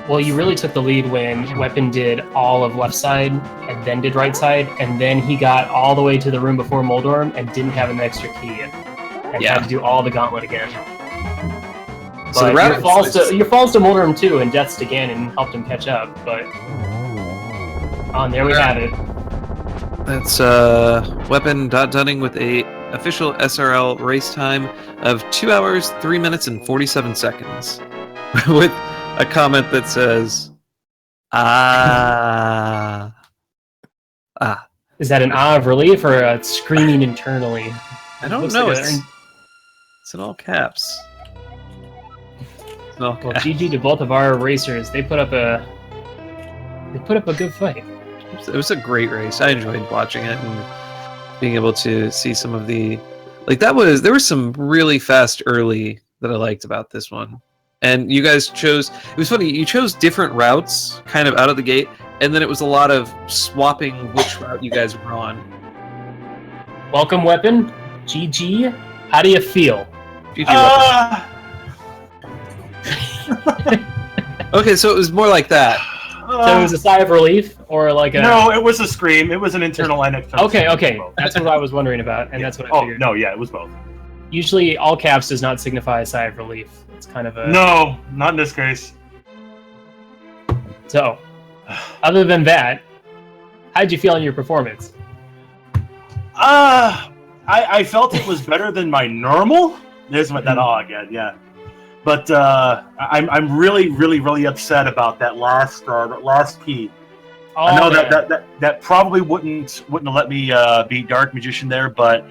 Well, you really took the lead when Wepen did all of left side and then did right side, and then he got all the way to the room before Moldorm and didn't have an extra key and had to do all the gauntlet again. So but your falls to Moldorm too and deaths to Ganon helped him catch up, but there we have it. That's Wepen Dunning with a official SRL race time of 2 hours, 3 minutes, and 47 seconds. With a comment that says, Is that an of relief or a screaming internally? I don't know. It's in all caps. It's in all caps. Well, GG to both of our racers. They put up a good fight. It was a great race. I enjoyed watching it and being able to see some of the... there was some really fast early that I liked about this one. And you guys chose... It was funny, you chose different routes kind of out of the gate, and then it was a lot of swapping which route you guys were on. Welcome, Wepen. GG, how do you feel? GG Okay, so it was more like that. So it was a sigh of relief, or like a... No, it was a scream. It was an internal NX. Okay. That's what I was wondering about, and that's what I figured. Oh, no, yeah, it was both. Usually, all caps does not signify a sigh of relief. It's kind of a... No, not in this case. So, other than that, how'd you feel in your performance? I felt it was better than my normal. There's that again, yeah. But I'm really upset about that last key. Oh, I know that probably wouldn't have let me beat Dark Magician there, but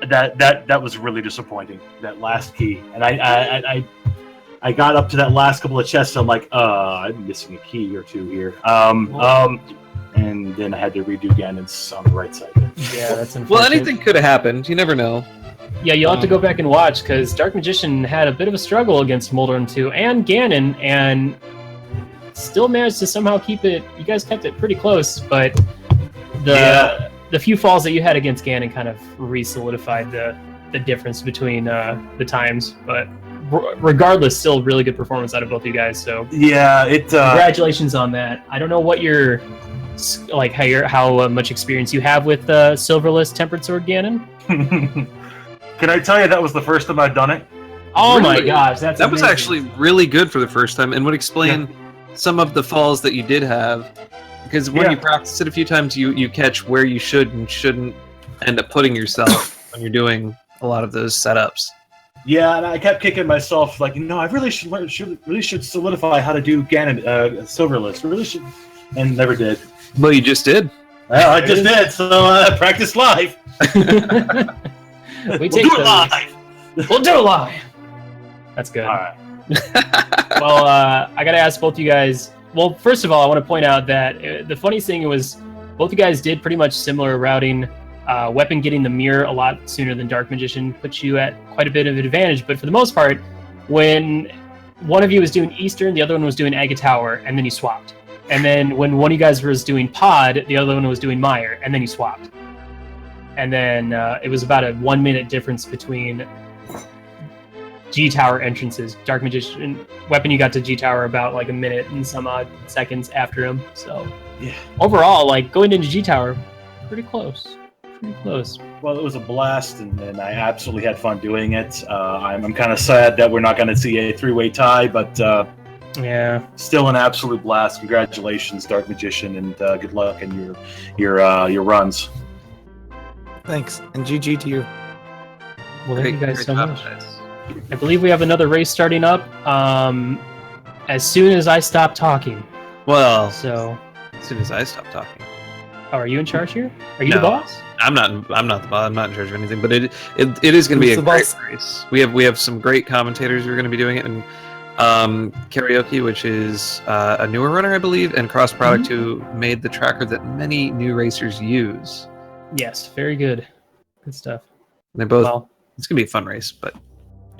that was really disappointing. That last key, and I got up to that last couple of chests. I'm like, I'm missing a key or two here. And then I had to redo Ganon's on the right side there. Yeah, that's unfortunate. Well, anything could have happened. You never know. Yeah, you'll have to go back and watch, because Dark Magician had a bit of a struggle against Moldorm 2 and Ganon, and still managed to somehow keep it... You guys kept it pretty close, but the few falls that you had against Ganon kind of re-solidified the difference between the times. But regardless, still really good performance out of both of you guys, so... Yeah, congratulations on that. I don't know what your... like how much experience you have with Silverless Tempered Sword Ganon. Can I tell you that was the first time I'd done it? Oh Really? my gosh, that was actually really good for the first time, and would explain some of the falls that you did have. Because when you practice it a few times, you catch where you should and shouldn't end up putting yourself when you're doing a lot of those setups. Yeah, and I kept kicking myself, like, I really should solidify how to do Ganon Silverless. Really should, and never did. Well, you just did. Well, I just did, so practice live. We'll do it live. We'll do it live. That's good. All right. Well, I gotta ask both you guys. Well, first of all, I want to point out that the funniest thing was both you guys did pretty much similar routing. Wepen getting the mirror a lot sooner than Dark Magician puts you at quite a bit of an advantage. But for the most part, when one of you was doing Eastern, the other one was doing Aga Tower, and then you swapped. And then when one of you guys was doing Pod, the other one was doing Meyer, and then you swapped. And then it was about a 1 minute difference between G Tower entrances. Dark Magician Wepen, you got to G Tower about like a minute and some odd seconds after him. So overall, like going into G Tower, pretty close. Pretty close. Well, it was a blast, and I absolutely had fun doing it. I'm kind of sad that we're not going to see a three-way tie, but yeah, still an absolute blast. Congratulations, Dark Magician, and good luck in your runs. Thanks, and GG to you. Well, thank you guys so much. I believe we have another race starting up as soon as I stop talking. Well, so as soon as I stop talking. Oh, are you in charge here? Are you the boss? I'm not the boss. I'm not in charge of anything. But it is going to be a great race. We have some great commentators who are going to be doing it, and Karaoke, which is a newer runner, I believe, and Cross Product, who made the tracker that many new racers use. Yes, very good. Good stuff. They both. Well, it's going to be a fun race, but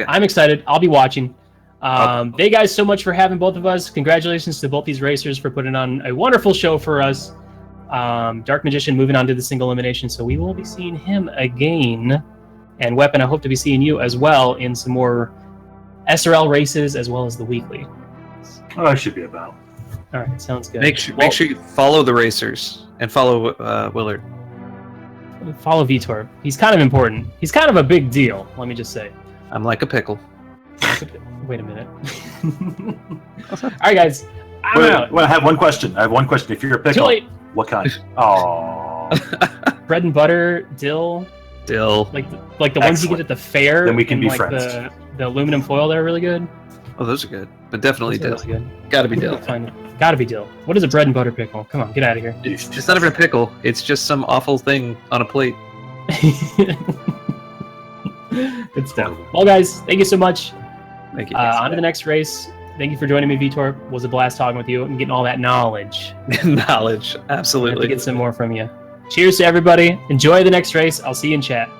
yeah. I'm excited. I'll be watching. Thank you guys so much for having both of us. Congratulations to both these racers for putting on a wonderful show for us. Dark Magician moving on to the single elimination, so we will be seeing him again. And Wepen, I hope to be seeing you as well in some more SRL races as well as the weekly. Oh, I should be about. All right, sounds good. Make sure you follow the racers and follow Willard. Follow Vitor. He's kind of important. He's kind of a big deal, let me just say. I'm like a pickle. Wait a minute. All right, guys. I'm out. Well, I have one question. If you're a pickle, what kind? Oh, bread and butter, dill. Like the ones you get at the fair. Then we can be like friends. The aluminum foil, they're really good. Oh, those are good, but definitely dill. Really good. Gotta be dill. Gotta be dill. What is a bread and butter pickle? Come on, get out of here. It's not even a pickle. It's just some awful thing on a plate. Good stuff. Well, guys, thank you so much. Thank you. On to the next race. Thank you for joining me, Vitor. It was a blast talking with you and getting all that knowledge. Knowledge, absolutely. I have to get some more from you. Cheers to everybody. Enjoy the next race. I'll see you in chat.